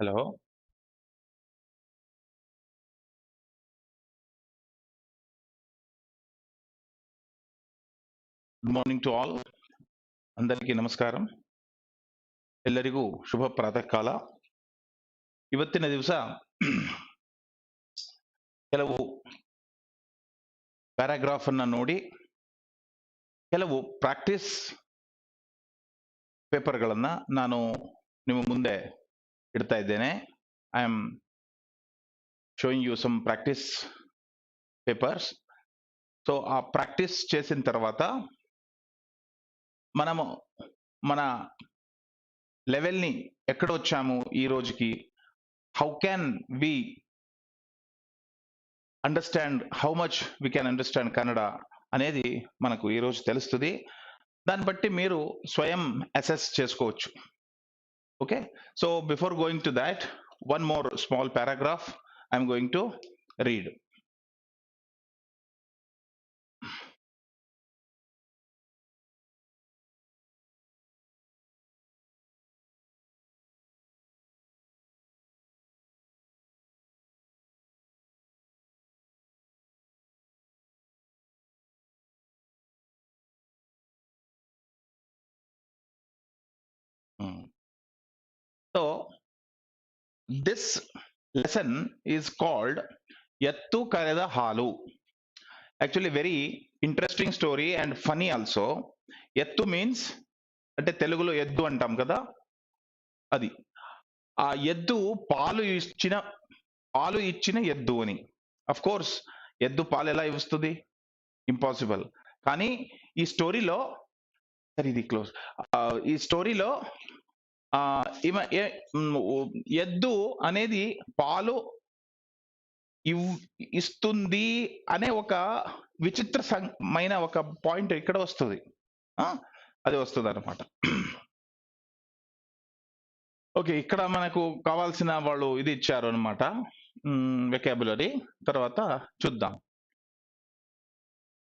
Hello. Good morning to all. అందరికీ ನಮಸ್ಕಾರಂ. ಎಲ್ಲರಿಗೂ ಶುಭ ಪ್ರಾತಃ ಕಾಲ. ಇವತ್ತಿನ ದಿವಸ ಕೆಲವು ಪ್ಯಾರಾಗ್ರಾಫ್ ಅನ್ನ ನೋಡಿ ಕೆಲವು ಪ್ರಾಕ್ಟೀಸ್ ಪೇಪರ್ಗಳನ್ನ ನಾನು ನಿಮ್ಮ ಮುಂದೆ ಇಡ್ತಾ ಇದ್ದೇನೆ. I am showing you some practice papers. So ఆ ప్రాక్టీస్ చేసిన తర్వాత మనము మన లెవెల్ని ఎక్కడ వచ్చాము ఈ రోజుకి, how can we understand, how much we can understand Kannada అనేది మనకు ఈ రోజు తెలుస్తుంది. దాన్ని బట్టి మీరు స్వయం అసెస్ చేసుకోవచ్చు. Okay, so before going to that, one more small paragraph I'm going to read. So this lesson is called Yattu Kareda Halu. Actually very interesting story and funny also. Yattu means అంటే తెలుగులో ఎద్దు అంటాం కదా, అది ఆ ఎద్దు పాలు ఇచ్చిన ఎద్దు అని. అఫ్ కోర్స్ ఎద్దు పాలు ఎలా ఇస్తుంది, ఇంపాసిబుల్. కానీ ఈ స్టోరీలో ఇది క్లోజ్. ఈ స్టోరీలో ఎద్దు అనేది పాలు ఇస్తుంది అనే ఒక విచిత్రమైన ఒక పాయింట్ ఇక్కడ వస్తుంది. అది వస్తుంది అనమాట. ఓకే, ఇక్కడ మనకు కావాల్సిన వాళ్ళు ఇది ఇచ్చారు అనమాట, వెకాబులరీ. తర్వాత చూద్దాం.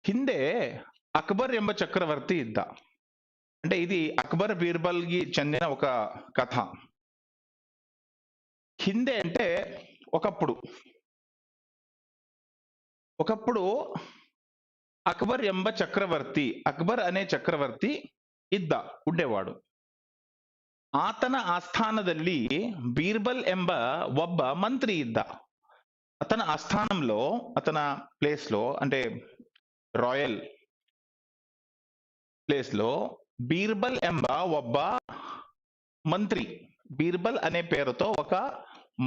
ಹಿಂದೆ అక్బర్ ಎಂಬ చక్రవర్తి ఇద్ద. అంటే ఇది అక్బర్ బీర్బల్ కి చెందిన ఒక కథ. హిందే అంటే ఒకప్పుడు అక్బర్ ఎంబ చక్రవర్తి, అక్బర్ అనే చక్రవర్తి ಇದ್ದ, ఉండేవాడు. ಆತನ ಆಸ್ಥಾನದಲ್ಲಿ బీర్బల్ ಎಂಬ ಒಬ್ಬ మంత్రి ఇద్ద. అతని ఆస్థానంలో, అతని ప్లేస్ లో, అంటే రాయల్ ప్లేస్ లో బీర్బల్ ఎంబ ఒಬ್ಬ మంత్రి, బీర్బల్ అనే పేరుతో ఒక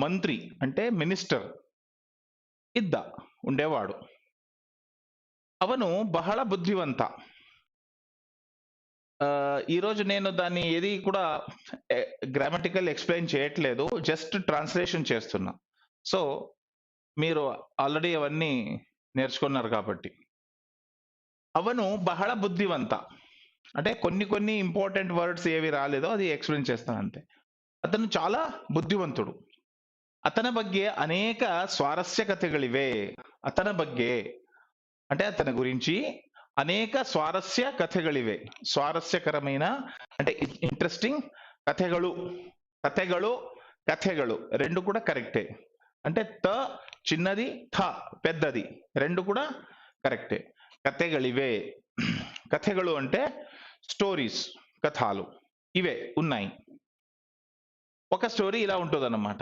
మంత్రి అంటే మినిస్టర్ ఇద్ద, ఉండేవాడు. ಅವನು ಬಹಳ బుద్ధిವಂತ. ఈరోజు నేను దాన్ని ఏది కూడా గ్రామటికల్ ఎక్స్ప్లెయిన్ చేయట్లేదు, జస్ట్ ట్రాన్స్లేషన్ చేస్తున్నా. సో మీరు ఆల్రెడీ అవన్నీ నేర్చుకున్నారు కాబట్టి. ಅವನು బహಳ బుద్ధివంత అంటే కొన్ని ఇంపార్టెంట్ వర్డ్స్ ఏవి రాలేదో అది ఎక్స్ప్లెయిన్ చేస్తాను అంతే. అతను చాలా బుద్ధివంతుడు. అతని ಬಗ್ಗೆ అనేక స్వారస్య కథಗಳಿವೆ. అతని ಬಗ್ಗೆ అంటే అతని గురించి అనేక స్వారస్య కథಗಳಿವೆ. స్వారస్యకరమైన అంటే ఇంట్రెస్టింగ్ కథಗಳು రెండు కూడా కరెక్టే. అంటే త చిన్నది, థ పెద్దది, రెండు కూడా కరెక్టే. కథಗಳಿವೆ, కథಗಳು అంటే స్టోరీస్, కథలు ఇవే ఉన్నాయి. ఒక స్టోరీ ఇలా ఉంటుంది అన్నమాట.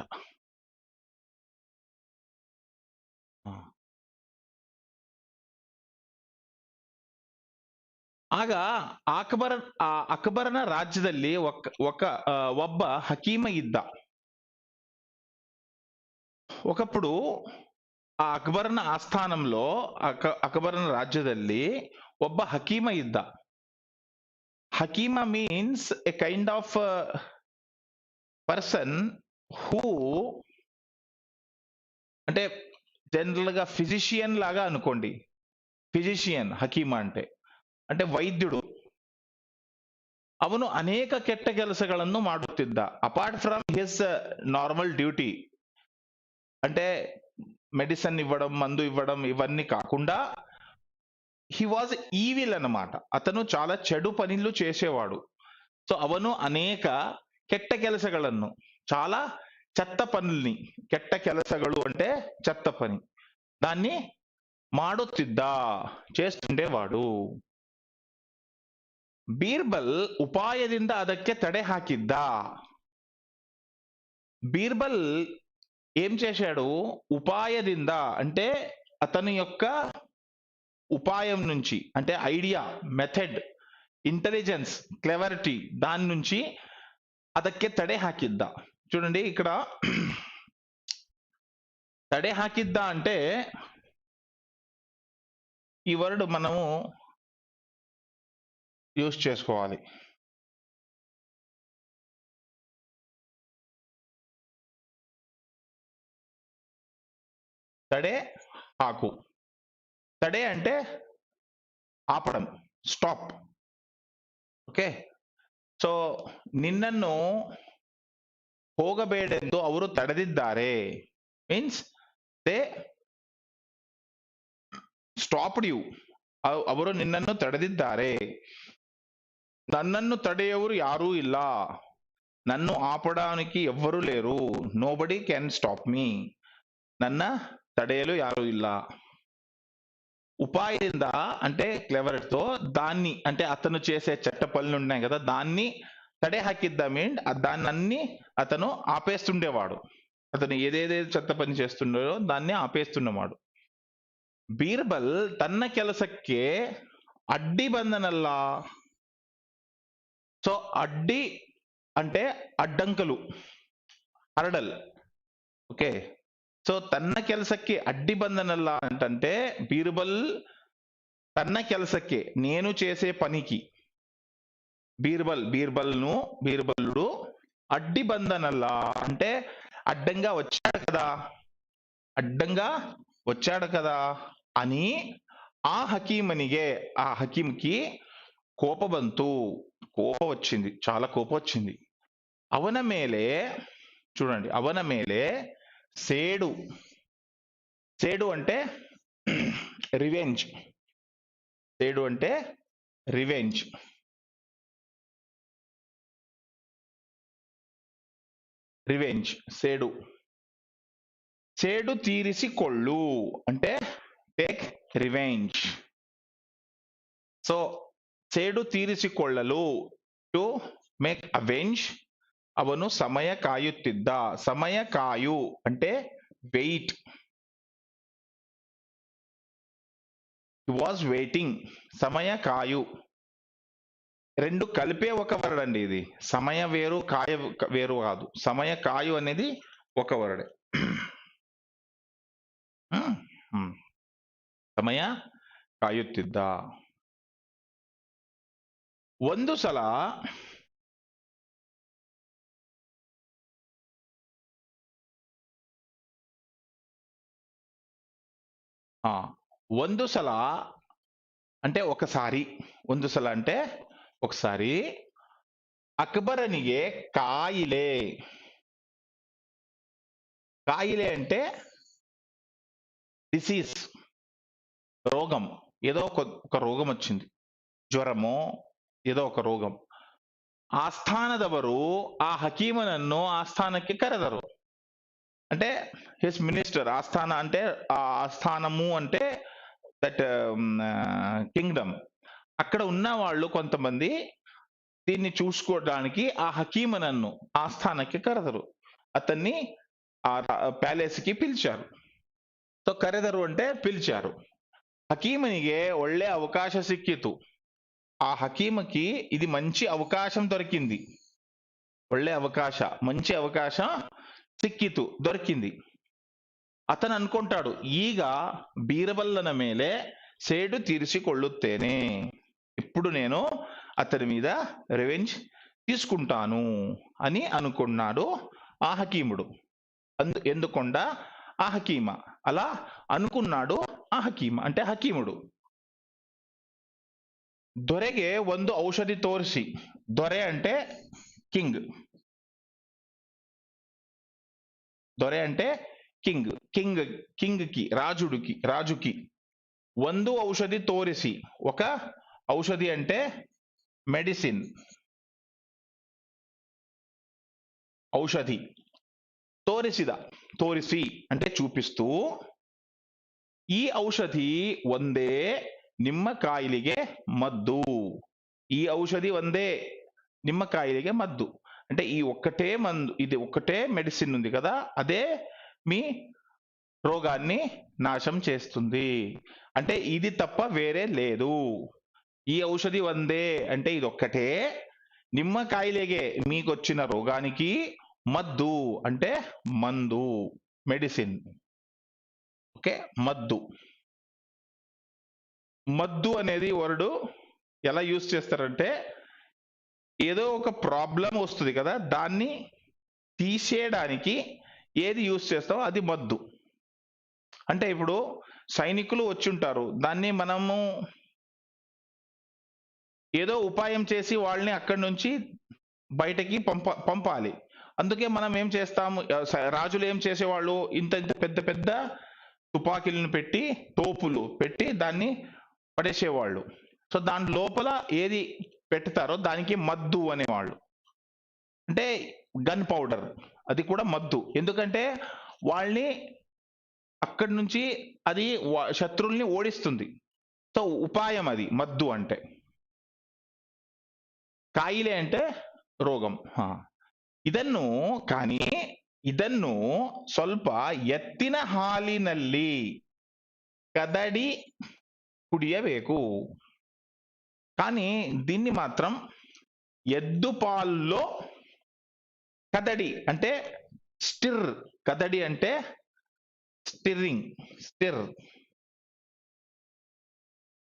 ಆಗ ಅಕ್ಬರನ ರಾಜ್ಯದಲ್ಲಿ ಒಬ್ಬ ಹಕೀಮ ಇದ್ದ. ఒకప్పుడు ఆ అక్బరన ఆస్థానంలో, అక్బరన రాజ్యದಲ್ಲಿ ಒಬ್ಬ హకీమ ఇద్ద. హకీమ means a kind of person who, అంటే జనరల్ గా ఫిజిషియన్ లాగా అనుకోండి. ఫిజిషియన్ హకీమ అంటే వైద్యుడు. ಅವನು ಅನೇಕ ಕೆಟ್ಟ ಕೆಲಸಗಳನ್ನು ಮಾಡುತ್ತಿದ್ದ. Apart from his normal duty, అంటే మెడిసిన్ ఇవ్వడం, మందు ఇవ్వడం, ఇవన్నీ కాకుండా హీ వాజ్ ఈవిల్ అన్నమాట. అతను చాలా చెడు పనులు చేసేవాడు. సో ಅವನು అనేక ಕೆಟ್ಟ ಕೆಲಸಗಳನ್ನು, చాలా చెత్త పనుల్ని, ಕೆಟ್ಟ ಕೆಲಸಗಳು అంటే చెత్త పని, దాన్ని ಮಾಡುತ್ತಿದ್ದ, చేస్తుండేవాడు. బీర్బల్ ఉపాయದಿಂದ ಅದಕ್ಕೆ తಡೆ ಹಾಕಿದ್ದ. బీర్బల్ ఏం చేశాడు? ఉపాయದಿಂದ అంటే అతని యొక్క ఉపాయం నుంచి, అంటే ఐడియా, మెథడ్, ఇంటెలిజెన్స్, క్లెవరిటీ, దాని నుంచి ಅದಕ್ಕೆ తಡೆ ಹಾಕಿದ್ದ. చూడండి ఇక్కడ తడే ಹಾಕಿದ್ದ అంటే ఈ వర్డ్ మనము యూస్ చేసుకోవాలి. తడే ఆకు. తడే అంటే ఆపడం, స్టాప్. ఓకే, సో నిన్నನ್ನು ಹೋಗಬೇಡೆಂದು ಅವರು ತಡೆದಿದ್ದಾರೆ ಮೀನ್ಸ್ ದೇ ಸ್ಟಾಪ್ಡ್ ಯು. ಅವರು ನಿನ್ನನ್ನು ತಡೆದಿದ್ದಾರೆ. నన్నನ್ನು తಡೆಯವರು ಯಾರೂ ಇಲ್ಲ, నన్ను ఆపడానికి ఎవ్వరూ లేరు. నోబడి కెన్ స్టాప్ మీ, నన్న తಡೆಯಲು ಯಾರೂ ಇಲ್ಲ. ఉపాయంద అంటే క్లెవర్తో, దాన్ని అంటే అతను చేసే చెట్ట పనులు ఉన్నాయి కదా, దాన్ని తడే ಹಾಕಿದ್ದ మీన్ దాన్ని అతను ఆపేస్తుండేవాడు. అతను ఏదేదే చెత్త పని చేస్తుండో దాన్ని ఆపేస్తున్నవాడు. బీర్బల్ తన ಕೆಲಸಕ್ಕೆ అడ్డి ಬಂದನಲ್ಲ. సో అడ్డి అంటే అడ్డంకులు, హర్డల్. ఓకే, సో తన ಕೆಲಸಕ್ಕೆ అడ్డి ಬಂದನಲ್ಲ అంటే బీర్బల్ తన ಕೆಲಸಕ್ಕೆ, నేను చేసే పనికి, బీర్బలుడు అడ్డి ಬಂದನಲ್ಲ అంటే అడ్డంగా వచ్చాడు కదా అని ఆ హకీంకి కోపం బంతు, కోపం వచ్చింది, చాలా కోపం వచ్చింది. అవన మేలే, చూడండి, అవన మేలే సేడు అంటే రివెంజ్. సేడు అంటే రివెంజ్. సేడు తీరిసికొళ్ళు అంటే టేక్ రివెంజ్. సో సేడు తీరిసిಕೊಳ್ಳಲು, టు మేక్ అవెంజ్. ಅವನು ಸಮಯ ಕಾಯುತ್ತಿದ್ದ. సమయ కాయు అంటే వెయిట్. He was waiting. సమయ కాయు రెండు కలిపే ఒక వర్డ్ అండి ఇది. సమయ వేరు, కాయ వేరు కాదు. సమయ కాయు అనేది ఒక వర్డ్. ಸಮಯ ಕಾಯುತ್ತಿದ್ದ. ಒಂದು ಸಲ అంటే ఒకసారి, ಒಂದು ಸಲ అంటే ఒకసారి, అక్బరనిಗೆ కాయిలే అంటే డిసీజ్, రోగం. ఏదో ఒక రోగం వచ్చింది, జ్వరమో ఏదో ఒక రోగం. ఆస్థానದವರು ఆ హకీమనನ್ನು ఆస్థానಕ್ಕೆ కరెದರು. అంటే హిస్ మినిస్టర్. ఆస్థాన అంటే ఆస్థానము అంటే దట్ కింగ్డమ్. అక్కడ ఉన్న వాళ్ళు కొంతమంది దీన్ని చూసుకోవడానికి ఆ హకీమనನ್ನು ఆస్థానಕ್ಕೆ కరెದರು, అతన్ని ఆ ప్యాలెస్ కి పిలిచారు. సో కరెದರು అంటే పిలిచారు. హకీమనిಗೆ ఒಳ್ಳೆ అవకాశ సిక్కిತು. ఆ హకీమకి ఇది మంచి అవకాశం దొరికింది. ఒಳ್ಳೆ అవకాశ, మంచి అవకాశం సిక్కిತು, దొరికింది. అతను అనుకుంటాడు, ಈಗ బీర్బల్లన మేలే సేడు తీర్చిಕೊಳ್ಳుತ್ತೇನೆ. ఇప్పుడు నేను అతని మీద రివెంజ్ తీసుకుంటాను అని అనుకున్నాడు ఆ హకీముడు. ఎందుకొండ ఆ హకీమ, అలా అనుకున్నాడు ఆ హకీమ అంటే హకీముడు. దొరెಗೆ ಒಂದು ಔಷಧಿ ತೋರಿಸಿ. దొరె అంటే కింగ్. దొరె అంటే కింగ్ కి, రాజుకి. ಒಂದು ఔషధి తోరిసి, ఒక ఔషధి అంటే మెడిసిన్, ఔషధి. ತೋರಿಸಿದ, ತೋರಿಸಿ అంటే చూపిస్తూ, ಈ ಔಷಧಿ ಒಂದೇ ನಿಮ್ಮ ಕಾಯಿಲೆಗೆ మద్దు. ఈ ఔషధి ಒಂದೇ ನಿಮ್ಮ కాయిలిగే మద్దు. అంటే ఈ ఒక్కటే మందు, ఇది ఒక్కటే మెడిసిన్ ఉంది కదా, అదే మీ రోగాన్ని నాశం చేస్తుంది. అంటే ఇది తప్ప వేరే లేదు. ఈ ఔషధి వందే అంటే ఇది ఒక్కటే, నిమ్మ కాయిలేగే మీకు వచ్చిన రోగానికి, మద్దు అంటే మందు, మెడిసిన్. ఓకే, మద్దు. మద్దు అనేది వర్డ్ ఎలా యూజ్ చేస్తారంటే, ఏదో ఒక ప్రాబ్లం వస్తుంది కదా, దాన్ని తీసేయడానికి ఏది యూజ్ చేస్తామో అది మద్దు. అంటే ఇప్పుడు సైనికులు వచ్చుంటారు, దాన్ని మనము ఏదో ఉపాయం చేసి వాళ్ళని అక్కడి నుంచి బయటకి పంపాలి. అందుకే మనం ఏం చేస్తాము, రాజులు ఏం చేసేవాళ్ళు, ఇంత ఇంత పెద్ద పెద్ద తుపాకీలను పెట్టి, తోపులు పెట్టి దాన్ని పడేసేవాళ్ళు. సో దాని లోపల ఏది పెడతారో దానికి మద్దు అనేవాళ్ళు. అంటే గన్ పౌడర్, అది కూడా మద్దు. ఎందుకంటే వాళ్ళని అక్కడి నుంచి అది శత్రుల్ని ఓడిస్తుంది. సో ఉపాయం అది మద్దు అంటే. ಕಾಯಿಲೆ అంటే ರೋಗಂ. ಇದನ್ನು కానీ ಇದನ್ನು ಸ್ವಲ್ಪ ಎತ್ತಿನ ಹಾಲಿನಲ್ಲಿ కదడి కుడియಬೇಕು. కానీ దీన్ని మాత్రం ఎద్దు పాల్లో కదడి అంటే స్టిర్, కదడి అంటే స్టిర్రింగ్, స్టిర్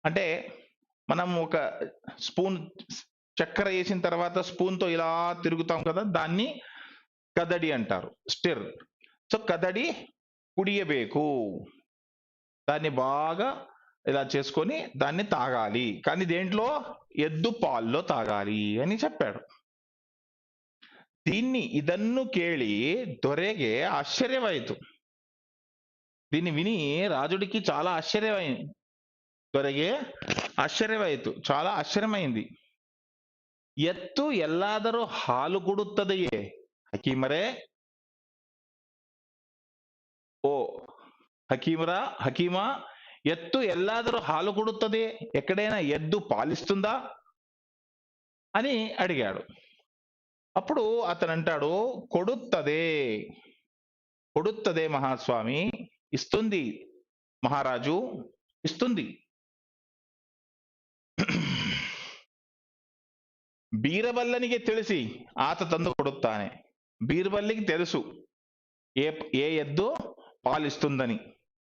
అంటే మనం ఒక స్పూన్ చక్కెర వేసిన తర్వాత స్పూన్ తో ఇలా తిరుగుతాం కదా, దాన్ని కదడి అంటారు, స్టిర్. సో కదడి కుడియబేకు, దాన్ని బాగా ఇలా చేసుకొని దాన్ని తాగాలి, కానీ దేంట్లో, ఎద్దు పాల్లో తాగాలి అని చెప్పాడు. దీన్ని ಇದನ್ನು ಕೇಳಿ దొరెಗೆ ఆశ్చర్యవాಯಿತು. దీన్ని విని రాజుడికి చాలా ఆశ్చర్యమైంది. దొరెಗೆ ఆశ్చర్యవాಯಿತು, చాలా ఆశ్చర్యమైంది. ಎತ್ತು ಎಲ್ಲಾದರೂ ಹಾಲು ಕೊಡುತ್ತದೆಯೇ ಹಕೀಮರೇ? ఓ హకీమరా, హకీమా, ఎత్తు ఎల్లాದರೂ ಹಾಲು కొడుతుంది, ఎక్కడైనా ఎద్దు పాలిస్తుందా అని అడిగాడు. అప్పుడు అతను అంటాడు, కొడుತ್ತದೆ, కొడుತ್ತದೆ మహాస్వామి, ఇస్తుంది మహారాజు, ఇస్తుంది. బీరబల్లనికి తెలిసి ఆత ತಂದು కొడుతానే. బీర్బల్లికి తెలుసు ఏ ఎద్దు పాలిస్తుందని,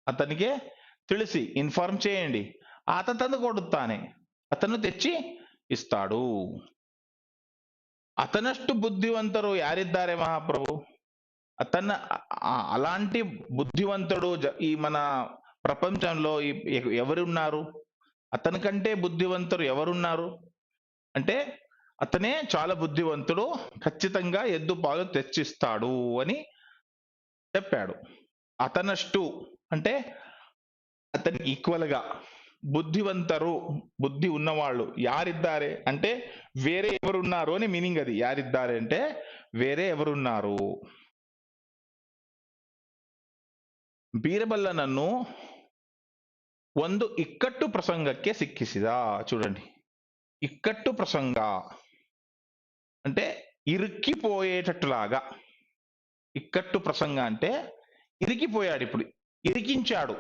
అతనికి తెలిసి ఇన్ఫార్మ్ చేయండి, ఆత ತಂದು కొడుతానే, అతను తెచ్చి ఇస్తాడు. అతనಷ್ಟು బుద్ధివంతరు యారిದ್ದಾರೆ మహాప్రభు? అలాంటి బుద్ధివంతుడు ఈ మన ప్రపంచంలో ఎవరున్నారు? అతని కంటే బుద్ధివంతుడు ఎవరున్నారు అంటే, అతనే చాలా బుద్ధివంతుడు, ఖచ్చితంగా ఎద్దు పాలు తెచ్చిస్తాడు అని చెప్పాడు. అతనಷ್ಟು అంటే అతనికి ఈక్వల్ గా బుద్ధివంతరు, బుద్ధి ఉన్నవాళ్ళు యారిದ್ದಾರೆ అంటే వేరే ఎవరున్నారు అని మీనింగ్. అది యారిದ್ದಾರೆ అంటే వేరే ఎవరున్నారు. బీరబల్లನನ್ನು ಒಂದು ಇಕ್ಕಟ್ಟು ಪ್ರಸಂಗಕ್ಕೆ ಸಿಕ್ಕಿಸಿದ. చూడండి, ఇక్కట్టు ప్రసంగ అంటే ఇరుక్కిపోయేటట్టులాగా. ఇక్కట్టు ప్రసంగ అంటే ఇరికిపోయాడు, ఇప్పుడు ఇరికించాడు.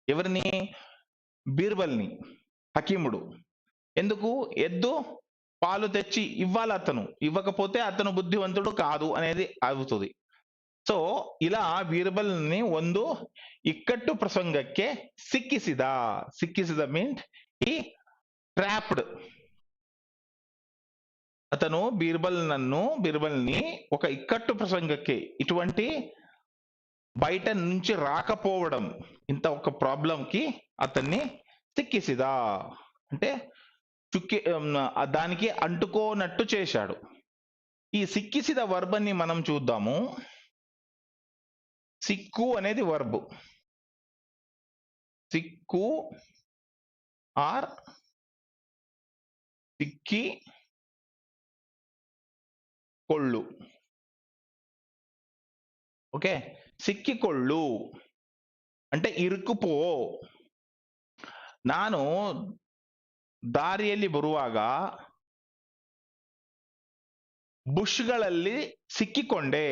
ఎవరిని? బీర్బల్ని, హకీముడు. ఎందుకు? ఎద్దు పాలు తెచ్చి ఇవ్వాలి, అతను ఇవ్వకపోతే అతను బుద్ధివంతుడు కాదు అనేది అవుతుంది. సో ఇలా బీర్బల్ని ಒಂದು ఇక్కట్టు ప్రసంగಕ್ಕೆ ಸಿಕ್ಕಿಸಿದ. ಸಿಕ್ಕಿಸಿದ మీన్స్ ఈ ట్రాప్డ్. అతను బీర్బల్ని ఒక ఇక్కట్టు ప్రసంగಕ್ಕೆ, ఇటువంటి బయట నుంచి రాకపోవడం, ఇంత ఒక ప్రాబ్లం కి అతన్ని సిక్కిసిదా అంటే దానికి అంటుకోనట్టు చేశాడు. ఈ సిక్కిసిద వర్బని మనం చూద్దాము. సిక్కు అనేది వర్బ్. సిక్కు ఆర్ సిక్కి కొళ్ళు. ಓಕೆ, ಸಿಕ್ಕಿಕೊಳ್ಳು అంటే ಇರುಕುಪೋ. ನಾನು ದಾರಿಯಲ್ಲಿ ಬರುವಾಗ బుష్ಗಳಲ್ಲಿ సిక్కికొండే.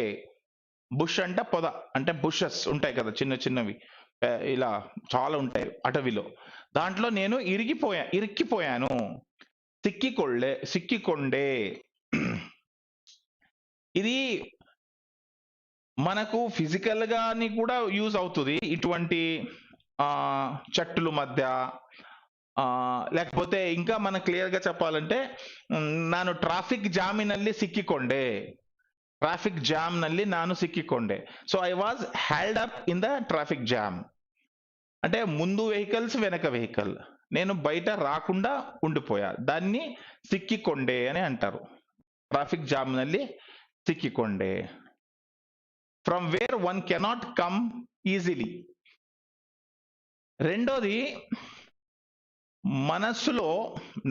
బుష్ అంటే పొద, అంటే బుషెస్ ఉంటాయి కదా చిన్న చిన్నవి, ఇలా చాలా ఉంటాయి అటవీలో. దాంట్లో నేను ఇరిక్కిపోయాను. సిక్కికొండే. ఇది మనకు ఫిజికల్ గాని కూడా యూజ్ అవుతుంది ఇటువంటి చెట్టుల మధ్య. లేకపోతే ఇంకా మనం క్లియర్ గా చెప్పాలంటే, ನಾನು ಟ್ರಾಫಿಕ್ ಜಾಮಿನಲ್ಲಿ ಸಿಕ್ಕಿಕೊಂಡೆ. ಟ್ರಾಫಿಕ್ ಜಾಮ್ ನಲ್ಲಿ ನಾನು ಸಿಕ್ಕಿಕೊಂಡೆ. So I was held up in the traffic jam. అంటే ముందు వెహికల్స్ వెనక వెహికల్, నేను బయట రాకుండా ఉండిపోయా. దాన్ని సిక్కికొండే అని అంటారు. ట్రాఫిక్ జామ్ ನಲ್ಲಿ సిక్కికొండే. From where one cannot come easily. రెండోది, మనస్సులో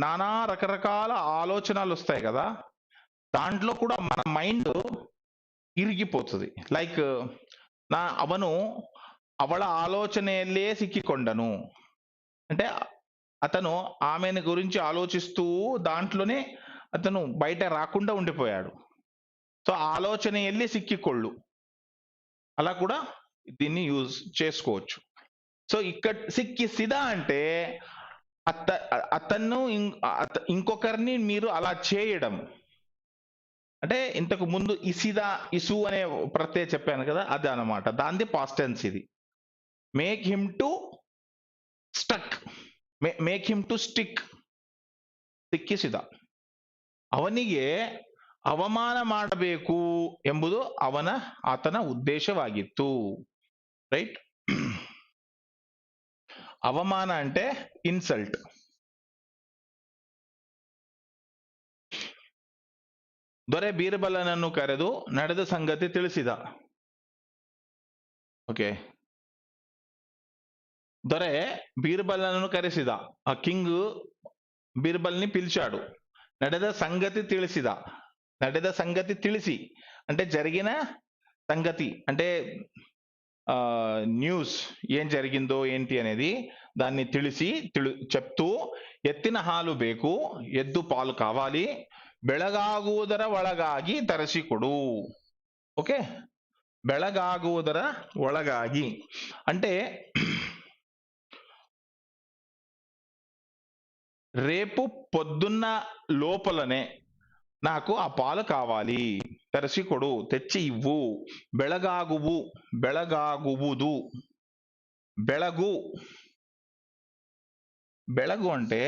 నానా రకరకాల ఆలోచనలు వస్తాయి కదా, దాంట్లో కూడా మన మైండ్ ఇరిగిపోతుంది. లైక్ ಅವಳ ఆలోచనయల్లే సిక్కికొండను అంటే అతను ఆమెను గురించి ఆలోచిస్తూ దాంట్లోనే అతను బయట రాకుండా ఉండిపోయాడు. సో ఆలోచనయల్లే సిక్కికొళ్ళు, అలా కూడా దీన్ని యూజ్ చేసుకోవచ్చు. సో ఇక్కడ సిక్కిసిదా అంటే అతను ఇంకొకరిని మీరు అలా చేయడం. అంటే ఇంతకు ముందు ఇసిదా, ఇసు అనే ప్రత్యయ చెప్పాను కదా, అదే అన్నమాట. దాంది పాస్ట్ టెన్స్ ఇది. Make him to stuck, make him to stick. ಸಿಕ್ಕಿಸಿದ. ಅವನಿಗೆ ಅವಮಾನ ಮಾಡಬೇಕು ಎಂಬುದು ಆತನ ಉದ್ದೇಶವಾಗಿತ್ತು. రైట్. అవమాన అంటే ఇన్సల్ట్. ದೊರೆ ಬೀರ್ಬಲನನ್ನು ಕರೆದು ನಡೆದ ಸಂಗತಿ ತಿಳಿಸಿದ. ಓಕೆ, దొరే బీర్బల్ను కరెసిద. ఆ కింగ్ బీర్బల్ని పిలిచాడు. ನಡೆದ సంగతి ತಿಳಿಸಿದ. ನಡೆದ సంగతి ತಿಳಿసి అంటే జరిగిన సంగతి, అంటే న్యూస్ ఏం జరిగిందో ఏంటి అనేది దాన్ని చెప్తూ, ఎత్తిన ಹಾಲು ಬೇಕು, ఎద్దు పాలు కావాలి, ಬೆಳಗಾಗುವುದರ ಒಳಗಾಗಿ ತರಿಸಿಕೊಡು. ఓకే, ಬೆಳಗಾಗುವುದರ ಒಳಗಾಗಿ అంటే రేపు పొద్దున్న లోపలనే నాకు ఆ పాలు కావాలి, తరిసికొడు, తెచ్చి ఇవ్వు. ಬೆಳಗಾಗುವುದು. ಬೆಳగు అంటే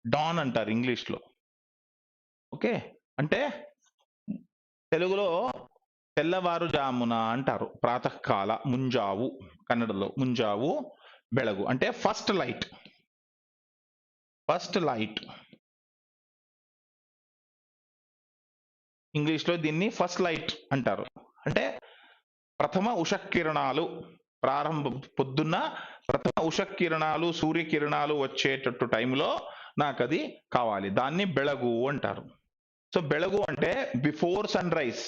డాన్ అంటారు ఇంగ్లీష్ లో. ఓకే, అంటే తెలుగులో తెల్లవారుజామున అంటారు. ప్రాతకాల, ముంజావు, కన్నడలో ముంజావు. ಬೆಳగు అంటే ఫస్ట్ లైట్. ఇంగ్లీష్ లో దీన్ని ఫస్ట్ లైట్ అంటారు. అంటే ప్రథమ ఉషకిరణాలు, పొద్దున్న ప్రథమ ఉషకిరణాలు, సూర్యకిరణాలు వచ్చేటట్టు టైంలో నాకు అది కావాలి, దాన్ని ಬೆಳగు అంటారు. సో ಬೆಳగు అంటే before sunrise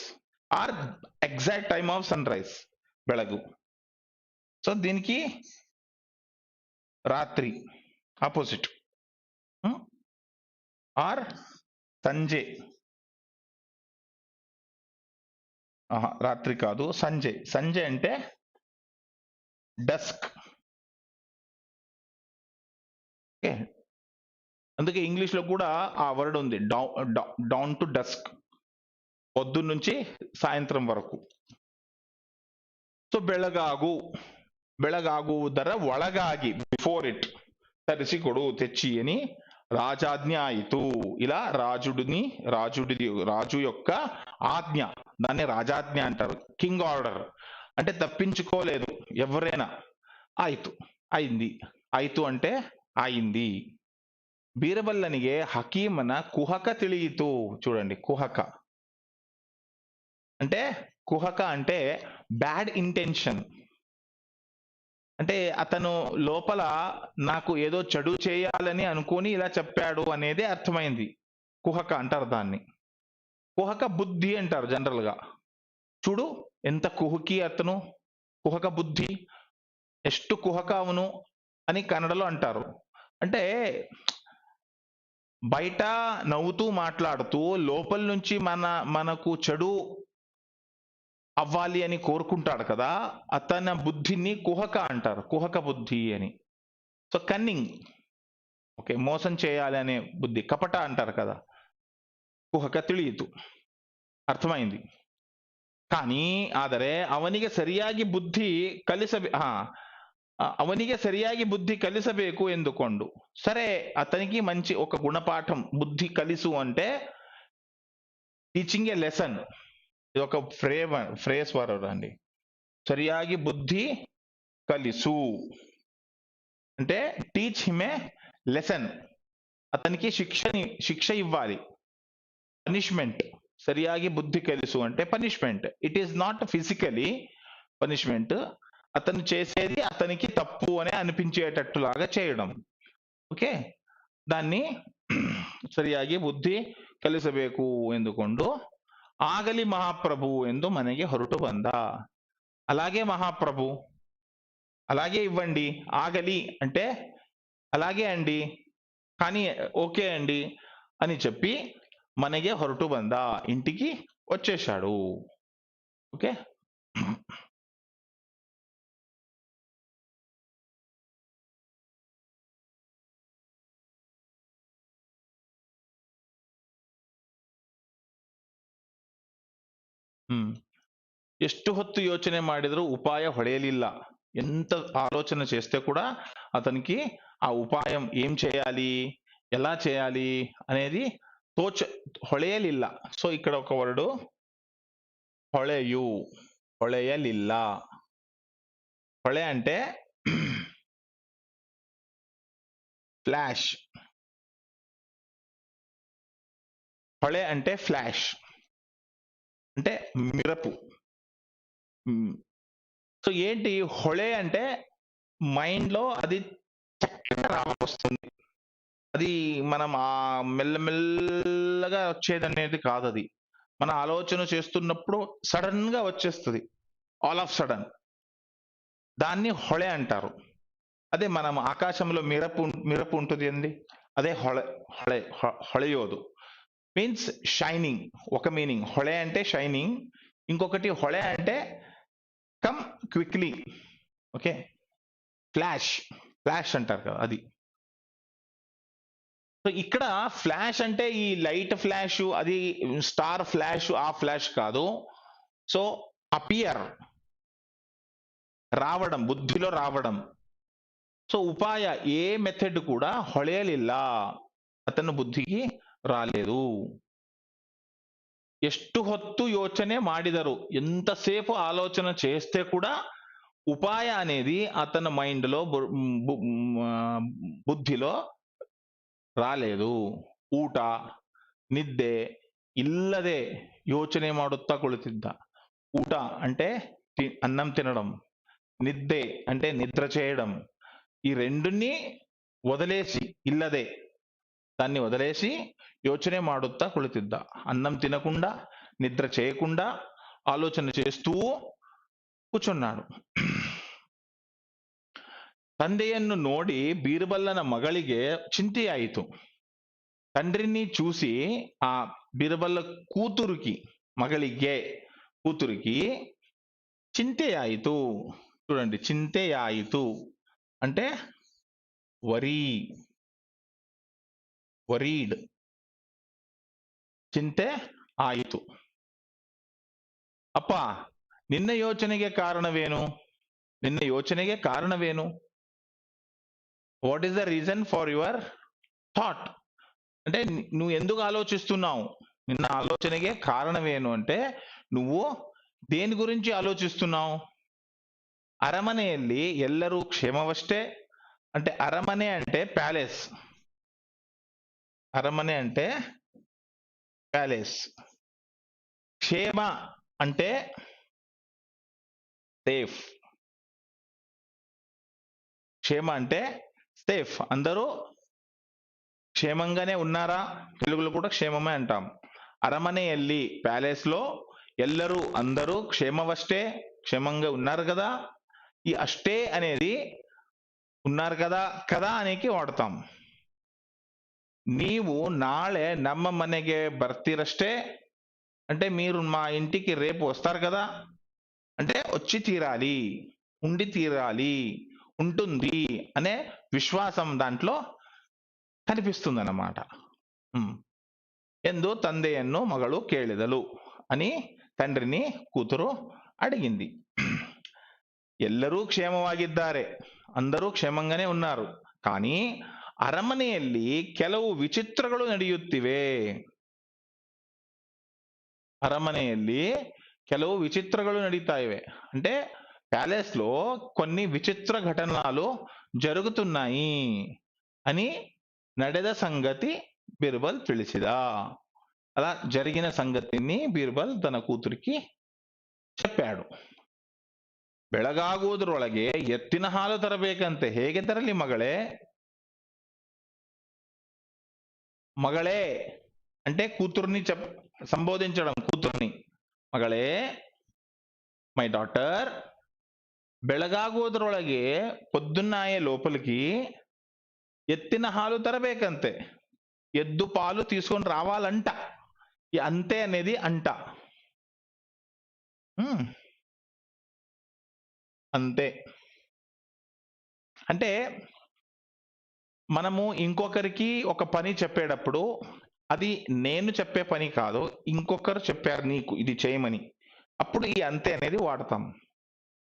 or exact time of sunrise, ಬೆಳగు. సో దీనికి రాత్రి ఆపోజిట్. ఆర్ సంజే. రాత్రి కాదు, సంజే. సంజే అంటే డస్క్. ఓకే, అందుకే ఇంగ్లీష్ లో కూడా ఆ వర్డ్ ఉంది, డౌన్ టు డస్క్, పొద్దున్న నుంచి సాయంత్రం వరకు. సో ಬೆಳಗಾಗುವುದರ ಒಳಗಾಗಿ, బిఫోర్ ఇట్, తరిసికొడు, తెచ్చి అని రాజాజ్ఞ ఆయితు. ఇలా రాజు యొక్క ఆజ్ఞ, దాన్ని రాజాజ్ఞ అంటారు. కింగ్ ఆర్డర్ అంటే తప్పించుకోలేదు ఎవరైనా. అయింది. ಆಯ್ತು అంటే అయింది. బీరబల్లನಿಗೆ హకీమన కుహక ತಿಳಿಯಿತು. చూడండి, కుహక అంటే బ్యాడ్ ఇంటెన్షన్. అంటే అతను లోపల నాకు ఏదో చెడు చేయాలని అనుకొని ఇలా చెప్పాడు అనేది అర్థమైంది. కుహక అంటారు దాన్ని. కుహక బుద్ధి అంటారు జనరల్ గా. చూడు ఎంత కుహకి అతను, కుహక బుద్ధి, ಎಷ್ಟು కుహక అవును అని కన్నడలో అంటారు. అంటే బయట నవ్వుతూ మాట్లాడుతూ లోపల నుంచి మనకు చెడు అవ్వాలి అని కోరుకుంటాడు కదా, అతని బుద్ధిని కుహక అంటారు. కుహక బుద్ధి అని. సో కన్నింగ్, ఓకే, మోసం చేయాలి అనే బుద్ధి, కపట అంటారు కదా, ಕುಹಕ ತಿಳಿಯಿತು, ಅರ್ಥమైంది. కానీ ಆದರೆ ಅವನಿಗೆ ಸರಿಯಾಗಿ ಬುದ್ಧಿ ಅವನಿಗೆ ಸರಿಯಾಗಿ ಬುದ್ಧಿ ಕಲಿಸಬೇಕು ಎಂದುಕೊಂಡು, సరే అతనికి మంచి ఒక గుణపాఠం, బుద్ధి కలిసు అంటే టీచింగ్ ఏ లెసన్, ఇది ఒక ఫ్రేస్ వర్డ్ అండి. సరియాగి బుద్ధి కలిసు అంటే టీచ్ హిమ్ ఏ లెసన్, అతనికి శిక్ష ఇవ్వాలి, పనిష్మెంట్. సరియాగి బుద్ధి కలుసు అంటే punishment. It is not physically punishment, అతను చేసేది అతనికి తప్పు అని అనిపించేటట్టులాగా చేయడం. ఓకే, దాన్ని ಸರಿಯಾಗಿ ಬುದ್ಧಿ ಕಲಿಸಬೇಕು ಎಂದುಕೊಂಡು ಆಗಲಿ ಮಹಾಪ್ರಭು ಎಂದು ಮನೆಗೆ ಹೊರಟು ಬಂದ. అలాగే మహాప్రభు, అలాగే ఇవ్వండి, ఆగలి అంటే అలాగే అండి, కానీ ఓకే అండి అని చెప్పి మనಗೆ ಹೊರಟು ಬಂದ, ఇంటికి వచ్చేశాడు. ఓకే, ಎಷ್ಟು ಹೊತ್ತು ಯೋಚನೆ ಮಾಡಿದರೂ ఉపాయ ಹೊಳೆಯಲಿಲ್ಲ. ఎంత ఆలోచన చేస్తే కూడా అతనికి ఆ ఉపాయం ఏం చేయాలి, ఎలా చేయాలి అనేది ಹೊಳೆಯಲಿಲ್ಲ. సో ఇక్కడ ఒక వర్డ్ ಹೊಳೆయు, ಹೊಳೆಯಲಿಲ್ಲ. ಹೊಳೆ అంటే ఫ్లాష్, ಹೊಳೆ అంటే ఫ్లాష్ అంటే మిరపు. సో ఏంటి ಹೊಳೆ అంటే మైండ్ లో అది చక్కగా రావస్తుంది, అది మనం ఆ మెల్లమెల్లగా వచ్చేది అనేది కాదు. అది మన ఆలోచన చేస్తున్నప్పుడు సడన్ గా వచ్చేస్తుంది, ఆల్ ఆఫ్ సడన్. దాన్ని ಹೊಳೆ అంటారు. అదే మనం ఆకాశంలో మిరపు ఉంటుంది అండి, అదే ಹೊಳೆ. ಹೊಳೆಯೋದು మీన్స్ షైనింగ్, ఒక మీనింగ్. ಹೊಳೆ అంటే షైనింగ్, ఇంకొకటి ಹೊಳೆ అంటే come quickly. Okay, flash, flash అంటారు కదా అది. సో ఇక్కడ ఫ్లాష్ అంటే ఈ లైట్ ఫ్లాష్, అది స్టార్ ఫ్లాష్, ఆ ఫ్లాష్ కాదు. సో అపియర్, రావడం, బుద్ధిలో రావడం. సో ఉపాయ, ఏ మెథడ్ కూడా ಹೊಳೆಯಲಿಲ್ಲ, అతను బుద్ధికి రాలేదు. ಎಷ್ಟು ಹೊತ್ತು ಯೋಚನೆ ಮಾಡಿದರು, ఎంతసేపు ఆలోచన చేస్తే కూడా ఉపాయ అనేది అతని మైండ్ లో, బుద్ధిలో రాలేదు. ಊಟ ನಿದ್ದೆ ಇಲ್ಲದೆ ಯೋಚನೆ ಮಾಡುತ್ತಾ ಕುಳಿತಿದ್ದ. ಊಟ అంటే అన్నం తినడం, నిద్ದೆ అంటే నిద్ర చేయడం. ఈ రెండుని వదిలేసి, ఇల్లదే దాన్ని వదిలేసి యోచನೆ ಮಾಡುತ್ತಾ కుಳಿತಿದ್ದ. అన్నం తినకుండా, నిద్ర చేయకుండా ఆలోచన చేస్తూ కూర్చున్నాడు. ತಂದೆಯನ್ನು ನೋಡಿ ಬೀರ್ಬಲ್ಲನ ಮಗಳಿಗೆ ಚಿಂತೆಯಾಯಿತು. తండ్రిని చూసి ఆ బీర్బల్ల కూతురికి, కూతురికి చింತೆಯಾಯಿತು. చూడండి, చింತೆಯಾಯಿತು అంటే వరీడ్, చింತೆ ಆಯಿತು. ಅಪ್ಪ, ನಿನ್ನ ಯೋಚನೆಗೆ ಕಾರಣವೇನು? What is the reason for your thought? అంటే నువ్వు ఎందుకు ఆలోచిస్తున్నావు? నిన్న ఆలోచనಗೆ కారణమేను అంటే నువ్వు దేని గురించి ఆలోచిస్తున్నావు? అరమನೆಯಲ್ಲಿ ಎಲ್ಲರೂ క్షేమవಷ್ಟೇ అంటే, అరమನೆ అంటే ప్యాలెస్, అరమನೆ అంటే ప్యాలెస్. క్షేమ అంటే సేఫ్. క్షేమ అంటే సేఫ్, అందరూ క్షేమంగానే ఉన్నారా, తెలుగులో కూడా క్షేమమే అంటాం. అరమನೆಯಲ್ಲಿ ప్యాలెస్ లో ఎల్లరూ అందరూ క్షేమవష్టే, క్షేమంగా ఉన్నారు కదా. ఈ అష్టే అనేది ఉన్నారు కదా కదా అనేకి వాడతాం. నీవు నాಳೆ ನಮ್ಮ ಮನೆಗೆ ಬರ್ತೀರಷ್ಟೇ అంటే మీరు మా ఇంటికి రేపు వస్తారు కదా, అంటే వచ్చి తీరాలి, ఉండి తీరాలి, ఉంటుంది అనే విశ్వాసం దాంట్లో కనిపిస్తుంది అన్నమాట. ಎಂದು ತಂದೆಯನ್ನು ಮಗಳು ಕೇಳಿದಳು అని తండ్రిని కూతురు అడిగింది. ಎಲ್ಲರೂ క్షేమವಾಗಿದ್ದಾರೆ, అందరూ క్షేమంగానే ఉన్నారు, కానీ అరమನೆಯಲ್ಲಿ ಕೆಲವು విచిత్రಗಳು ನಡೆಯುತ್ತಿವೆ. అరమನೆಯಲ್ಲಿ ಕೆಲವು విచిత్రಗಳು నడుస్తా ఇవే అంటే ప్యాలెస్ లో కొన్ని విచిత్ర ఘటనలు జరుగుతున్నాయి అని ನಡೆದ సంగతి బీర్బల్ ತಿಳಿಸಿದ. అలా జరిగిన సంగతిని బీర్బల్ తన కూతురికి చెప్పాడు. ಬೆಳಗಾಗುವುದರೊಳಗೆ ಎತ್ತಿನ ಹಾಲು ತರಬೇಕಂತೆ. ಹೇಗೆ ತರಲಿ ಮಗಳೇ? మగళే అంటే కూతుర్ని సంబోధించడం, కూతుర్ని మగళే, మై డాటర్, ಬೆಳಗಾಗುವುದರೊಳಗೆ పొద్దున్నాయే లోపలికి ఎత్తిన హాలు తరబేకంతే, ఎద్దు పాలు తీసుకొని రావాలంట. ఈ అంతే అనేది అంట, అంతే అంటే మనము ఇంకొకరికి ఒక పని చెప్పేటప్పుడు అది నేను చెప్పే పని కాదు, ఇంకొకరు చెప్పారు నీకు ఇది చేయమని, అప్పుడు ఈ అంతే అనేది వాడతాం.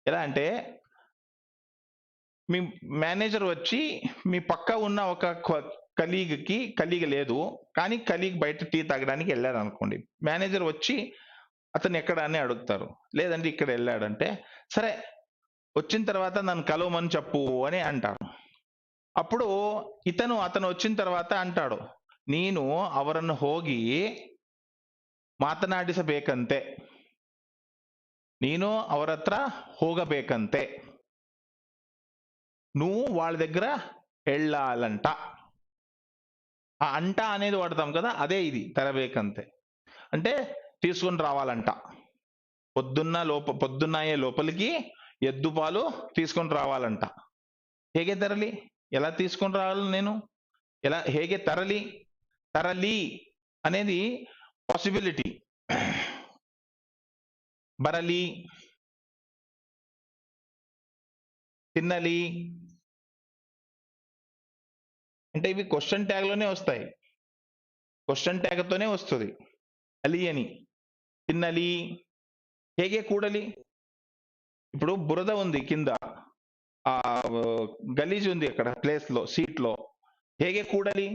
ఎలా అంటే మీ మేనేజర్ వచ్చి మీ పక్క ఉన్న ఒక కలీగ్ లేదు, కానీ కలీగ్ బయట టీ తాగడానికి వెళ్ళారు అనుకోండి. మేనేజర్ వచ్చి అతను ఎక్కడ అని అడుగుతారు, లేదంటే ఇక్కడ వెళ్ళాడంటే సరే వచ్చిన తర్వాత నన్ను కలవమని చెప్పు అని అంటారు. అప్పుడు అతను వచ్చిన తర్వాత అంటాడు, ನೀನು ಅವರನ್ನು ಹೋಗಿ ಮಾತನಾಡಿಸಬೇಕಂತೆ, ನೀನು ಅವರ ಹತ್ರ ಹೋಗಬೇಕಂತೆ, నువ్వు వాళ్ళ దగ్గర వెళ్ళాలంట. ఆ అంట అనేది వాడతాం కదా, అదే ఇది తరబేకంతే అంటే తీసుకొని రావాలంట. పొద్దున్నాయే లోపలికి ఎద్దు పాలు తీసుకొని రావాలంట. ಹೇಗೆ తరలి, ఎలా తీసుకొని రావాలి నేను, ఎలా ಹೇಗೆ తరలి, తరలి అనేది పాసిబిలిటీ, బరలి, తిన్నలి అంటే ఇవి క్వశ్చన్ ట్యాగ్ లోనే వస్తాయి, క్వశ్చన్ ట్యాగ్ తోనే వస్తుంది. అలి అని, తిన్నలి, ಹೇಗೆ కూడలి. ఇప్పుడు బురద ఉంది కింద, ఆ గలీజ్ ఉంది అక్కడ ప్లేస్ లో, సీట్ లో, ಹೇಗೆ కూడలి,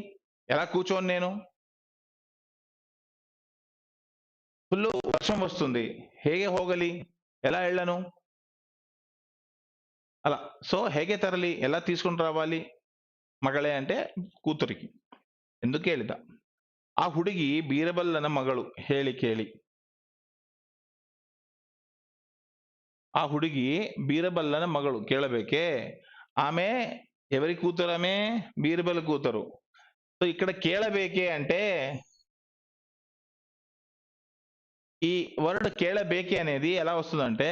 ఎలా కూర్చోను నేను. ఫుల్ వర్షం వస్తుంది, ಹೇಗೆ ಹೋಗಲಿ, ఎలా వెళ్ళను. అలా సో ಹೇಗೆ తరలి, ఎలా తీసుకుని రావాలి మగళే అంటే కూతురికి. ఎందుకు ಹೇಳಿದ, ఆ ಹುಡುಗಿ బీరబల్లన మಗಳು ಹೇಳಿ ಕೇಳಿ, ఆ ಹುಡುಗಿ బీరబల్లన మಗಳು కేಳಬೇಕೆ, ఆమె ఎవరి కూతురు, ఆమె బీరబల్ కూతురు. సో ఇక్కడ కేಳಬೇಕೆ అంటే ఈ వర్డ్ కేಳಬೇಕೆ అనేది ఎలా వస్తుందంటే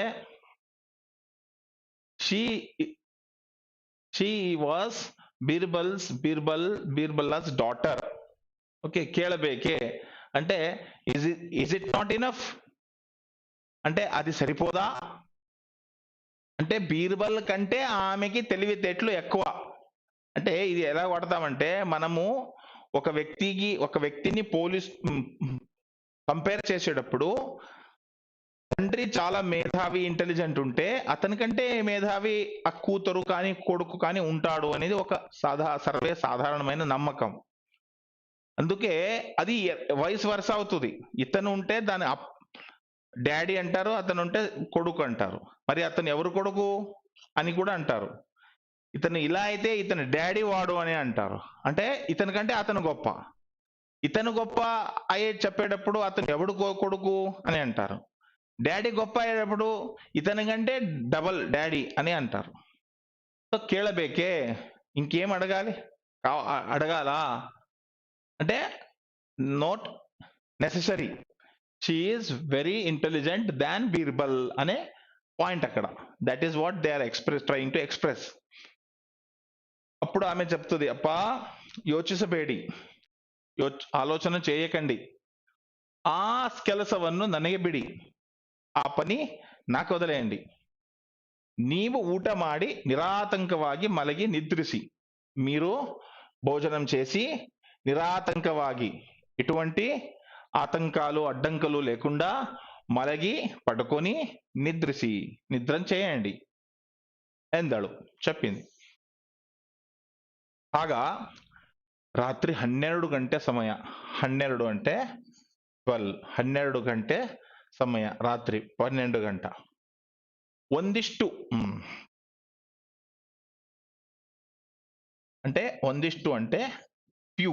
షీ వాస్ బీర్బల్లాస్ డాటర్. ఓకే, కేಳಬೇಕೆ అంటే ఇజ్ ఇట్ నాట్ ఇనఫ్ అంటే అది సరిపోదా అంటే బీర్బల్ కంటే ఆమెకి తెలివితేటలు ఎక్కువ. అంటే ఇది ఎలా వాడతామంటే మనము ఒక వ్యక్తిని కంపేర్ చేసేటప్పుడు తండ్రి చాలా మేధావి, ఇంటెలిజెంట్ ఉంటే అతనికంటే మేధావి ఆ కూతురు కానీ కొడుకు కానీ ఉంటాడు అనేది ఒక సర్వే సాధారణమైన నమ్మకం. అందుకే అది వైస్ వర్స అవుతుంది. ఇతను ఉంటే దాని డాడీ అంటారు, అతను ఉంటే కొడుకు అంటారు. మరి అతను ఎవరు కొడుకు అని కూడా అంటారు. ఇతను ఇలా అయితే ఇతను డాడీ వాడు అని అంటారు. అంటే ఇతని కంటే అతను గొప్ప. ఇతను గొప్ప అయ్యే చెప్పేటప్పుడు అతను ఎవడు కొడుకు అని అంటారు. డాడీ గొప్ప అయ్యేటప్పుడు ఇతని కంటే డబల్ డాడీ అని అంటారు. సో కేళబేకే, ఇంకేం అడగాలి, అడగాలా అంటే not necessary. She is very intelligent than Birbal అనే పాయింట్ అక్కడ. That is what they are trying to express. అప్పుడు ఆమె చెప్తుంది, అప్పా ಯೋಚಿಸಬೇಡಿ, ఆలోచన చేయకండి, ఆ ಕೆಲಸವನ್ನು ನನಗೆ ಬಿಡಿ, ఆ పని నాకు వదిలేయండి. నీవు ఊట మాడి నిరాతంకವಾಗಿ మలగి నిద్రిసి, మీరు భోజనం చేసి నిరాతంకವಾಗಿ, ఎటువంటి ఆతంకాలు అడ్డంకులు లేకుండా మలగి పడుకొని నిద్రిసి, నిద్రం చేయండి ఎందಳು, చెప్పింది. ಆಗ ರಾತ್ರಿ 12 ಗಂಟೆ ಸಮಯ, 12 అంటే 12 ಗಂಟೆ ಸಮಯ, రాత్రి 12 గంట. ಒಂದಿಷ್ಟು అంటే ಒಂದಿಷ್ಟು అంటే ఫ్యూ,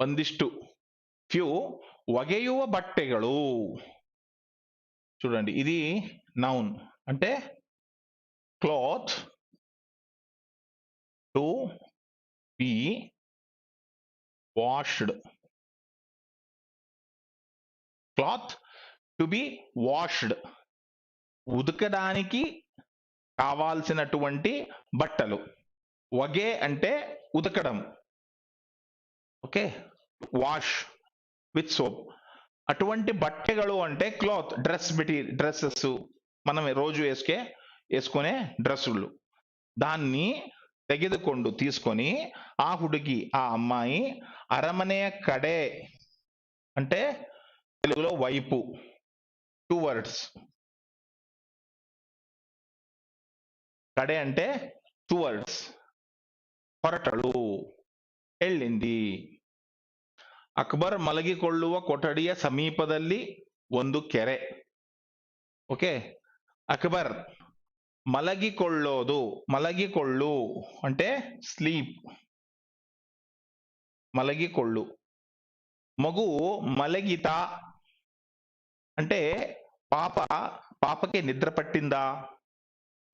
ಒಂದಿಷ್ಟು ఫ్యూ ಒಗೆಯುವ బట్టెಗಳು. చూడండి, ఇది నౌన్ అంటే cloth to be washed, cloth to be washed, ఉతకడానికి కావాల్సినటువంటి బట్టలు. వగే అంటే ఉతకడం, ఓకే, వాష్ విత్ సోప్. అటువంటి బట్టెಗಳು అంటే క్లాత్, డ్రెస్సెస్, మనం రోజు వేసుకునే డ్రెస్సులు. దాన్ని తీసుకొని ఆ ಹುಡುಗಿ, ఆ అమ్మాయి అరమನೆಯ కడే అంటే తెలుగులో వైపు, 2 words. కడే అంటే 2 words. ಹೊರಟಳು, వెళ్ళింది. ಅಕ್ಬರ್ ಮಲಗಿಕೊಳ್ಳುವ ಕೊಠಡಿಯ ಸಮೀಪದಲ್ಲಿ ಒಂದು ಕೆರೆ. ఓకే, అక్బర్ మలగికొళ్ళు అంటే స్లీప్, మలగికొళ్ళు. మగు మలగిత అంటే పాపకి నిద్ర పట్టిందా.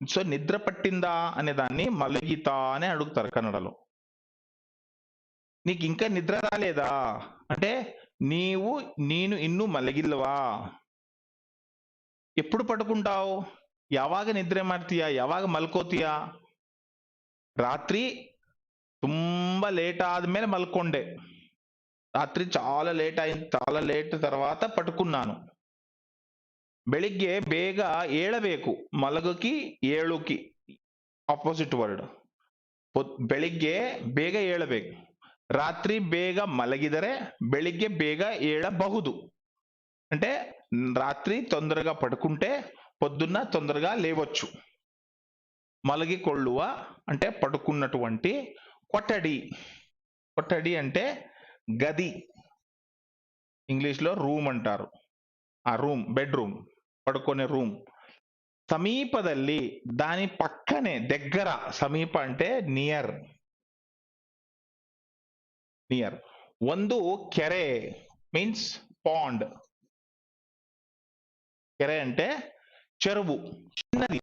సో నిద్ర పట్టిందా అనే దాన్ని మలగిత అని అడుగుతారు కన్నడలో. నీకు ఇంకా నిద్ర రాలేదా అంటే నేను ಇನ್ನೂ మలగిల్వా. ఎప్పుడు పడుకుంటావు, ಯಾವಾಗ ನಿದ್ರೆ ಮಾಡ್ತೀಯಾ, ಯಾವಾಗ ಮಲ್ಕೋತೀಯಾ. రాత్రి ತುಂಬಾ లేట్ ఆದ್ಮೇಲೆ మల్కొండే, రాత్రి చాలా లేట్ తర్వాత పడుకున్నాను. ಬೆಳಿಗ್ಗೆ ಬೇಗ ಏಳಬೇಕು, మలగుకి ఏಳುకి ఆపోజిట్ వర్డ్. ಬೆಳಿಗ್ಗೆ ಬೇಗ ಏಳಬೇಕು, రాత్రి ಬೇಗ మలగిದರೆ ಬೆಳಿಗ್ಗೆ ಬೇಗ ఏಳಬಹುದು. అంటే రాత్రి తొందరగా పడుకుంటే పొద్దున్న తొందరగా లేవచ్చు. మలగికొళ్ళువ అంటే పడుకున్నటువంటి కొట్టడి అంటే గది, ఇంగ్లీష్ లో రూమ్ అంటారు. ఆ రూమ్, బెడ్రూమ్, పడుకునే రూమ్. సమీపದಲ್ಲಿ, దాని పక్కనే, దగ్గర. సమీప అంటే నియర్. ಒಂದು ಕೆರೆ మీన్స్ పాండ్. ಕೆರೆ అంటే చెరువు, చిన్నది.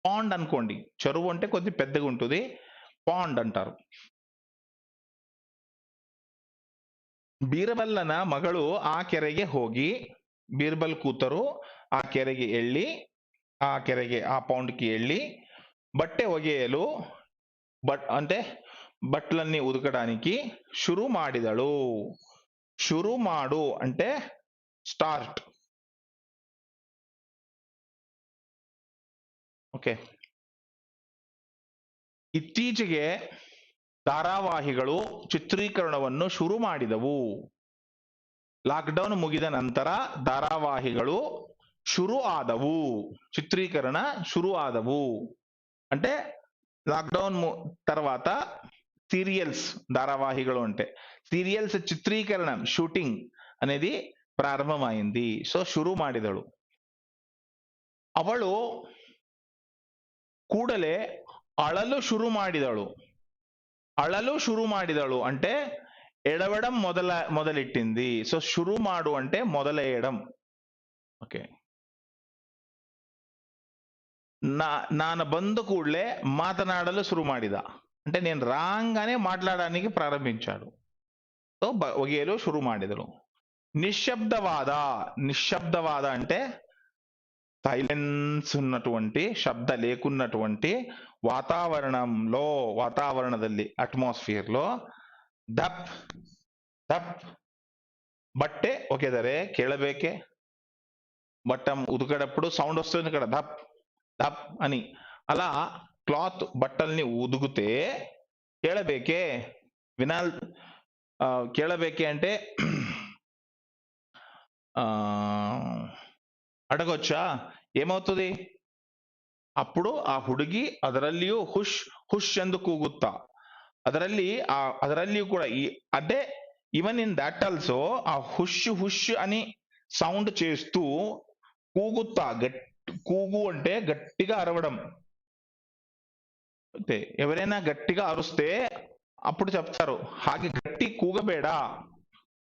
పాండ్ అనుకోండి, చెరువు అంటే కొద్ది పెద్దగా ఉంటుంది, పాండ్ అంటారు. ಬೀರಬಲ್ಲನ ಮಗಳು ಆ ಕೆರೆಗೆ ಹೋಗಿ, బీర్బల్ కూతురు ఆ ಕೆರೆಗೆ ఆ పాండ్కి వెళ్ళి బట్టె ఒಗೆయలు, అంటే బట్టలన్నీ ఉతకడానికి ಶುರು ಮಾಡಿದಳು. ಶುರು ಮಾಡು అంటే స్టార్ట్. ಓಕೆ, ಇತ್ತೀಚೆಗೆ ಧಾರಾವಾಹಿಗಳು ಚಿತ್ರೀಕರಣವನ್ನು ಶುರು ಮಾಡಿದವು. ಲಾಕ್ಡೌನ್ ಮುಗಿದ ನಂತರ ಧಾರಾವಾಹಿಗಳು ಶುರು ಆದವು, చిత్రీకరణ ಶುರು ఆదవు అంటే లాక్డౌన్ తర్వాత సీరియల్స్, ధారావాహిಗಳು అంటే సీరియల్స్ చిత్రీకరణ, షూటింగ్ అనేది ప్రారంభమైంది. సో ಶುರು ಮಾಡಿದಳು. ಅವಳು ಕೂಡಲೇ అಳಲು ಶುರು ಮಾಡಿದಳು అంటే ఎడవడం మొదలెట్టింది. సో ಶುರು మాడు అంటే మొదలెయ్యడం. ఓకే, ನಾನು ಬಂದ ಕೂಡಲೇ మాట్లాడಲು ಶುರು ಮಾಡಿದ. అంటే నేను రాగానే మాట్లాడడానికి ప్రారంభించాడు. సో ఒగేలు ಶುರು ಮಾಡಿದರು. నిశ్శబ్దవాద, నిశ్శబ్దవాద అంటే సైలెన్స్ ఉన్నటువంటి, శబ్ద లేకున్నటువంటి వాతావరణದಲ್ಲಿ అట్మాస్ఫియర్ లో ದಪ್ ದಪ್ బట్టే ఒకేదరే కేಳಬೇಕೆ. బట్టం ఉతికేటప్పుడు సౌండ్ వస్తుంది ఇక్కడ, ధప్ ధప్ అని. అలా క్లాత్ బట్టల్ని ఉదుకుతే కేಳಬೇಕೆ, వినాల్ కేಳಬೇಕೆ అంటే అడగొచ్చా, ఏమవుతుంది అప్పుడు ఆ ಹುಡುಗಿ ಅದರಲ್ಲಿಯೂ ಹುಷ್ ಹುಷ್ ಎಂದು ಕೂಗುತ್ತಾ, ಅದರಲ್ಲಿಯೂ ಕೂಡ అంటే ఈవెన్ ఇన్ దట్ ఆల్సో ఆ హుష్ హుష్ అని సౌండ్ చేస్తూ కూగుతా, కూగు అంటే గట్టిగా అరవడం. అంటే ఎవరైనా గట్టిగా అరుస్తే అప్పుడు చెప్తారు, ಹಾಗೆ గట్టి కూగಬೇಡ,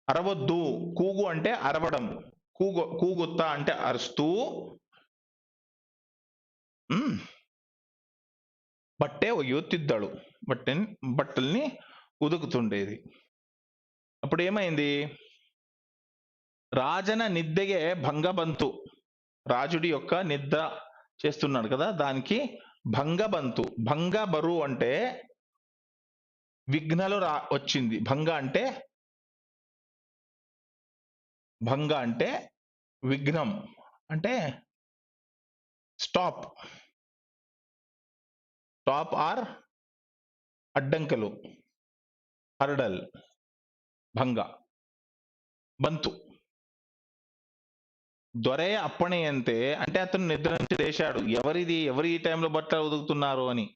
అరవద్దు. కూగు అంటే అరవడం, కూగుతా అంటే అరుస్తూ బట్టే ఒయ్యుತ್ತಿದ್ದಳು, బట్టల్ని ఉదుకుతుండేది. అప్పుడు ఏమైంది, రాజన నిద్దెಗೆ భంగ బంతు. రాజుడి యొక్క నిద్ర చేస్తున్నాడు కదా, దానికి భంగ బంతు. భంగ బరు అంటే విఘ్నలు వచ్చింది. భంగ అంటే విఘ్నం, అంటే స్టాప్ ఆర్ అడ్డంకులు, హర్డల్. భంగ బంతు. దొరెయ అప్పణయంతే అంటే అతను నిద్ర నుంచి లేచాడు. ఎవరు ఈ టైంలో బట్టలు ఉదుకుతున్నారు అని.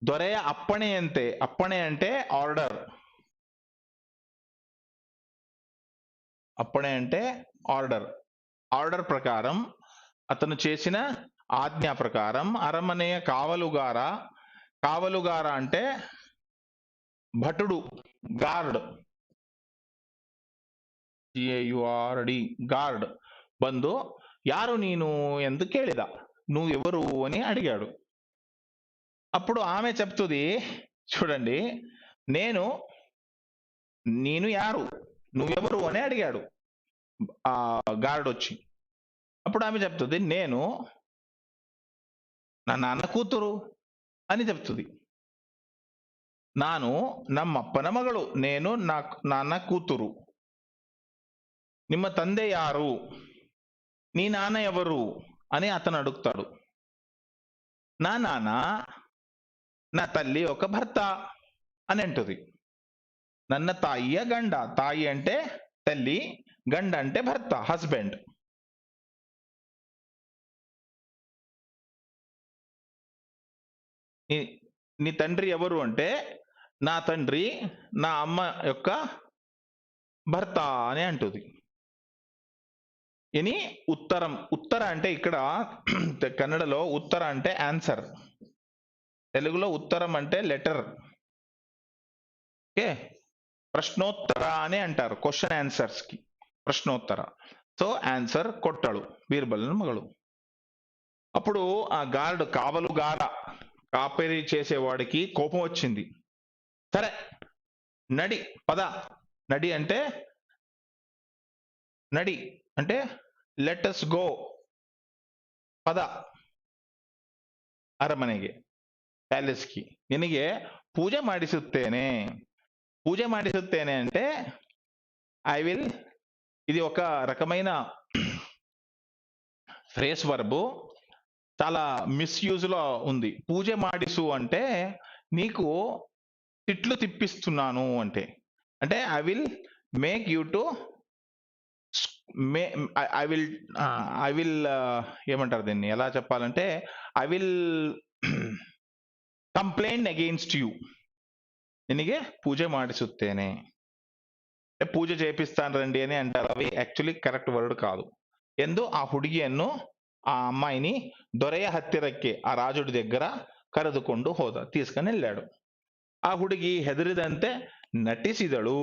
దొరెయ అప్పణయంతే, అప్పణೆ అంటే ఆర్డర్, అప్పణೆ అంటే ఆర్డర్ ప్రకారం, అతను చేసిన ఆజ్ఞ ప్రకారం అరమನೆಯ కావలుగార అంటే భటుడు, గార్డ్, గార్డ్ ಬಂದು ಯಾರು ನೀನು ಎಂದು ಕೇಳಿದ. నువ్వు ఎవరు అని అడిగాడు. అప్పుడు ఆమె చెప్తుంది, చూడండి, నేను యారు, నువ్వెవరు అని అడిగాడు ఆ గార్డ్ వచ్చి. అప్పుడు ఆమె చెప్తుంది, నేను నా నాన్న కూతురు అని చెప్తుంది. ನಾನು ನಮ್ಮಪ್ಪನ ಮಗಳು, నేను నాన్న కూతురు. ನಿಮ್ಮ ತಂದೆ ಯಾರು, నీ నాన్న ఎవరు అని అతను అడుగుతాడు. నా నాన్న నా తల్లి ఒక భర్త అని అంటుంది. నన్న తాయియ గండ, తాయి అంటే తల్లి, గండ అంటే భర్త, హస్బెండ్. నీ తండ్రి ఎవరు అంటే నా తండ్రి నా అమ్మ యొక్క భర్త అని అంటుంది. ఇని ఉత్తర అంటే ఇక్కడ కన్నడలో ఉత్తర అంటే ఆన్సర్, తెలుగులో ఉత్తరం అంటే లెటర్. ఓకే, ప్రశ్నోత్తర అని అంటారు క్వశ్చన్ ఆన్సర్స్ కి, ప్రశ్నోత్తర. సో ఆన్సర్ కొట్టಳು, బీర్బల్ మಗಳು. అప్పుడు ఆ గార్డ్, కాపరి చేసేవాడికి కోపం వచ్చింది. సరే నడి, పద. నడి అంటే ಲೆಟ್ ಅಸ್ ಗೋ, ಪದ. ಅರಮನೆಗೆ, ಪ್ಯಾಲೇಸ್ಗೆ. ನಿನಗೆ ಪೂಜೆ ಮಾಡಿಸುತ್ತೇನೆ. పూజ ಮಾಡಿಸುತ್ತೇನೆ అంటే ఐ విల్, ఇది ఒక రకమైన ఫ్రేస్ వర్బ్, చాలా మిస్యూజ్ లో ఉంది. పూజ ಮಾಡಿಸು అంటే నీకు తిట్లు తిప్పిస్తున్నాను అంటే I will make you to, I will ఏమంటారు దీన్ని, ఎలా చెప్పాలంటే I will complaint against you. ನಿನಗೆ పూజ ಮಾಡಿಸುತ್ತೇನೆ, పూజ చేపిస్తాను రండి అని అంటారు. అవి యాక్చువల్లీ కరెక్ట్ వర్డ్ కాదు. ಎಂದು ఆ ಹುಡುಗಿಯನ್ನು, ఆ అమ్మాయిని దొರೆಯ ಹತ್ತಿರಕ್ಕೆ, ఆ రాజుడి దగ్గర కರೆದುಕೊಂಡು ಹೋದ, తీసుకొని వెళ్ళాడు. ఆ ಹುಡುಗಿ ಹೆದರಿದಂತೆ నటిಸಿದಳು.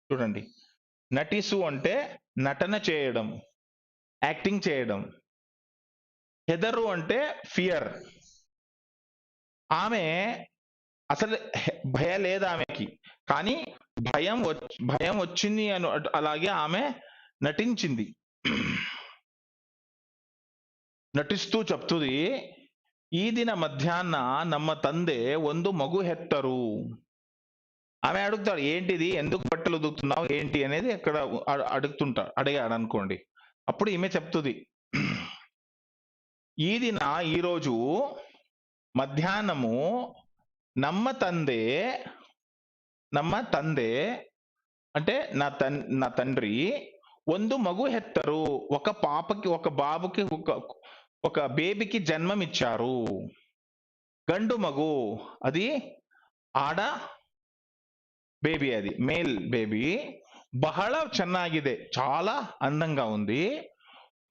చూడండి, నటిసు అంటే నటన చేయడం, యాక్టింగ్ చేయడం. హెదరు అంటే ఫియర్. ఆమె అసలు భయం లేదు ఆమెకి, కానీ భయం వచ్చింది అని అలాగే ఆమె నటించింది. ನಟಿಸ್ತು చెప్తుంది, ఈ ದಿನ మధ్యాహ్న ನಮ್ಮ ತಂದೆ ಒಂದು మగు ಹೆತ್ತರು. ఆమె అడుగుతాడు, ఏంటిది, ఎందుకు బట్టలు ఉతుకుతున్నావు ఏంటి అనేది అక్కడ అడిగాడు అనుకోండి. అప్పుడు ఈమె చెప్తుంది, ఈ దిన ఈరోజు మధ్యాహ్నము ನಮ್ಮ ತಂದೆ అంటే నా తండ్రి ಒಂದು మగు హెత్తరు, ఒక పాపకి ఒక బాబుకి ఒక బేబీకి జన్మమిచ్చారు. గండు మగు, అది ఆడ బేబీ, అది మేల్ బేబీ. బహಳ ಚೆನ್ನಾಗಿದೆ, చాలా అందంగా ఉంది.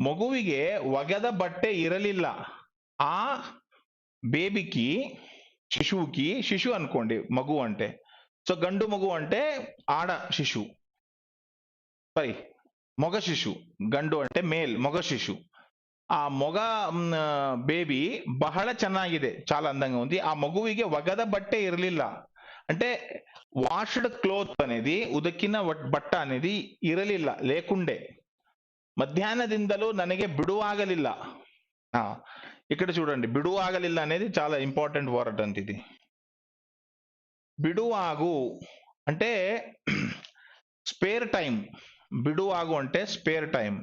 మగువిಗೆ ಒಗೆದ బట్టే ఇరలిಲ್ಲ. ఆ బేబీకి, శిశువుకి, శిశువు అనుకోండి మగు అంటే, సో గండు మగు అంటే ఆడ శిశువు, సారీ మొగ శిశువు. గండు అంటే మేల్, మొగ శిశువు. ఆ మొగ బేబీ బహಳ ಚೆನ್ನಾಗಿದೆ, చాలా అందంగా ఉంది. ఆ మగువిಗೆ ಒಗೆದ బట్టే ఇరలిಲ್ಲ అంటే వాష్డ్ క్లోత్ అనేది, ఉదకిన బట్ట అనేది ఇరలిಲ್ಲ, లేకుండే. మధ్యాహ్నದಿಂದಲೂ ನನಗೆ బిడువాగలిಲ್ಲ. ఇక్కడ చూడండి, బిడువాగలిಲ್ಲ అనేది చాలా ఇంపార్టెంట్ వర్డ్ అంత. ఇది బిడువాగు అంటే స్పేర్ టైం. బిడువాగు అంటే స్పేర్ టైం.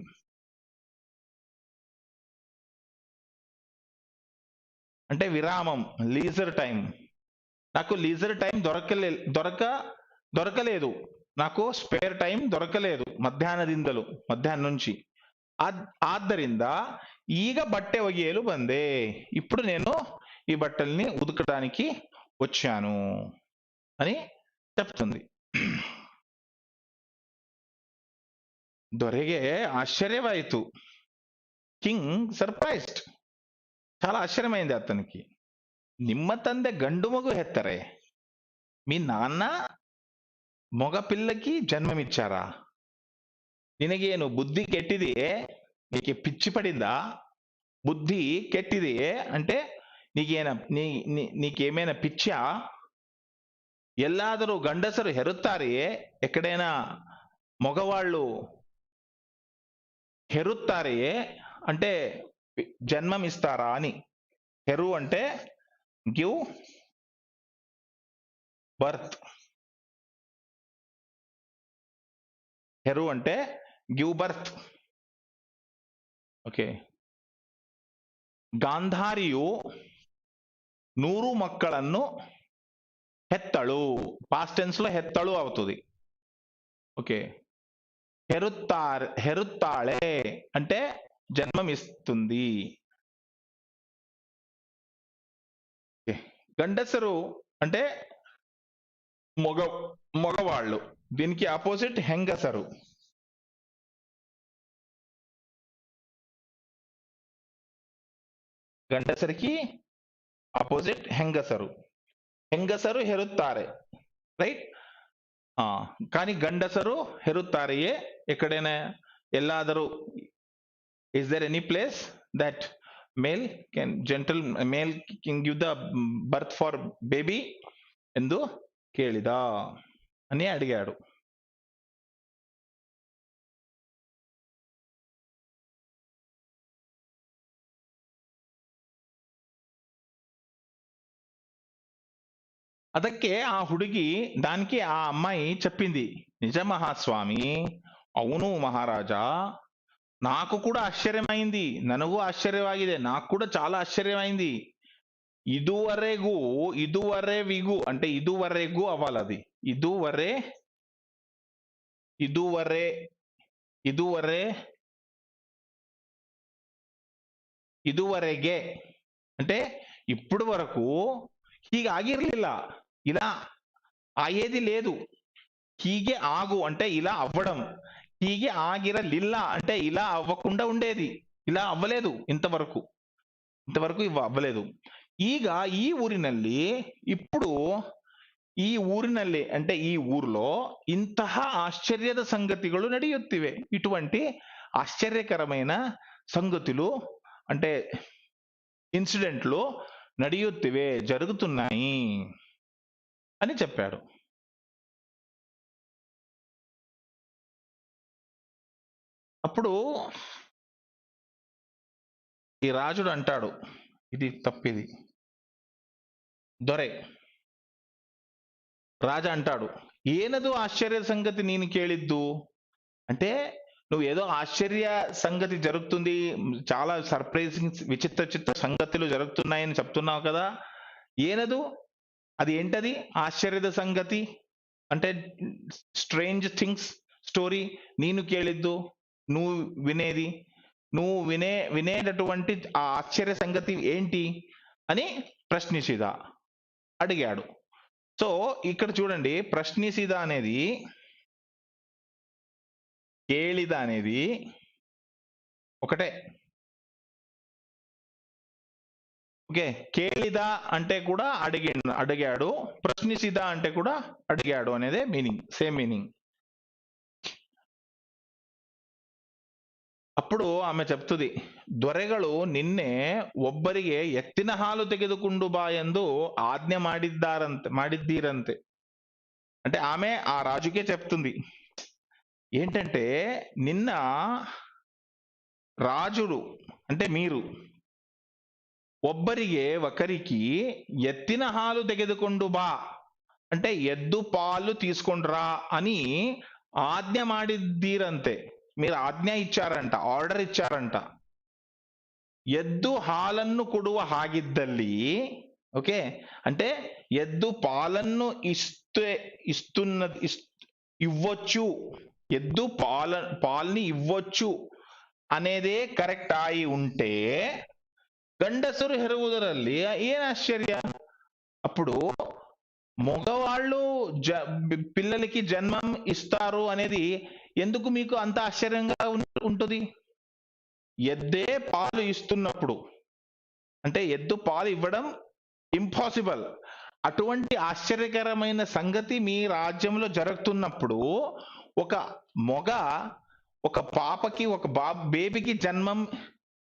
అంటే విరామం, లీజర్ టైం. నాకు లీజర్ టైం దొరకలేదు, నాకు స్పేర్ టైం దొరకలేదు మధ్యాహ్నం నుంచి. ಆದ್ದರಿಂದ ಈಗ బట్టೆ ಒಗೆಯಲು ಬಂದೆ, ఇప్పుడు నేను ఈ బట్టల్ని ఉతకడానికి వచ్చాను అని చెప్తుంది. దొరెಗೆ ఆశ్చర్యవాಯಿತು. కింగ్ సర్ప్రైజ్డ్, చాలా ఆశ్చర్యమైంది అతనికి. ನಿಮ್ಮ ತಂದೆ గండు మగు హెత్తరే, మీ నాన్న మొగ పిల్లకి జన్మమిచ్చారా? నినగేను బుద్ధి కెట్టిదియే, నీకు పిచ్చి పడిందా? బుద్ధి కెట్టిదియే అంటే నీకేమైనా పిచ్చా? ಎಲ್ಲಾದರೂ గండసరు ಹೆರುತ್ತಾರೆಯೇ, ఎక్కడైనా మగవాళ్ళు హెరుత్తారెయే అంటే జన్మం ఇస్తారా అని. హెరు అంటే గివ్ బర్త్, హెరు అంటే గివ్ బర్త్. ఓకే. గాంధాರಿಯು 100 ಮಕ್ಕಳನ್ನು ಹೆತ್ತಳು, పాస్ట్ టెన్స్ లో హెత్తಳು అవుతుంది. ఓకే. హెరుత్తాళే అంటే జన్మమిస్తుంది. గండసరు అంటే మగవాళ్ళు, దీనికి ఆపోజిట్ హెంగసరు. గండసరికి ఆపోజిట్ హెంగసరు. హెంగసరు హెరుత్తారే, రైట్. కానీ గండసరు హెరుత్తాರೆಯೇ, ఎక్కడైనా ಎಲ್ಲಾದರೂ, is there any place that male can give the birth for baby ಎಂದು ಕೇಳಿದ అని అడిగాడు. ಅದಕ್ಕೆ ఆ ಹುಡುಗಿ, దానికి ఆ అమ్మాయి చెప్పింది, నిజ మహాస్వామి, అవును మహారాజా, నాకు కూడా ఆశ్చర్యమైంది, ನನಗೂ ఆశ్చర్యವಾಗಿದೆ, నాకు కూడా చాలా ఆశ్చర్యమైంది. ఇదువరెవిగు అంటే ఇదువరెగు అవ్వాలి అది. ఇదువరెగే అంటే ఇప్పుడు వరకు హీగాగిర్లిಲ್ಲ, ఇలా అయ్యేది లేదు. హీగే ఆగు అంటే ఇలా అవ్వడం, హీగే ఆగిరలిಲ್ಲ అంటే ఇలా అవ్వకుండా ఉండేది, ఇలా అవ్వలేదు ఇంతవరకు ఇవి అవ్వలేదు. ಈಗ ఈ ఊరిನಲ್ಲಿ, ఇప్పుడు ఈ ఊరిನಲ್ಲಿ అంటే ఈ ఊర్లో ఇంತಹ ఆశ్చర్యದ సంగతిಗಳು ನಡೆಯುತ್ತಿವೆ. ఇటువంటి ఆశ్చర్యకరమైన సంగతులు అంటే ఇన్సిడెంట్లు నడియుత్తివే, జరుగుతున్నాయి అని చెప్పాడు. అప్పుడు ఈ రాజుడు అంటాడు, ఇది తప్పిది. దొరే రాజా అంటాడు, ఏనదు ఆశ్చర్య సంగతి నేను కేಳಿದ್ದು అంటే నువ్వు ఏదో ఆశ్చర్య సంగతి జరుగుతుంది, చాలా సర్ప్రైజింగ్ విచిత్ర సంగతులు జరుగుతున్నాయని చెప్తున్నావు కదా, ఏనదు అది ఏంటది ఆశ్చర్యద సంగతి అంటే స్ట్రేంజ్ థింగ్స్ స్టోరీ నేను కేಳಿದ್ದು, నువ్వు వినేది, నువ్వు వినేటటువంటి ఆ ఆశ్చర్య సంగతి ఏంటి అని ప్రశ్నిసిదా అడిగాడు. సో ఇక్కడ చూడండి, ప్రశ్నిసిద అనేది కేಳಿದ అనేది ఒకటే. ఓకే, కేಳಿದ అంటే కూడా అడిగాడు, ప్రశ్నిసిద అంటే కూడా అడిగాడు అనేదే మీనింగ్, సేమ్ మీనింగ్. అప్పుడు ఆమె చెప్తుంది, ದೊರೆಗಳು ನಿನ್ನೆ ಒಬ್ಬರಿಗೆ ಎತ್ತಿನ ಹಾಲು ತೆಗೆದುಕೊಂಡು ಬಾ ಎಂದು ఆజ్ఞ ಮಾಡಿದ್ದೀರಂತೆ. అంటే ఆమె ఆ రాజుకే చెప్తుంది ఏంటంటే, నిన్న రాజుడు అంటే మీరు ఒకరికి ఎత్తిన హాలు తెగెదుకొండు బా అంటే ఎద్దు పాలు తీసుకొండ్రా అని ఆజ్ఞ ಮಾಡಿದ್ದೀరంತೆ. మీరు ఆజ్ఞ ఇచ్చారంట, ఆర్డర్ ఇచ్చారంట. ఎద్దు హాలನ್ನು కొಡುవ ಹಾಗಿದ್ದಲ್ಲಿ, ఓకే, అంటే ఎద్దు పాలನ್ನು ఇవ్వచ్చు, ఎద్దు పాల్ని ఇవ్వచ్చు అనేదే కరెక్ట్ అయి ఉంటే గండసరు ಹೆರುವುದರಲ್ಲಿ ఏం ఆశ్చర్య. అప్పుడు మగవాళ్ళు పిల్లలకి జన్మం ఇస్తారు అనేది ఎందుకు మీకు అంత ఆశ్చర్యంగా ఉంటుంది? ఎద్దే పాలు ఇస్తున్నప్పుడు, అంటే ఎద్దు పాలు ఇవ్వడం ఇంపాసిబుల్, అటువంటి ఆశ్చర్యకరమైన సంగతి మీ రాజ్యంలో జరుగుతున్నప్పుడు ఒక మొగ ఒక పాపకి ఒక బేబీకి జన్మం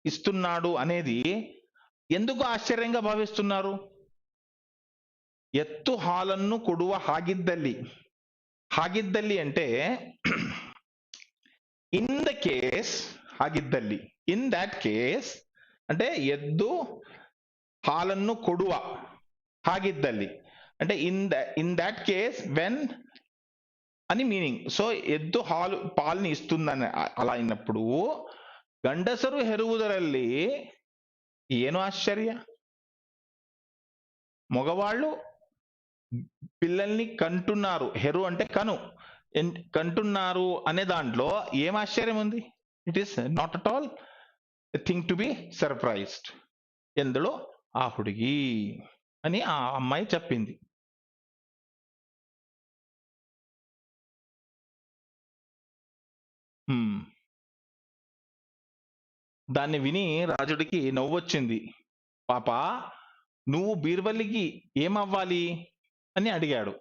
ఇస్తున్నాడు అనేది ఎందుకు ఆశ్చర్యంగా భావిస్తున్నారు? ఎత్తు హాలನ್ನು కొಡುవ ಹಾಗಿದ್ದಲ್ಲಿ అంటే ఇన్ ద కేస్, ಹಾಗಿದ್ದಲ್ಲಿ ఇన్ దాట్ కేస్ అంటే ఎద్దు హాలನ್ನು కొಡುవ ಹಾಗಿದ್ದಲ್ಲಿ అంటే ఇన్ దాట్ కేస్ వెన్ అని మీనింగ్. సో ఎద్దు పాలని ఇస్తుందని అలా అయినప్పుడు గండసరు ಹೆರುವುದರಲ್ಲಿ ಏನು ఆశ్చర్య? మగవాళ్ళు పిల్లల్ని కంటున్నారు, హెరు అంటే కను, కంటున్నారు అనే దాంట్లో ఏం ఆశ్చర్యం ఉంది? It is not at all thing to be surprised. ఎందులో ఆ హుడిగి అని ఆ అమ్మాయి చెప్పింది. దాన్ని విని రాజుడికి నవ్వొచ్చింది. పాప, నువ్వు బీర్బల్లికి ఏమవ్వాలి అని అడిగాడు.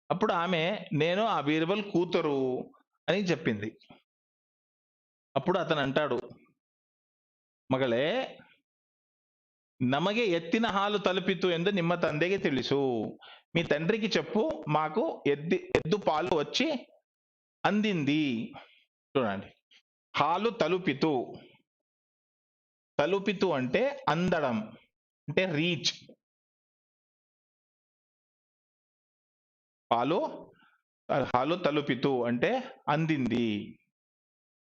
అప్పుడు ఆమె, నేను ఆ బీర్బల్ కూతురు అని చెప్పింది. అప్పుడు అతను అంటాడు, మಗಳೇ, నಮಗೆ ఎత్తిన హాలు తలుపితు ಎಂದು ನಿಮ್ಮ ತಂದೆಗೆ తెలుసు. మీ తండ్రికి చెప్పు, మాకు ఎద్దు పాలు వచ్చి అందింది. చూడండి, హాలు తలుపితు, తలుపితు అంటే అందడం, అంటే రీచ్. హాలు తలుపితు అంటే అందింది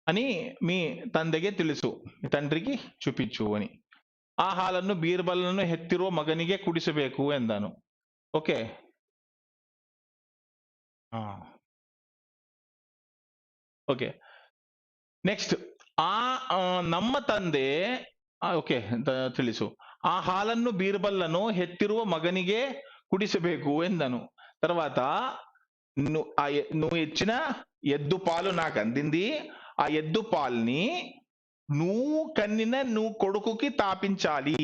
అని మీ ತಂದೆಗೆ తెలుసు, మీ తండ్రికి చూపించు అని. ఆ ಹಾಲನ್ನು ಬೀರ್ಬಲನ್ನು ಹೆತ್ತಿರುವ ಮಗನಿಗೆ ಕುಡಿಸಬೇಕು ಎಂದನು. ಓಕೆ, ಓಕೆ, ನೆಕ್ಸ್ಟ್, ನಮ್ಮ ತಂದೆ, ಓಕೆ, ತಿಳಿಸು, ఆ ಹಾಲನ್ನು బీర్బల్లను హెత్తిರುವ మగనిగే కుడిసబేకు ఎందను. తర్వాత నువ్వు ఇచ్చిన ఎద్దు పాలు నాకు అందింది, ఆ ఎద్దు పాల్ని నువ్వు కన్నిన నువ్వు కొడుకుకి తాపించాలి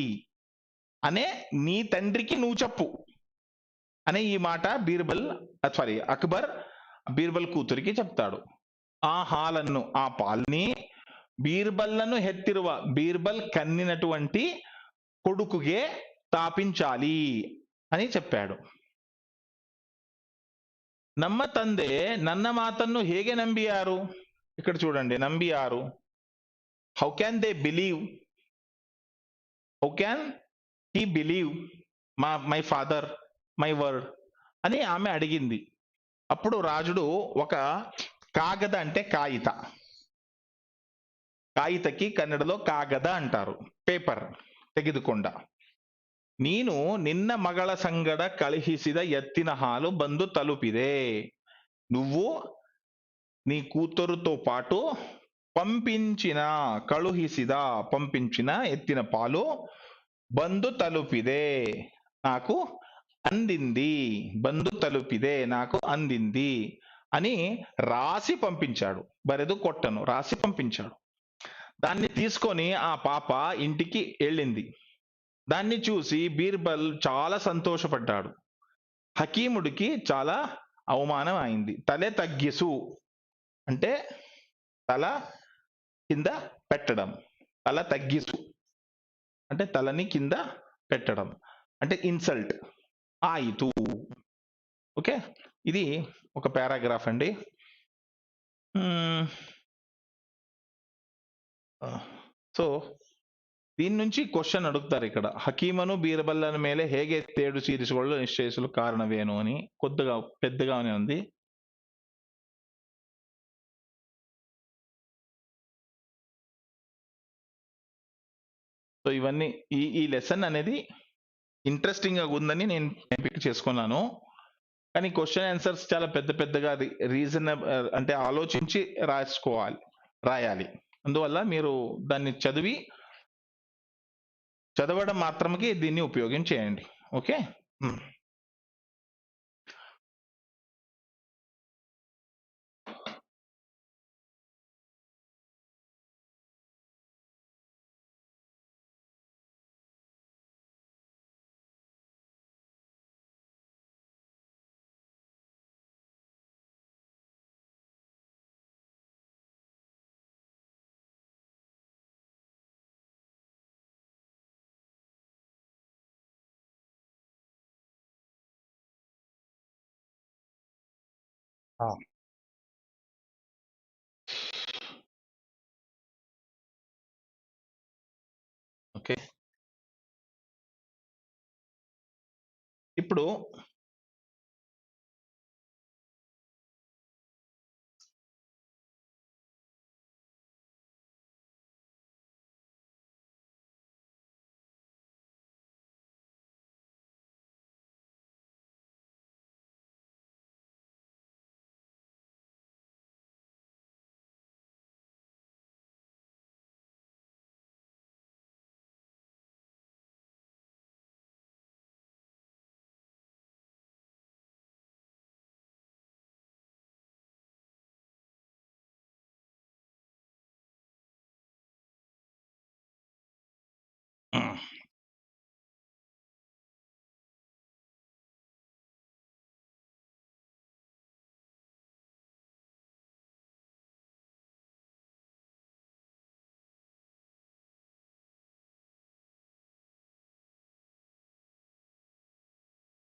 అనే నీ తండ్రికి నువ్వు చెప్పు అనే ఈ మాట అక్బర్ బీర్బల్ కూతురికి చెప్తాడు. ఆ హాలను, ఆ పాల్ని బీర్బల్లను హెత్తిరువ, బీర్బల్ కన్నినటువంటి కొడుకుగే స్థాపించాలి అని చెప్పాడు. ನಮ್ಮ ತಂದೆ ನನ್ನ ಮಾತನ್ನು ಹೇಗೆ ನಂಬಿಯಾರು? ఇక్కడ చూడండి, ನಂಬಿಯಾರು. How can they believe? How can he believe my father my word అని ఆమె అడిగింది. అప్పుడు రాజుడు ఒక కాగద అంటే కాగిత, కాగితకి కన్నడలో కాగద అంటారు, పేపర్ ತೆಗೆದುಕೊಂಡ. ನೀನು ನಿನ್ನ ಮಗಳ ಸಂಗಡ ಕಳುಹಿಸಿದ ಎತ್ತಿನ ಹಾಲು ಬಂದು ತಲುಪಿದೆ. నువ్వు నీ కూతురుతో పాటు పంపించిన ఎత్తిన పాలు బంధు తలుపిదే నాకు అందింది, బంధు తలుపిదే నాకు అందింది అని రాసి పంపించాడు. బరెదు కొట్టను, రాసి పంపించాడు. దాన్ని తీసుకొని ఆ పాప ఇంటికి వెళ్ళింది. దాన్ని చూసి బీర్బల్ చాలా సంతోషపడ్డాడు. హకీముడికి చాలా అవమానం అయింది. తలే తగ్గిసు అంటే తల కింద పెట్టడం, తల తగ్గిసు అంటే తలని కింద పెట్టడం, అంటే ఇన్సల్ట్ ఆయితు. ఓకే, ఇది ఒక పారాగ్రాఫ్ అండి. సో దీని నుంచి క్వశ్చన్ అడుగుతారు ఇక్కడ, హకీమను బీర్బల్లನ ಮೇಲೆ ಹೇಗೆ ತೇಡು ತೀರಿಸಿಕೊಳ್ಳಲು ನಿಶ್ಚಯಿಸಲು ಕಾರಣವೇನು అని. కొద్దిగా పెద్దగానే ఉంది. సో ఇవన్నీ ఈ లెసన్ అనేది ఇంట్రెస్టింగ్ గా ఉందని నేను పిక్ చేసుకున్నాను. కానీ క్వశ్చన్ ఆన్సర్స్ చాలా పెద్ద పెద్దగా రీజన్ అంటే ఆలోచించి రాయాలి. అందువల్ల మీరు దాన్ని చదవడం మాత్రమే దీన్ని ఉపయోగించేయండి. ఓకే. ఓకే, ఇప్పుడు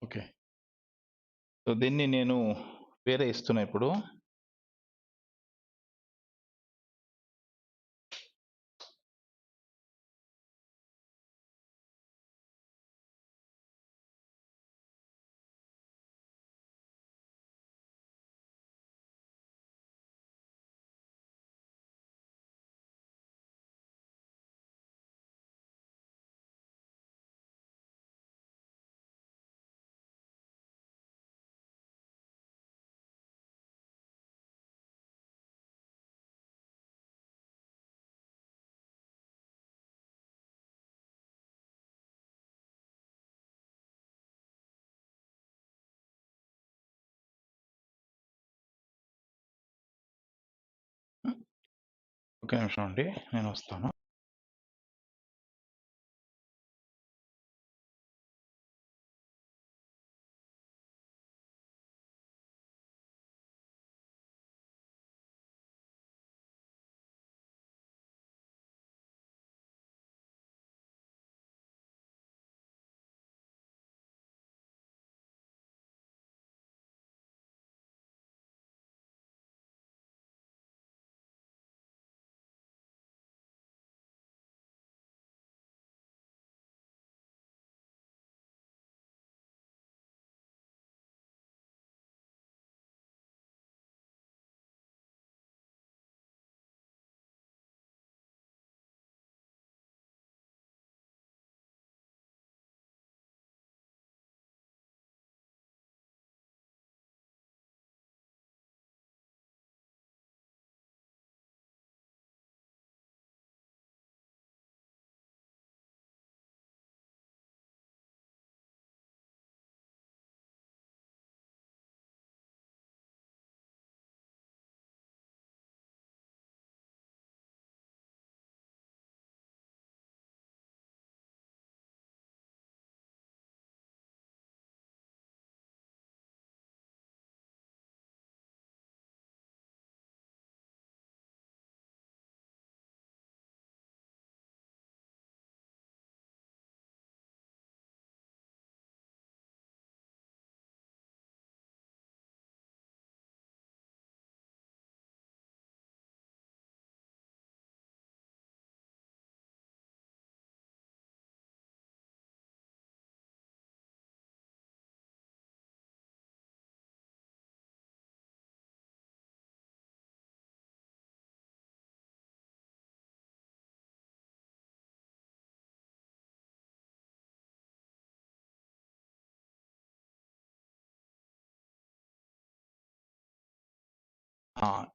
ఓకే, సో దీన్ని నేను వేరే ఇస్తున్నా ఇప్పుడు. ఒక నిమిషం అండి, నేను వస్తాను.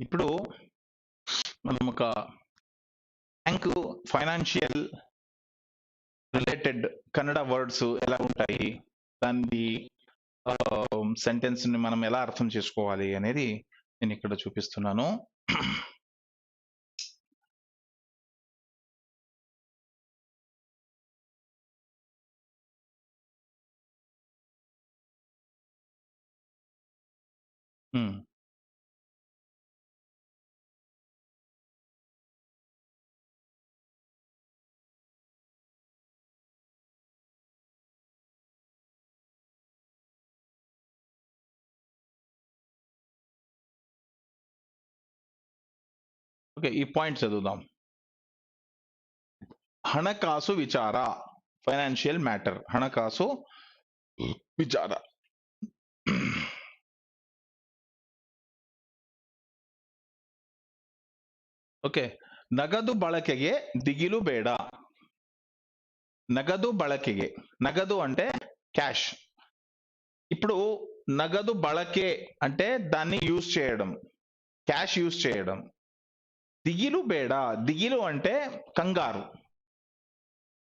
ఇప్పుడు మనం ఒక bank financial related Kannada words ఎలా ఉంటాయి, దాని సెంటెన్స్ ని మనం ఎలా అర్థం చేసుకోవాలి అనేది నేను ఇక్కడ చూపిస్తున్నాను. ఓకే, ఈ పాయింట్ చదువుదాం. హణకాసు విచార, ఫైనాన్షియల్ మ్యాటర్, హణకాసు ವಿಚಾರ. ಓಕೆ, ನಗದು ಬಳಕೆಗೆ ದಿಗಿಲು ಬೇಡ. నగదు ಬಳಕೆಗೆ, నగదు అంటే క్యాష్. ఇప్పుడు నగదు ಬಳಕೆ అంటే దాన్ని యూజ్ చేయడం, క్యాష్ యూజ్ చేయడం. దిగిలు బేడ, దిగిలు అంటే కంగారు,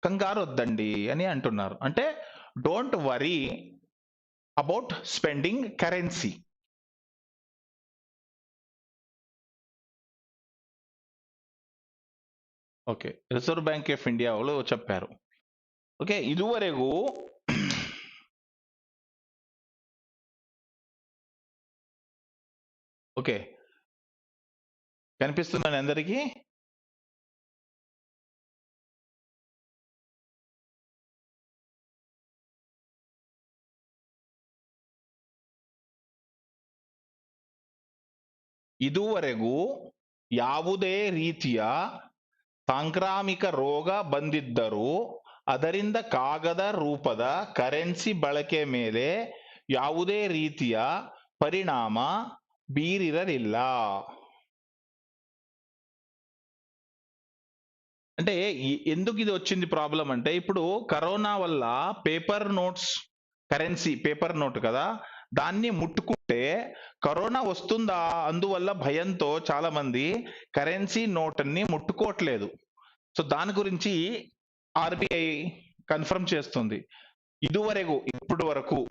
కంగారు వద్దండి అని అంటున్నారు. అంటే don't worry about spending currency. Okay, reserve bank of India వాళ్ళు చెప్పారు. ఓకే, ఇదివరకు ఓకే కనిపిస్తున్నాను అందరికీ? ಇದುವರೆಗೂ ಯಾವುದೇ ರೀತಿಯ ಸಾಂಕ್ರಾಮಿಕ ರೋಗ ಬಂದಿದ್ದರೂ ಅದರಿಂದ ಕಾಗದ ರೂಪದ ಕರೆನ್ಸಿ ಬಳಕೆ ಮೇಲೆ ಯಾವುದೇ ರೀತಿಯ ಪರಿಣಾಮ బీరిరలిల్ల. అంటే ఎందుకు ఇది వచ్చింది ప్రాబ్లం అంటే, ఇప్పుడు కరోనా వల్ల paper notes, currency paper note కదా, దాన్ని ముట్టుకుంటే కరోనా వస్తుందా, అందువల్ల భయంతో చాలా మంది కరెన్సీ నోట్ ని ముట్టుకోవట్లేదు. సో దాని గురించి ఆర్బిఐ కన్ఫర్మ్ చేస్తుంది. ఇదివరకు, ఇప్పటి వరకు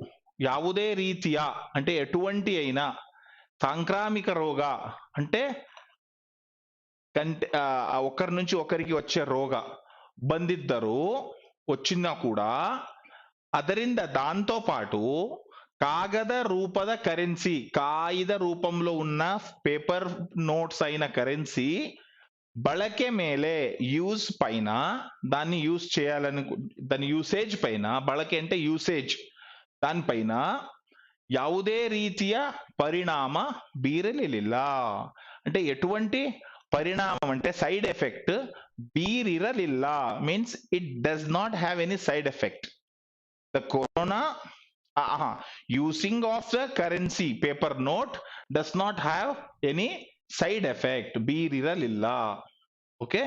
ಯಾವುದೇ ರೀತಿಯ అంటే ఎటువంటి అయినా సాంక్రామిక రోగ అంటే కంటే ఒకరి నుంచి ఒకరికి వచ్చే రోగ ಬಂದಿದ್ದರೂ వచ్చినా కూడా ಅದರಿಂದ దాంతో పాటు కాగద రూపద కరెన్సీ, కాగిత రూపంలో ఉన్న పేపర్ నోట్స్ అయిన కరెన్సీ ಬಳಕೆ ಮೇಲೆ, యూజ్ పైన, దాన్ని యూజ్ చేయాలని, దాని యూసేజ్ పైన, ಬಳಕೆ అంటే యూసేజ్, దానిపైన ಯಾವುದೇ ರೀತಿಯ పరిణామ బీరలిಲ್ಲ. అంటే ఎటువంటి పరిణామం అంటే సైడ్ ఎఫెక్ట్ బీరిరలిల్ల means it does not have any side effect. The corona using of the currency paper note does not have any side effect, బీరిరలిಲ್ಲ. ఓకే,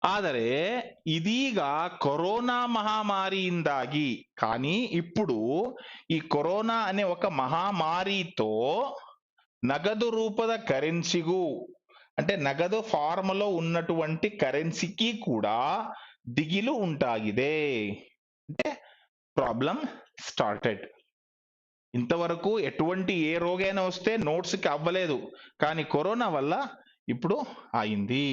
ಆದರೆ ಇದೀಗ కరోనా మహమ్మారిಯಿಂದಾಗಿ, కానీ ఇప్పుడు ఈ కరోనా అనే ఒక మహమ్మారితో నగదు రూపద కరెన్సీకు అంటే నగదు ఫార్మ్ లో ఉన్నటువంటి కరెన్సీకి కూడా దిగిలు ఉంటాಗಿದೆ. అంటే ప్రాబ్లం స్టార్టెడ్. ఇంతవరకు ఎటువంటి ఏ రోగైనా వస్తే నోట్స్ కి అవ్వలేదు, కానీ కరోనా వల్ల ఇప్పుడు అయింది.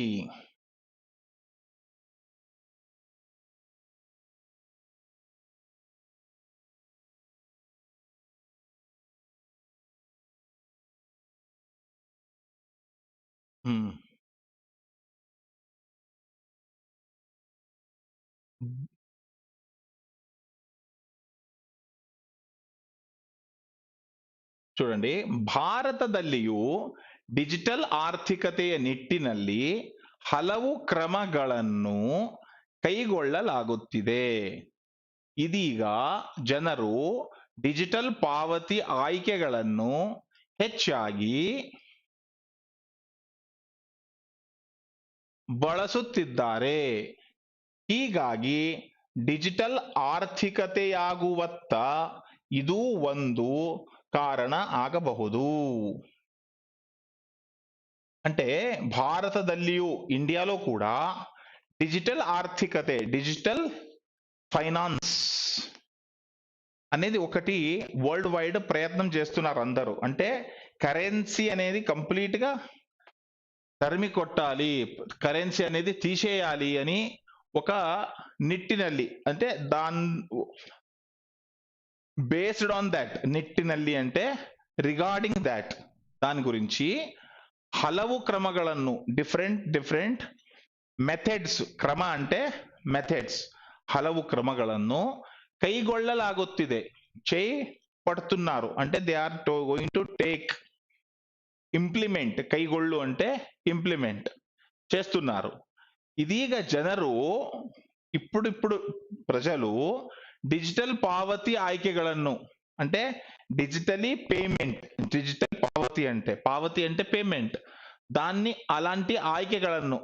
చూడండి, ಭಾರತದಲ್ಲಿಯೂ ಡಿಜಿಟಲ್ ಆರ್ಥಿಕತೆಯ ನಿಟ್ಟಿನಲ್ಲಿ ಹಲವು ಕ್ರಮಗಳನ್ನು ಕೈಗೊಳ್ಳಲಾಗುತ್ತಿದೆ. ಇದೀಗ ಜನರು ಡಿಜಿಟಲ್ ಪಾವತಿ ಆಯ್ಕೆಗಳನ್ನು ಹೆಚ್ಚಾಗಿ ಬಳಸುತ್ತಿದ್ದಾರೆ. ಹೀಗಾಗಿ ಡಿಜಿಟಲ್ ಆರ್ಥಿಕತೆಯಾಗುವತ್ತ ಇದು ಒಂದು ಕಾರಣ ಆಗಬಹುದು. అంటే భారతದಲ್ಲಿಯೂ ఇండియాలో కూడా డిజిటల్ ఆర్థికతే, డిజిటల్ ఫైనాన్స్ అనేది ఒకటి వరల్డ్ వైడ్ ప్రయత్నం చేస్తున్నారు అందరూ. అంటే కరెన్సీ అనేది కంప్లీట్ గా తరిమి కొట్టాలి, కరెన్సీ అనేది తీసేయాలి అని ఒక నిట్టినల్లి, అంటే బేస్డ్ ఆన్ దాట్, నిట్టినల్లి అంటే రిగార్డింగ్ దాట్, దాని గురించి ಹಲವು ಕ್ರಮಗಳನ್ನು ಡಿಫರೆಂಟ್ ಮೆಥಡ್ಸ್, ಕ್ರಮ అంటే ಮೆಥಡ್ಸ್, ಹಲವು ಕ್ರಮಗಳನ್ನು ಕೈಗೊಳ್ಳಲಾಗುತ್ತಿದೆ, చేపడుతున్నారు అంటే they are going to take, implement, కైగొళ్ళు అంటే ఇంప్లిమెంట్ చేస్తున్నారు. ಇದೀಗ ಜನರು ఇప్పుడు ప్రజలు డిజిటల్ పావతి ఆಯ್ಕೆಗಳನ್ನು, అంటే డిజిటలీ పేమెంట్, డిజిటల్ పావతి అంటే పేమెంట్, దాన్ని అలాంటి ఆಯ್ಕೆಗಳನ್ನು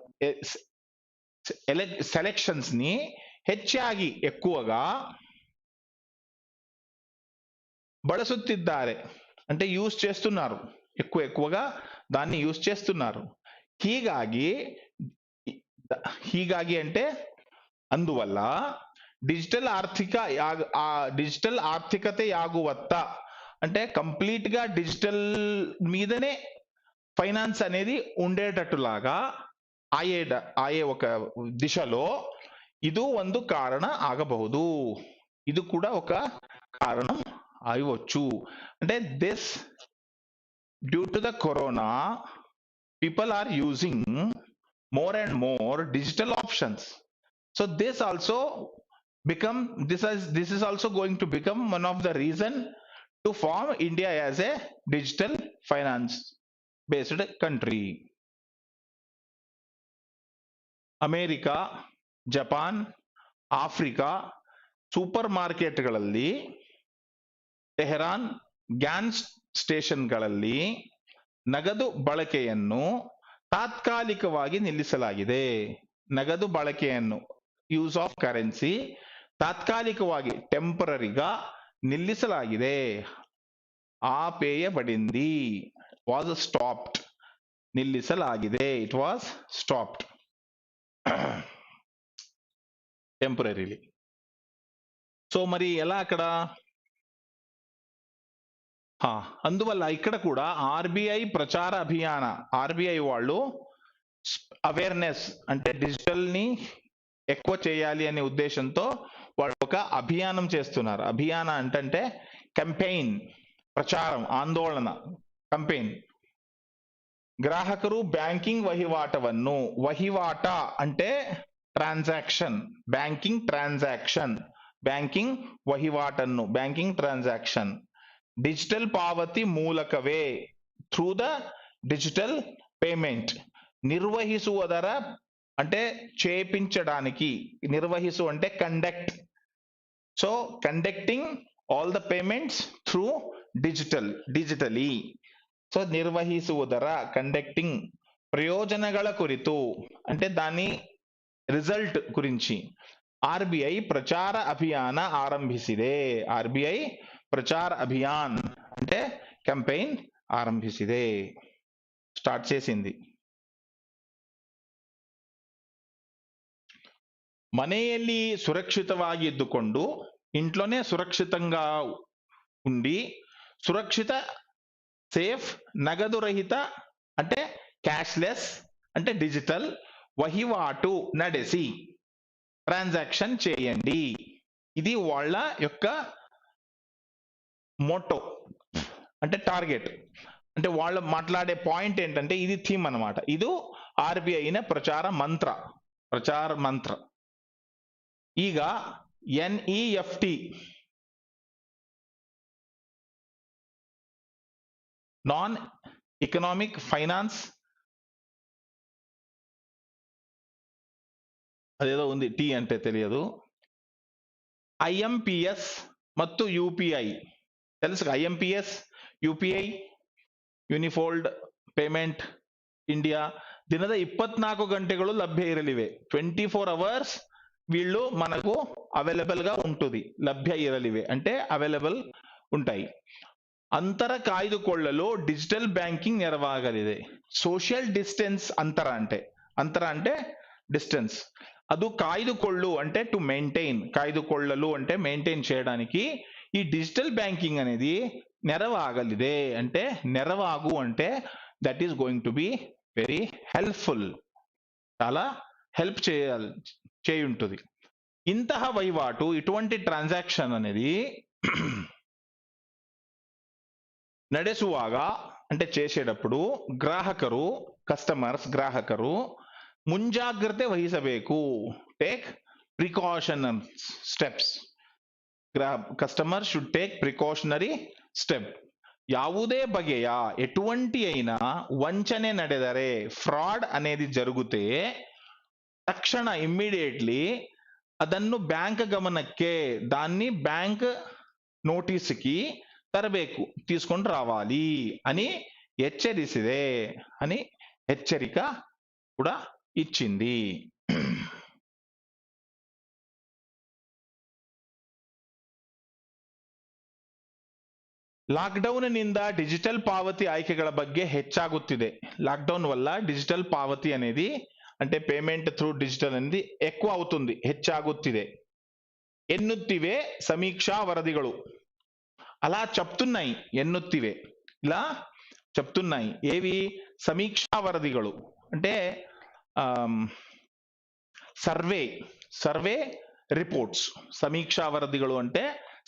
సెలెక్షన్స్ ని ಹೆಚ್ಚಾಗಿ ఎక్కువగా ಬಳಸುತ್ತಿದ್ದಾರೆ, అంటే యూస్ చేస్తున్నారు, ఎక్కువగా దాన్ని యూస్ చేస్తున్నారు. హీಗಾಗಿ అంటే అందువల్ల డిజిటల్ ఆర్థికతే యాగువత్త, అంటే కంప్లీట్ గా డిజిటల్ మీదనే ఫైనాన్స్ అనేది ఉండేటట్టులాగా ఆయే ఒక దిశలో ಇದು ಒಂದು కారణ ಆಗಬಹುದು, ఇది కూడా ఒక కారణం అవ్వచ్చు. అంటే this due to the corona people are using more and more digital options, so this is also going to become one of the reason to form India as a digital finance based country. America, Japan, Africa ಸೂಪರ್ ಮಾರ್ಕೆಟ್ಗಳಲ್ಲಿ, Tehran gas ಸ್ಟೇಷನ್ಗಳಲ್ಲಿ ನಗದು ಬಳಕೆಯನ್ನು ತಾತ್ಕಾಲಿಕವಾಗಿ ನಿಲ್ಲಿಸಲಾಗಿದೆ. ನಗದು ಬಳಕೆಯನ್ನು, use of currency, ತಾತ್ಕಾಲಿಕವಾಗಿ ಟೆಂಪರರಿగా నిಲ್ಲಿಸಲಾಗಿದೆ. ఆపేయబడింది, వాజ్ స్టాప్డ్, నిಲ್ಲಿಸಲಾಗಿದೆ, it was stopped temporarily. So మరి ఎలా అక్కడ? అందువల్ల ఇక్కడ కూడా ఆర్బిఐ ప్రచార అభియాన, ఆర్బిఐ వాళ్ళు అవేర్నెస్ అంటే డిజిటల్ ని ఎక్కువ చేయాలి అనే ఉద్దేశంతో వాళ్ళు ఒక అభియానం చేస్తున్నారు. అభియాన అంటే కంపెయిన్, ప్రచారం, ఆందోళన, కంపెయిన్. గ్రాహకರು ಬ್ಯಾಂಕಿಂಗ್ ವಹಿವಾಟವನ್ನು, ವಹಿವಾಟ అంటే ట్రాన్సాక్షన్, బ్యాంకింగ్ ట్రాన్సాక్షన్, ಬ್ಯಾಂಕಿಂಗ್ ವಹಿವಾಟನ್ನು, ಬ್ಯಾಂಕಿಂಗ್ ಟ್ರಾನ್ಸಾಕ್ಷನ್ డిజిటల్ పావతి ಮೂಲಕವೇ, ಥ್ರೂ ದ డిజిటల్ పేమెంట్, నిర్వహిಸುವುದರ అంటే చేపించడానికి, నిర్వహిసు అంటే conduct, so conducting all the payments through digitally, so నిర్వహిಸುವುದರ, కండక్టింగ్, ప్రయోజనಗಳ కురితు అంటే దాని రిజల్ట్ గురించి ఆర్బిఐ ప్రచార అభియాన ఆరంభిಸಿದೆ. ఆర్బిఐ ప్రచార అభియాన్ అంటే క్యాంపెయిన్ ఆరంభిಸಿದೆ, స్టార్ట్ చేసింది. ಮನೆಯಲ್ಲಿ ಸುರಕ್ಷಿತವಾಗಿ ಇದ್ದುಕೊಂಡು, ఇంట్లోనే సురక్షితంగా ఉండి, సురక్షిత, సేఫ్, నగదు రహిత అంటే క్యాష్లెస్ అంటే డిజిటల్, వహివాటు ನಡೆಸಿ, ట్రాన్సాక్షన్ చేయండి. ఇది వాళ్ళ యొక్క మోటో అంటే టార్గెట్, అంటే వాళ్ళు మాట్లాడే పాయింట్ ఏంటంటే ఇది థీమ్ అన్నమాట. ఇది ఆర్బిఐ ప్రచార మంత్ర. ಈಗ NEFT, నాన్ ఎకనామిక్ ఫైనాన్స్, అదేదో ఉంది టీ అంటే తెలియదు, IMPS ಮತ್ತು UPI తెలుసు. IMPS, UPI, ಯೂನಿಫೋಲ್ಡ್ ಪೇಮೆಂಟ್ ಇಂಡಿಯಾ ದಿನದ 24 ಗಂಟೆಗಳು ಲಭ್ಯ ಇರಲಿವೆ. 24 hours వీళ్ళు మనకు అవైలబుల్ గా ఉంటుంది, లభ్య ఇరలివే అంటే అవైలబుల్ ఉంటాయి. ಅಂತರ ಕಾಯ್ದುಕೊಳ್ಳಲು ಡಿಜಿಟಲ್ ಬ್ಯಾಂಕಿಂಗ್ ನೆರವಾಗಲಿದೆ. ಸೋಷಿಯಲ್ ಡಿಸ್ಟೆನ್ಸ್ ಅಂತರ అంటే డిస్టెన్స్, ಅದು కాಯ್దుకొళ్ళు అంటే టు మెయింటైన్, కాಯ್దుకొళ్ళలు అంటే మెయింటైన్ చేయడానికి ఈ డిజిటల్ బ్యాంకింగ్ అనేది నెరవాగలిదే అంటే నెరవాగు అంటే that is going to be very helpful, చాలా హెల్ప్ చేయుంటుంది. ఇంತಹ వహివాటు, ఇటువంటి ట్రాన్సాక్షన్ అనేది ನಡೆಸುವಾಗ అంటే చేసేటప్పుడు ಗ್ರಾಹಕರು ಮುಂಜಾಗ್ರತೆ ವಹಿಸಬೇಕು, take precautionary steps. Customer should take precautionary step. ಯಾವುದೇ ಬಗೆಯ ఎటువంటి అయినా వంచನೆ ನಡೆದರೆ, ఫ్రాడ్ అనేది జరిగితే తక్షణ ఇమ్మీడియట్లీ ಅದನ್ನು ಬ್ಯಾಂಕ್ గమనಕ್ಕೆ, దాన్ని బ్యాంక్ నోటీస్కి తరಬೇಕು, తీసుకొని రావాలి అని హెచ్చరిసిదే అని హెచ్చరిక కూడా ఇచ్చింది. లాక్డౌన్ నింದ డిజిటల్ పాವತಿ ಆಯ್ಕೆಗಳ ಬಗ್ಗೆ ಹೆಚ್ಚಾಗುತ್ತಿದೆ. లాక్డౌన్ వల్ల డిజిటల్ పావతి అనేది అంటే పేమెంట్ త్రూ డిజిటల్ అనేది ఎక్కువ అవుతుంది, ಹೆಚ್ಚಾಗುತ್ತಿದೆ ఎన్నుತ್ತಿವೆ సమీక్షా వరదిಗಳು. అలా చెప్తున్నాయి, ఎన్నుత్తివే ఇలా చెప్తున్నాయి. ఏవి? సమీక్షా వరదిಗಳು అంటే సర్వే రిపోర్ట్స్. సమీక్షా వరదిಗಳು అంటే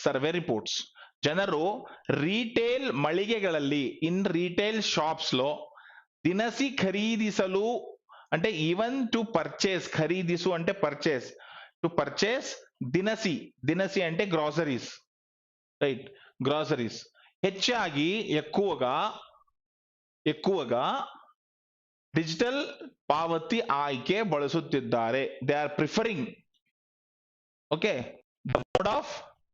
సర్వే రిపోర్ట్స్. ಜನರು రీటైల్ మಳಿಗೆಗಳಲ್ಲಿ, ఇన్ రీటైల్ షాప్స్ లో దినసి ఖరీదిసలు అంటే ఈవెన్ టు పర్చేస్, ఖరీదిసు అంటే పర్చేస్, టు పర్చేస్ దినసి అంటే గ్రాసరీస్, రైట్, గ్రాసరీస్ ಹೆಚ್ಚಾಗಿ ఎక్కువగా డిజిటల్ ಪಾವತಿ ಆಯ್ಕೆ ಬಳಸುತ್ತಿದ್ದಾರೆ. They are preferring, okay, the mode of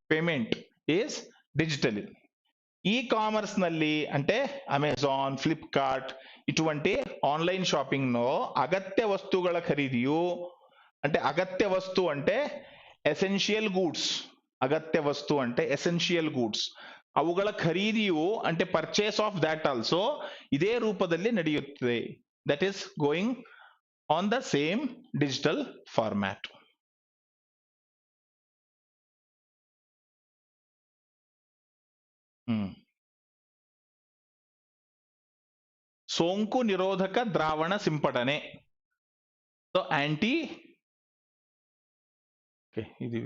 payment is digital. E commerce ನಲ್ಲಿ అంటే ಅಮೆಜಾನ್, ಫ್ಲಿಪ್ಕಾರ್ಟ್ ఇటువంటి ఆన్లైన్ షాపింగ్ లో అగత్య వస్తువుಗಳ ఖరీదియు అంటే అగత్య వస్తు అంటే ఎసెన్షియల్ గూడ్స్, అగత్య వస్తు అంటే ఎసెన్షియల్ గూడ్స్, ಅವುಗಳ ಖರೀದಿಯು అంటే ಪರ್ಚೇಸ್ ಆಫ್ ದಾಟ್ ಆಲ್ಸೋ ಇದೇ ರೂಪದಲ್ಲಿ ನಡೆಯುತ್ತದೆ. That is going on the same digital format. ಸೋಂಕು ನಿರೋಧಕ ದ್ರಾವಣ ಸಿಂಪಡಣೆ. సో యాంటీ ఇది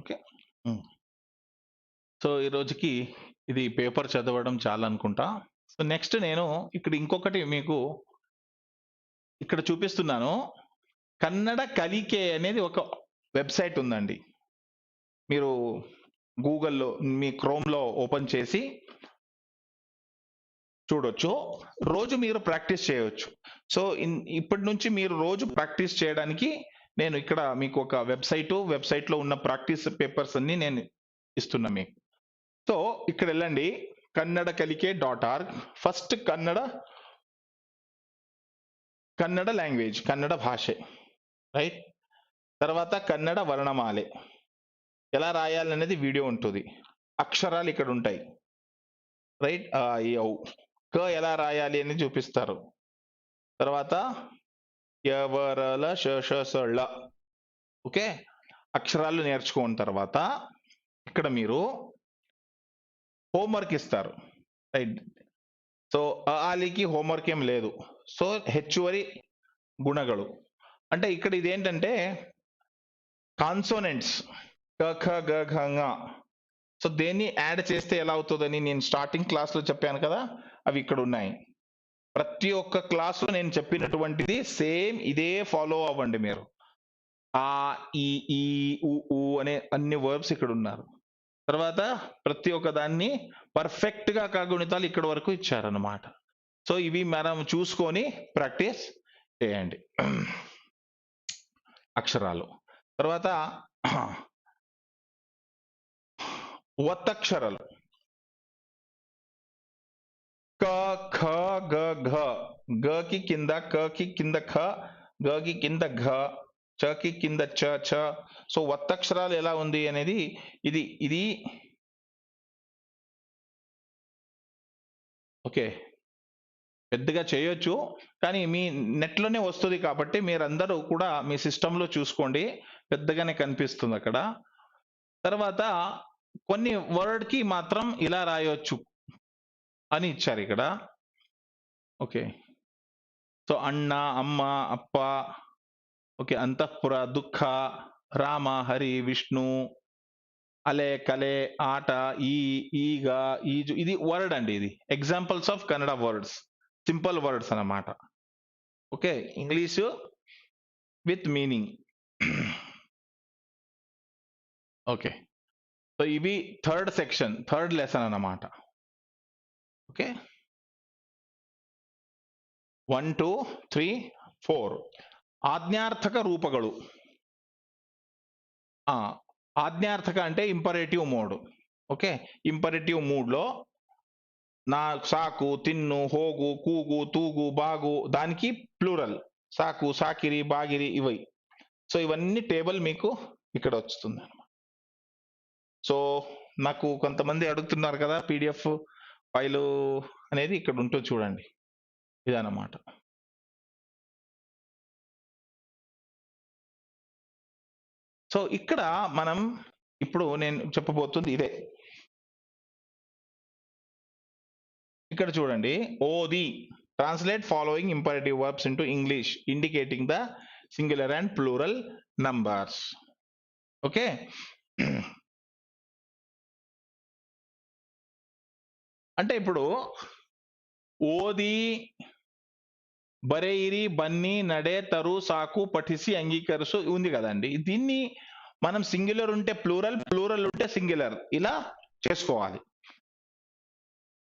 ఓకే. సో ఈ రోజుకి ఇది పేపర్ చదవడం చాలా అనుకుంటా. సో నెక్స్ట్ నేను ఇక్కడ ఇంకొకటి మీకు ఇక్కడ చూపిస్తున్నాను. కన్నడ కలికే అనేది ఒక వెబ్సైట్ ఉందండి. మీరు గూగుల్లో మీ క్రోమ్లో ఓపెన్ చేసి చూడొచ్చు. రోజు మీరు ప్రాక్టీస్ చేయవచ్చు. సో ఇప్పటి నుంచి మీరు రోజు ప్రాక్టీస్ చేయడానికి నేను ఇక్కడ మీకు ఒక వెబ్సైట్లో ఉన్న ప్రాక్టీస్ పేపర్స్ అన్ని నేను ఇస్తున్నా మీకు. సో ఇక్కడ వెళ్ళండి, kannadkalike.org. First Kannada language, Kannada భాష, రైట్. తర్వాత కన్నడ వర్ణమాలే ఎలా రాయాలనేది వీడియో ఉంటుంది. అక్షరాలు ఇక్కడ ఉంటాయి, రైట్. క ఎలా రాయాలి అని చూపిస్తారు. తర్వాత ఎవరల ష ఓకే, అక్షరాలు నేర్చుకున్న తర్వాత ఇక్కడ మీరు హోంవర్క్ ఇస్తారు, రైట్. సో ఆలికి హోంవర్క్ ఏం లేదు. సో ಹೆಚ್ಚುವರಿ గుణಗಳು అంటే ఇక్కడ ఇదేంటంటే కాన్సోనెంట్స్ క ఖ గ ఘ ङ. సో దేన్ని యాడ్ చేస్తే ఎలా అవుతుందని నేను స్టార్టింగ్ క్లాస్లో చెప్పాను కదా, అవి ఇక్కడ ఉన్నాయి. ప్రతి ఒక్క క్లాస్లో నేను చెప్పినటువంటిది సేమ్ ఇదే ఫాలో అవ్వండి మీరు. ఆ ఈ ఊ అనే అన్ని వర్బ్స్ ఇక్కడ ఉన్నారు. తర్వాత ప్రతి ఒక్క దాన్ని పర్ఫెక్ట్ గా కాగుణితాలు ఇక్కడ వరకు ఇచ్చారన్నమాట. సో ఇవి మనం చూసుకొని ప్రాక్టీస్ చేయండి అక్షరాలు. తర్వాత ఒత్తక్షరాలు క ఖ గ ఘ, గ కి కింద క కి కింద ఖ, గ కి కింద ఘ, చకి కింద చ చ. సో ఒత్తక్షరాలు ఎలా ఉంది అనేది ఇది ఇది ఓకే, పెద్దగా చేయొచ్చు, కానీ మీ నెట్లోనే వస్తుంది కాబట్టి మీరందరూ కూడా మీ సిస్టంలో చూసుకోండి, పెద్దగానే కనిపిస్తుంది అక్కడ. తర్వాత కొన్ని వర్డ్ కి మాత్రం ఇలా రాయొచ్చు అని ఇచ్చారు ఇక్కడ. ఓకే, సో అన్న, అమ్మ, అప్ప, ఓకే, అంతఃపుర, దుఃఖ, రామ, హరి, విష్ణు, అలే, కలే, ఆట, ఈ, ఈగ, ఈజు. ఇది వర్డ్ అండి, ఇది examples of Kannada words, simple words అన్నమాట. Okay, English with meaning. Okay, so ఇవి థర్డ్ సెక్షన్, థర్డ్ లెసన్ అన్నమాట. ఓకే, 1 2 3 4 ఆజ్ఞార్థక రూపಗಳು. ఆజ్ఞార్థక అంటే imperative mode. Okay, imperative mood లో నా, సాకు, తిన్ను, హోగు, కూగు, తూగు, బాగు, దానికి ప్లూరల్ సాకు, సాకిరి, బాగిరి ఇవి. సో ఇవన్నీ టేబుల్ మీకు ఇక్కడ వస్తుంది. సో నాకు కొంతమంది అడుగుతున్నారు కదా, పీడిఎఫ్ ఫైలు అనేది ఇక్కడ ఉంటుంది చూడండి, ఇదన్నమాట. సో ఇక్కడ మనం ఇప్పుడు నేను చెప్పబోతుంది ఇదే. ఇక్కడ చూడండి, ఓది translate following imperative verbs into English indicating the singular and plural numbers. Okay, అంటే ఇప్పుడు ఓది, బరేయిరి, బన్ని, నడే, తరు, సాకు, పఠిసి, అంగీకరుసు ఉంది కదండి. దీన్ని మనం సింగులర్ ఉంటే ప్లూరల్, ప్లూరల్ ఉంటే సింగులర్, ఇలా చేసుకోవాలి.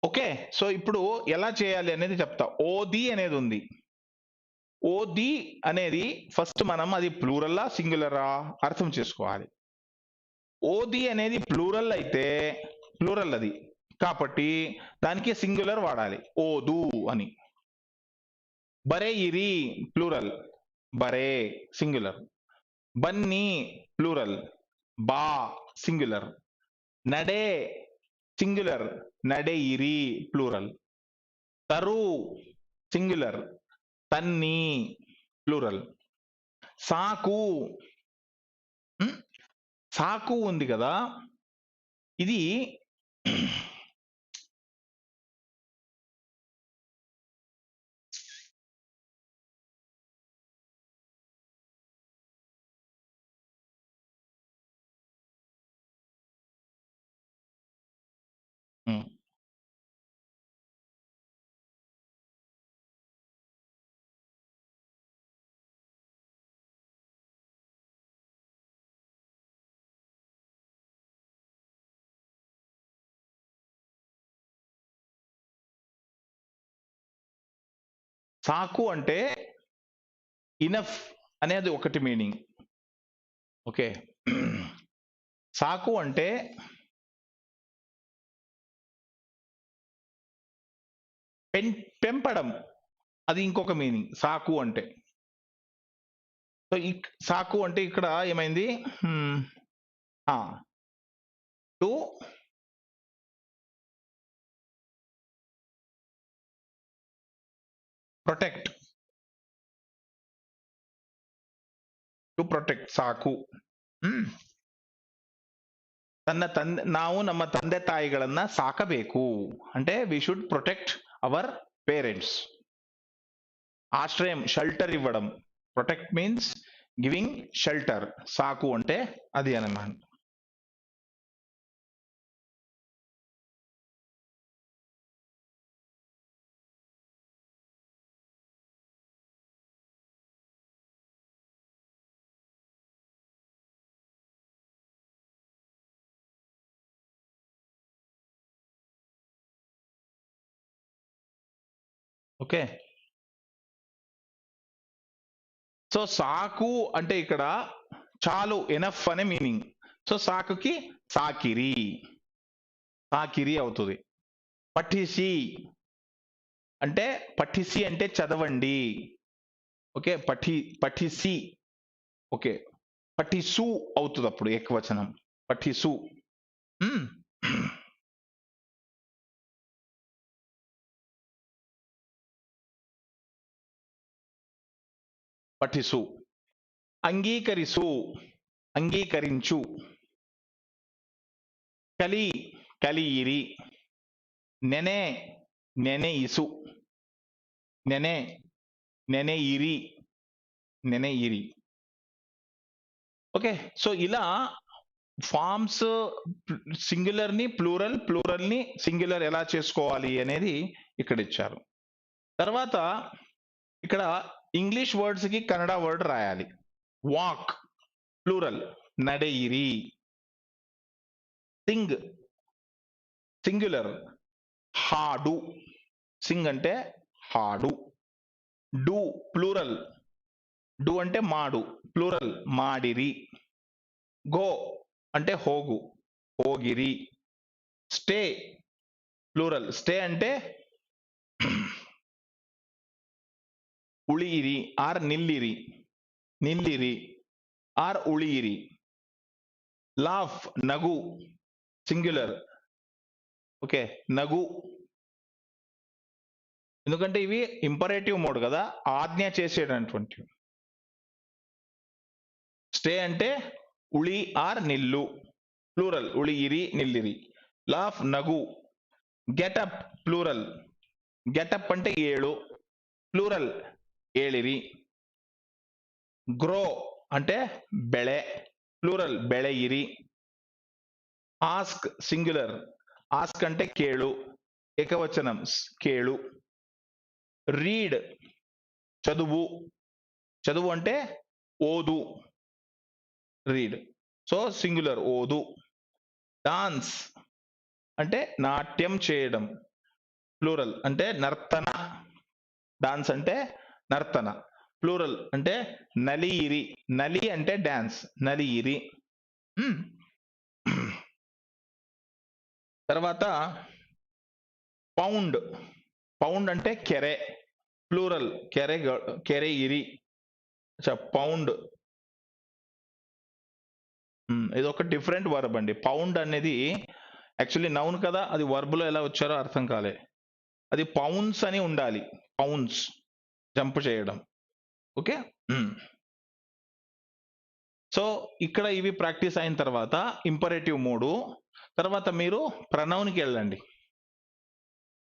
ఓకే, సో ఇప్పుడు ఎలా చేయాలి అనేది చెప్తా. ఓది అనేది ఉంది, ఓది అనేది ఫస్ట్ మనం అది ప్లూరల్లా సింగులరా అర్థం చేసుకోవాలి. ఓది అనేది ప్లూరల్ అయితే ప్లూరల్ అది కాబట్టి దానికి సింగులర్ వాడాలి, ఓదు అని. బరే ఇరి ప్లూరల్, బరే సింగులర్. బన్ని ప్లూరల్, బా సింగులర్. నడే సింగులర్, నడే ఇరి ప్లూరల్. తరు సింగులర్, తన్ని ప్లూరల్. సాకు, సాకు ఉంది కదా, ఇది సాకు అంటే ఇనఫ్ అనేది ఒకటి మీనింగ్. ఓకే, సాకు అంటే పెంపడం, అది ఇంకొక మీనింగ్ సాకు అంటే. సో సాకు అంటే ఇక్కడ ఏమైంది, టు ప్రొటెక్ట్, టు ಪ್ರೊಟೆಕ್ಟ್ ಸಾಕು. ನಾವು ನಮ್ಮ ತಂದೆ ತಾಯಿಗಳನ್ನ ಸಾಕಬೇಕು అంటే we should protect our parents. ఆశ్రయం, షెల్టర్ ఇవ్వడం. ప్రొటెక్ట్ మీన్స్ గివింగ్ షెల్టర్, సాకు అంటే అది అన్నమాట. ఓకే, సో సాకు అంటే ఇక్కడ చాలు, ఎనఫ్ అనే మీనింగ్. సో సాకుకి సాకిరి, సాకిరి అవుతుంది. పఠిసి అంటే, పఠిసి అంటే చదవండి. ఓకే, పఠిసి ఓకే, పఠిసు అవుతుంది అప్పుడు ఏకవచనం, పఠిసు. పఠిసు. అంగీకరిసు, అంగీకరించు. కలి, కలియిరి. నెనే, నెనెయిసు. నెనే, నెనెయిరి, నెనెయిరి. ఓకే, సో ఇలా ఫార్మ్స్ సింగులర్ ని ప్లూరల్, ప్లూరల్ ని సింగులర్ ఎలా చేసుకోవాలి అనేది ఇక్కడ ఇచ్చారు. తర్వాత ఇక్కడ ఇంగ్లీష్ వర్డ్స్ కి కన్నడ వర్డ్ రాయాలి. వాక్ ప్లూరల్, నడయిరి. సింగ్ సింగులర్, హాడు. సింగ్ అంటే హాడు. డు ప్లూరల్, డు అంటే మాడు, ప్లూరల్ మాడిరి. గో అంటే హోగు, హోగిరి. స్టే ప్లూరల్, స్టే అంటే ఉళియిరి are నిల్లిరి, నిల్లిరి are ఉళియిరి. Laugh నగు singular, okay నగు. ఎందుకంటే ఇవి ఇంపరేటివ్ మోడ్ కదా, ఆజ్ఞ చేసేటటువంటి. స్టే అంటే ఉళి ఆర్ నిల్లు, plural ఉళియిరి, నిల్లిరి. Laugh నగు. Getup plural, getup అంటే ఏಳು, ప్లూరల్ ఏಳಿరి. గ్రో అంటే బెళె, ప్లూరల్ బెళయిరి. ఆస్క్ సింగులర్, ఆస్క్ అంటే కేಳು, ఏకవచనం కేಳು. రీడ్ చదువు, చదువు అంటే ఓదు, రీడ్, సో సింగులర్ ఓదు. డాన్స్ అంటే నాట్యం చేయడం, ప్లూరల్ అంటే నర్తన. డాన్స్ అంటే నర్తన, ప్లూరల్ అంటే నలియిరి. నలి అంటే డాన్స్, నలియిరి. తర్వాత పౌండ్, పౌండ్ అంటే కెరె, ప్లూరల్ కెరె, కెరెయిరి. పౌండ్ ఇది ఒక డిఫరెంట్ వర్బ్ అండి. పౌండ్ అనేది యాక్చువల్లీ నౌన్ కదా, అది వర్బ్ లో ఎలా వచ్చారో అర్థం కాలే. అది పౌండ్స్ అని ఉండాలి, పౌండ్స్ జంప్ చేయడం. ఓకే, సో ఇక్కడ ఇవి ప్రాక్టీస్ అయిన తర్వాత ఇంపరేటివ్ మోడు. తర్వాత మీరు ప్రనౌన్ కి వెళ్ళండి.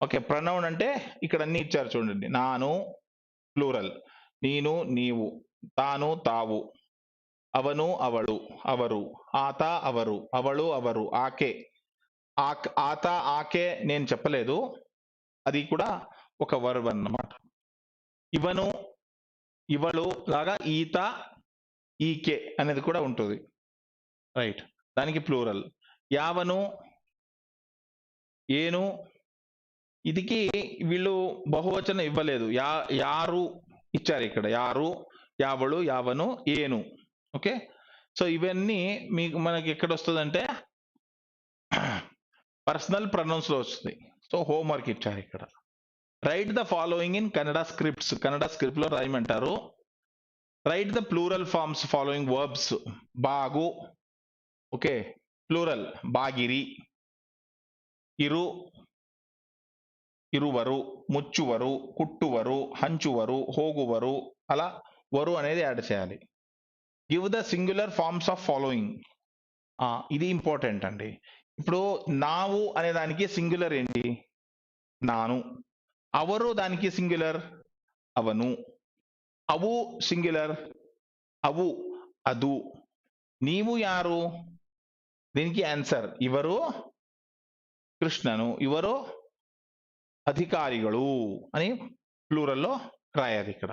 ఓకే, ప్రనౌన్ అంటే ఇక్కడ అన్ని ఇచ్చారు చూడండి. నాను ప్లూరల్, నేను నీవు, తాను తావు, ಅವನು ಅವಳು ಅವರು, ఆత ಅವರು, ಅವಳು ಅವರು, ఆకే ఆత ఆకే నేను చెప్పలేదు, అది కూడా ఒక వర్బ్ అన్నమాట. ఇవను ఇవಳು లాగా ఈత ఈకే అనేది కూడా ఉంటుంది, రైట్, దానికి ప్లూరల్. యావను ఏను, ఇదికి వీళ్ళు బహువచనం ఇవ్వలేదు, యారు ఇచ్చారు ఇక్కడ. యారు, యావಳು, యావను, ఏను. ఓకే, సో ఇవన్నీ మీకు మనకి ఎక్కడ వస్తుందంటే పర్సనల్ ప్రొనౌన్స్ లో వస్తుంది. సో హోంవర్క్ ఇచ్చారు ఇక్కడ. Write the following in Kannada scripts, Kannada script లో రాయమంటారు. Write the plural forms following verbs. బాగు, ఓకే, ప్లూరల్ బాగిరి. ఇరు, ఇరుವರು, ముచ్చువరు, కుట్టువరు, హంచువరు, హోగువరు, అలా వరు అనేది యాడ్ చేయాలి. Give the singular forms of following. ఇది ఇంపార్టెంట్ అండి. ఇప్పుడు నావు అనే దానికి సింగులర్ ఏంటి? నాను. అవరు దానికి సింగులర్ అవను. అవు సింగులర్ అవు అదు. నీవు యారు దీనికి ఆన్సర్ ఇವರು కృష్ణను, ఇವರು అధికారిಗಳು అని ప్లూరల్లో రాయాలి ఇక్కడ.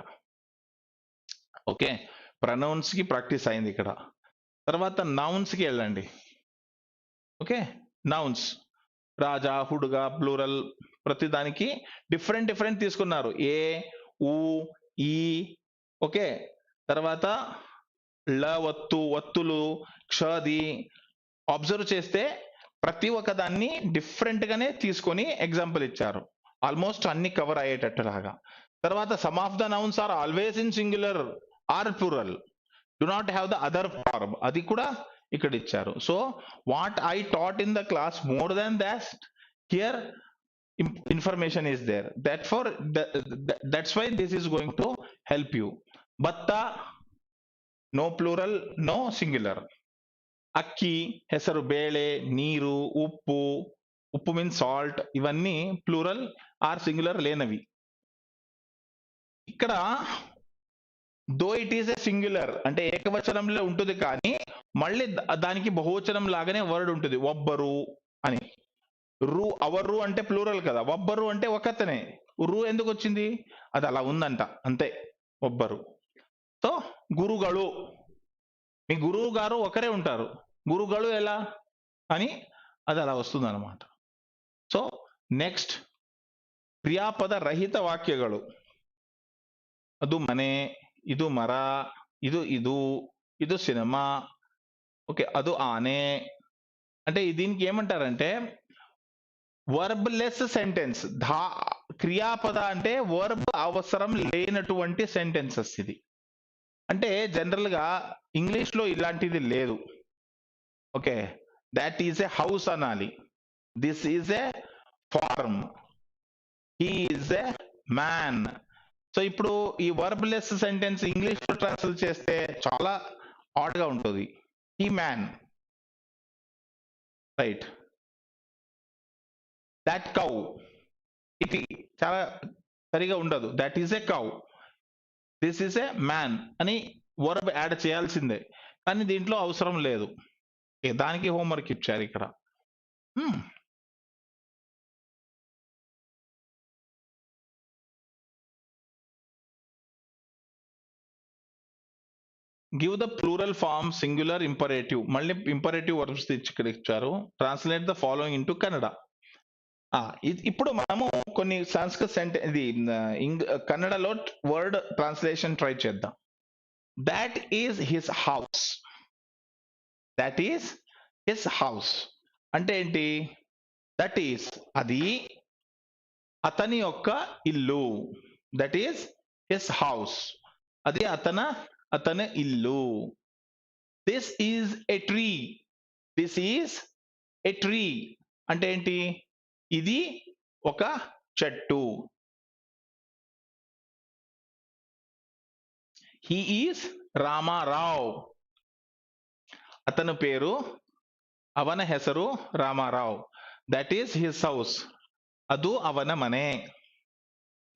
ఓకే, ప్రనౌన్స్ కి ప్రాక్టీస్ అయింది ఇక్కడ. తర్వాత నౌన్స్ కి వెళ్ళండి. ఓకే, నౌన్స్ రాజా, హుడుగా, ప్లూరల్, ప్రతి దానికి డిఫరెంట్ డిఫరెంట్ తీసుకున్నారు. ఏ, ఊ, ఈ, ఓకే. తర్వాత ల వత్తు, వత్తులు, క్షది. అబ్జర్వ్ చేస్తే ప్రతి ఒక్క దాన్ని డిఫరెంట్ గానే తీసుకొని ఎగ్జాంపుల్ ఇచ్చారు, ఆల్మోస్ట్ అన్ని కవర్ అయ్యేటట్టులాగా. తర్వాత some of the nouns are always in singular or plural. Do not have the other form, అది కూడా ఇక్కడ ఇచ్చారు. So what I taught in the class more than that, here information is there. That's why this is going to help you. Batta, no plural, no singular. అక్కి, హెసరు, బేళే, నీరు, ఉప్పు, ఉప్పు means salt, ఇవన్నీ plural are singular లేనవి. ఇక్కడ though it is a singular అంటే ఏకవచనంలో ఉంటుంది, కానీ మళ్ళీ దానికి బహువచనం లాగానే వర్డ్ ఉంటుంది, ఒబ్బరు అని. అవరు అంటే ప్లూరల్ కదా, ఒబ్బరు అంటే ఒకతనే, రు ఎందుకు వచ్చింది, అది అలా ఉందంట అంతే, ఒబ్బరు. సో గురుಗಳು, మీ గురువు గారు ఒకరే ఉంటారు, గురుಗಳು ఎలా అని అది అలా వస్తుంది అనమాట. సో నెక్స్ట్ ಕ್ರಿಯಾಪದ ರಹಿತ ವಾಕ್ಯಗಳು, ಅದು ಮನೆ, ಇದು ಮರ, ಇದು సినిమా, ఓకే, ಅದು ఆనే. అంటే దీనికి ఏమంటారంటే వర్బ్ లెస్ సెంటెన్స్. క్రియాపద అంటే వర్బ్ అవసరం లేనటువంటి సెంటెన్సెస్ ఇది. అంటే జనరల్ గా ఇంగ్లీష్ లో ఇలాంటిది లేదు. Okay, that is a house అనాలి, this is a farm, he is a man. So ఇప్పుడు ఈ వర్బ్ లెస్ సెంటెన్స్ ఇంగ్లీష్ లో ట్రాన్స్లేట్ చేస్తే చాలా ఆడ్ గా ఉంటుంది. He man, right. That cow, ఇది చాలా సరిగా ఉండదు, that is a cow, this is a man అని వర్బ్ యాడ్ చేయాల్సిందే, కానీ దీంట్లో అవసరం లేదు. దానికి హోంవర్క్ ఇచ్చారు ఇక్కడ. Give the plural form singular imperative, మళ్ళీ ఇంపరేటివ్ వర్బ్స్ ఇక్కడ ఇచ్చారు. Translate the following into Kannada. ఇప్పుడు మనము కొన్ని సంస్కృత ఇది కన్నడలో వర్డ్ ట్రాన్స్లేషన్ ట్రై చేద్దాం. That is his house, that is his house అంటే ఏంటి, దట్ ఈస్ అది అతని యొక్క ఇల్లు, దట్ ఈస్ హిస్ హౌస్, అది అతని ఇల్లు. This is a tree, this is a tree అంటే ఏంటి, ఇది ఒక చెట్టు. హీ ఈజ్ రామారావు, అతని పేరు, ಅವನ ಹೆಸರು Ramarao, that is his house, ಅದು ಅವನ ಮನೆ.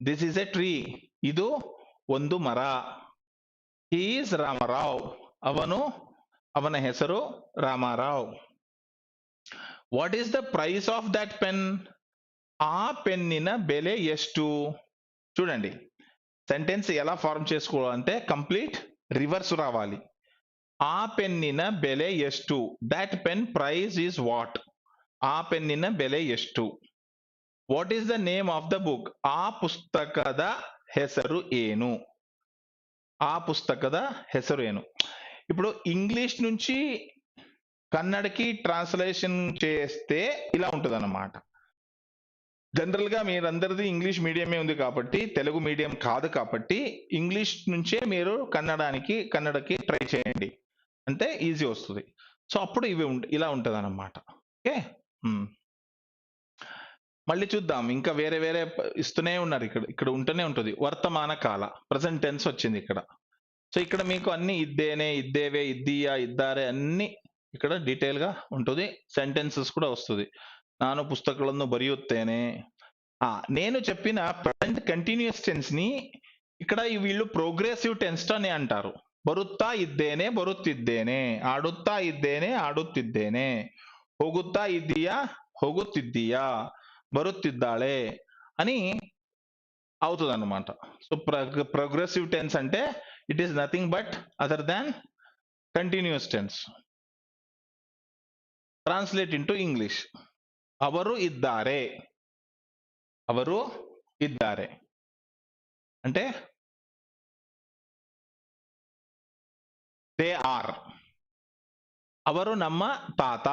దిస్ ఈజ్ ఎ ట్రీ, ಇದು ಒಂದು ಮರ. హీ ఈజ్ రామారావు, ಅವನ ಹೆಸರು Ramarao. What is the price of that pen, ఆ పెన్నిన బెಲೆ ಎಷ್ಟು. చూడండి సెంటెన్స్ ఎలా ఫార్మ్ చేసుకోవాలంటే కంప్లీట్ రివర్స్ రావాలి. ఆ పెన్నిన బెಲೆ ಎಷ್ಟು, that pen price is what, ఆ పెన్నిన బెಲೆ ಎಷ್ಟು. What is the name of the book, ఆ పుస్తకದ ಹೆಸರು ಏನು, ఆ పుస్తకದ ಹೆಸರು ಏನು. ఇప్పుడు ఇంగ్లీష్ నుంచి కన్నడకి ట్రాన్స్లేషన్ చేస్తే ఇలా ఉంటుంది అన్నమాట. జనరల్ గా మీరందరిది ఇంగ్లీష్ మీడియమే ఉంది కాబట్టి, తెలుగు మీడియం కాదు కాబట్టి ఇంగ్లీష్ నుంచే మీరు కన్నడకి ట్రై చేయండి, అంటే ఈజీ వస్తుంది. సో అప్పుడు ఇలా ఉంటది అన్నమాట. ఓకే, మళ్ళీ చూద్దాం, ఇంకా వేరే వేరే ఇస్తూనే ఉన్నారు. ఇక్కడ ఉంటూనే ఉంటుంది. వర్తమాన కాల, ప్రజెంట్ టెన్స్ వచ్చింది ఇక్కడ. సో ఇక్కడ మీకు అన్ని ఇద్దేనే, ఇద్దేవే, ఇద్దియా, ఇద్దారే అన్ని ఇక్కడ డీటెయిల్ గా ఉంటుంది. సెంటెన్సెస్ కూడా వస్తుంది. ನಾನು పుస్తకಗಳನ್ನು ಬರೆಯುತ್ತೇನೆ. నేను చెప్పిన ప్రజెంట్ కంటిన్యూస్ టెన్స్ ని ఇక్కడ వీళ్ళు ప్రోగ్రెసివ్ టెన్స్ అని అంటారు. బరుత్తా ఇದ್ದೇನೆ, బరుತ್ತಿದ್ದೇನೆ, ఆడుత్తా ఇದ್ದೇನೆ, ఆడుತ್ತಿದ್ದೇನೆ, ಹೋಗುತ್ತಾ ಇದ್ದೀಯా, ಹೋಗುತ್ತಿದ್ದೀಯಾ, బరుತ್ತಿದ್ದಾಳೆ అని అవుతుంది అన్నమాట. సో ప్రోగ్రెసివ్ టెన్స్ అంటే it is nothing but other than continuous tense. Translate into English. ಅವರು ಇದ್ದಾರೆ, ಅವರು ಇದ್ದಾರೆ అంటే దే ఆర్. ಅವರು ನಮ್ಮ తాత,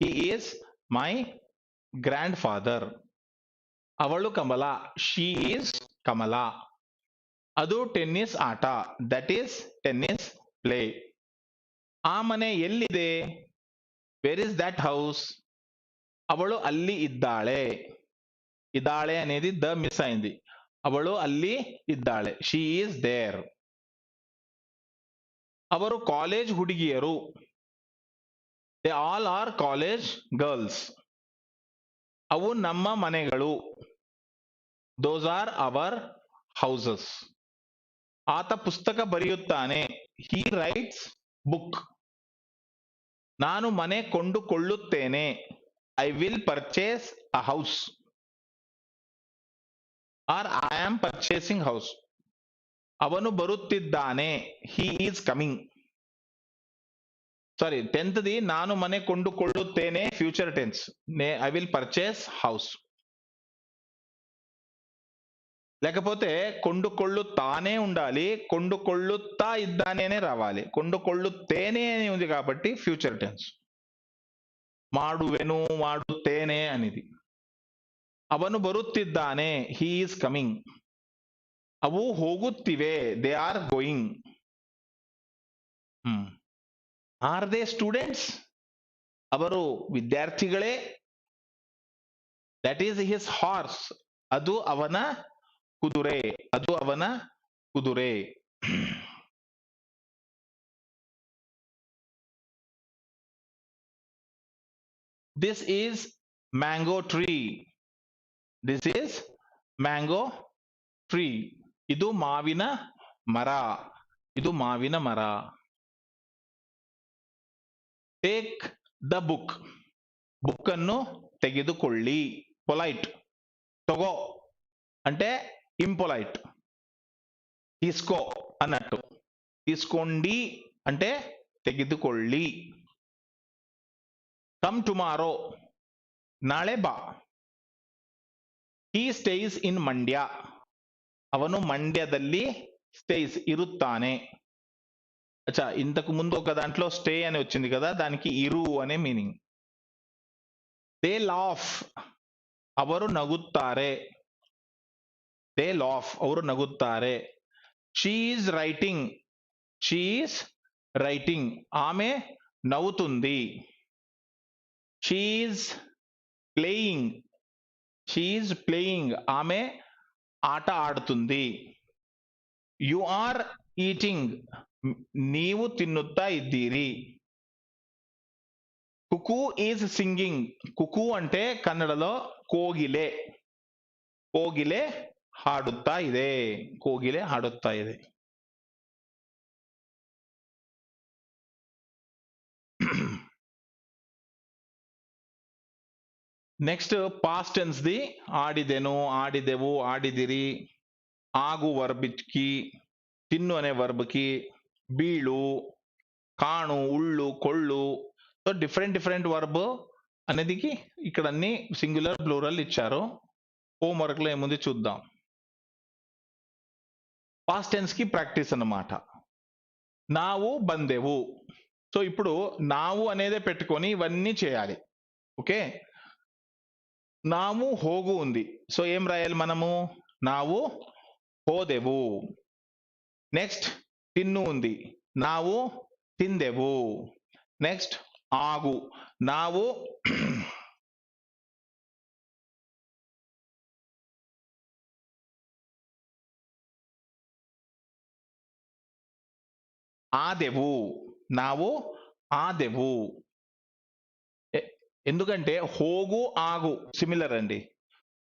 he is my grandfather. ಅವಳು ಕಮಲ, she is కమల. ಅದು ಟೆನ್ನಿಸ್ ಆಟ, ದಟ್ ಈಸ್ ಟೆನ್ನಿಸ್ ಪ್ಲೇ. ಆ ಮನೆ ಎಲ್ಲಿದೆ? Where is that house? ಅವಳು ಅಲ್ಲಿ ಇದ್ದಾಳೆ. ఇదాళే అనేది ద మిస్ అయింది. అవಳು ಅಲ್ಲಿ ఇದ್ದಾಳೆ, షీ ఈస్ దేర్. ಅವರು కాలేజ్ ಹುಡುಗಿಯರು, they all are college girls. ಅವು ನಮ್ಮ ಮನೆಗಳು, ದೋಸ್ ಆರ್ ಅವರ್ ಹೌಸಸ್. ಆತ ಪುಸ್ತಕ ಬರೆಯುತ್ತಾನೆ, ಹಿ ರೈಟ್ಸ್ ಬುಕ್. ನಾನು ಮನೆ ಕೊಂಡುಕೊಳ್ಳುತ್ತೇನೆ, I will purchase a house. Or I am purchasing house. ಅವನು ಬರುತ್ತಿದ್ದಾನೆ, he is coming. Sorry, 10th ది ನಾನು ಮನೆ ಕೊಂಡುಕೊಳ್ಳುತ್ತೇನೆ future tense, I will purchase house. లేకపోతే కొండుకొళ్ళుతానే ఉండాలి, కొండుకొళ్ళుతా ఇದ್ದಾనేనే రావాలి. కొండుకొళ్ళుతేనే అని ఉంది కాబట్టి ఫ్యూచర్ టెన్స్. ಮಾಡುವೆನು, ಮಾಡುತ್ತೇನೆ అనేది. ಅವನು ಬರುತ್ತಿದ್ದಾನೆ, హీ ఈస్ కమింగ్. ಅವು ಹೋಗುತ್ತಿವೆ, they are going. Are they students? ಅವರು ವಿದ್ಯಾರ್ಥಿಗಳೇ. ದಟ್ ಈಸ್ ಹಿಸ್ ಹಾರ್ಸ್, ಅದು ಅವನ ಕುದುರೆ, ಅದು ಅವನ ಕುದುರೆ. This is mango tree, this is mango tree. ಇದು ಮಾವಿನ ಮರ, ಇದು ಮಾವಿನ ಮರ. ಟೇಕ್ ದ ಬುಕ್, ಬುಕ್ ಅನ್ನು ತೆಗೆದುಕೊಳ್ಳಿ. ಪೊಲೈಟ್, ತಗೋ అంటే ఇంపొలైట్. తీసుకో అన్నట్టు. తీసుకోండి అంటే తెగిదుಕೊಳ್ಳి. కమ్ టుమారో, నాಳೆ బా. హీ స్టేస్ ఇన్ మండ్య, ಅವನು ಮಂಡ್ಯದಲ್ಲಿ స్టేస్ ఇరుತ್ತಾನೆ. అచ్చా, ఇంతకు ముందు ఒక దాంట్లో స్టే అని వచ్చింది కదా, దానికి ఇరు అనే మీనింగ్. దే లాఫ్, ಅವರು ನಗುತ್ತಾರೆ. ದೇ ಲಾಫ್, ಅವರು ನಗುತ್ತಾರೆ. ಶీ ಈಸ್ ರೈಟಿಂಗ್, ಶీ ಈಸ್ ರೈಟಿಂಗ್, ಆమె నవ్వుతుంది. She is playing, she is playing, ఆమె ఆట ఆడుతుంది. యు ఆర్ ఈటింగ్, ನೀವು ತಿನ್ನುತ್ತಾ ಇದ್ದೀರಿ. కుకు ఈజ్ సింగింగ్, కుకు అంటే కన్నడలో కోగిಲೆ. ಕೋಗಿಲೆ ಹಾಡುತ್ತಾ ಇದೆ, ಕೋಗಿಲೆ ಹಾಡುತ್ತಾ ಇದೆ. ನೆಕ್ಸ್ಟ್ ಪಾಸ್ಟ್ ಟೆನ್ಸ್ ದಿ ಆಡಿದೆನು, ಆಡಿದೆವು, ಆಡಿದಿರಿ. ಆಗು ವರ್ಬ್కి, తిన్ను అనే వర్బ్కి, బీಳು, కాణు, ఉళ్ళు, కొళ్ళు. సో డిఫరెంట్ వర్బ్ అనేది ఇక్కడ అన్ని సింగులర్ ప్లూరల్ ఇచ్చారు. హోంవర్క్ లో ఏముంది చూద్దాం. పాస్ట్ టెన్స్ కి ప్రాక్టీస్ అన్నమాట. ನಾವು ಬಂದೆವು. సో ఇప్పుడు ನಾವು అనేదే పెట్టుకొని ఇవన్నీ చేయాలి. ఓకే, ನಾವು ಹೋಗು ఉంది. సో ఏం రాయాలి మనము? ನಾವು ಹೋದೆವು. నెక్స్ట్ తిన్ను ఉంది, ನಾವು తిందెవు. నెక్స్ట్ ఆగు, ನಾವು ఆదెవు, ನಾವು ఆదెవు. ఎందుకంటే హోగు ఆగు సిమిలర్ అండి.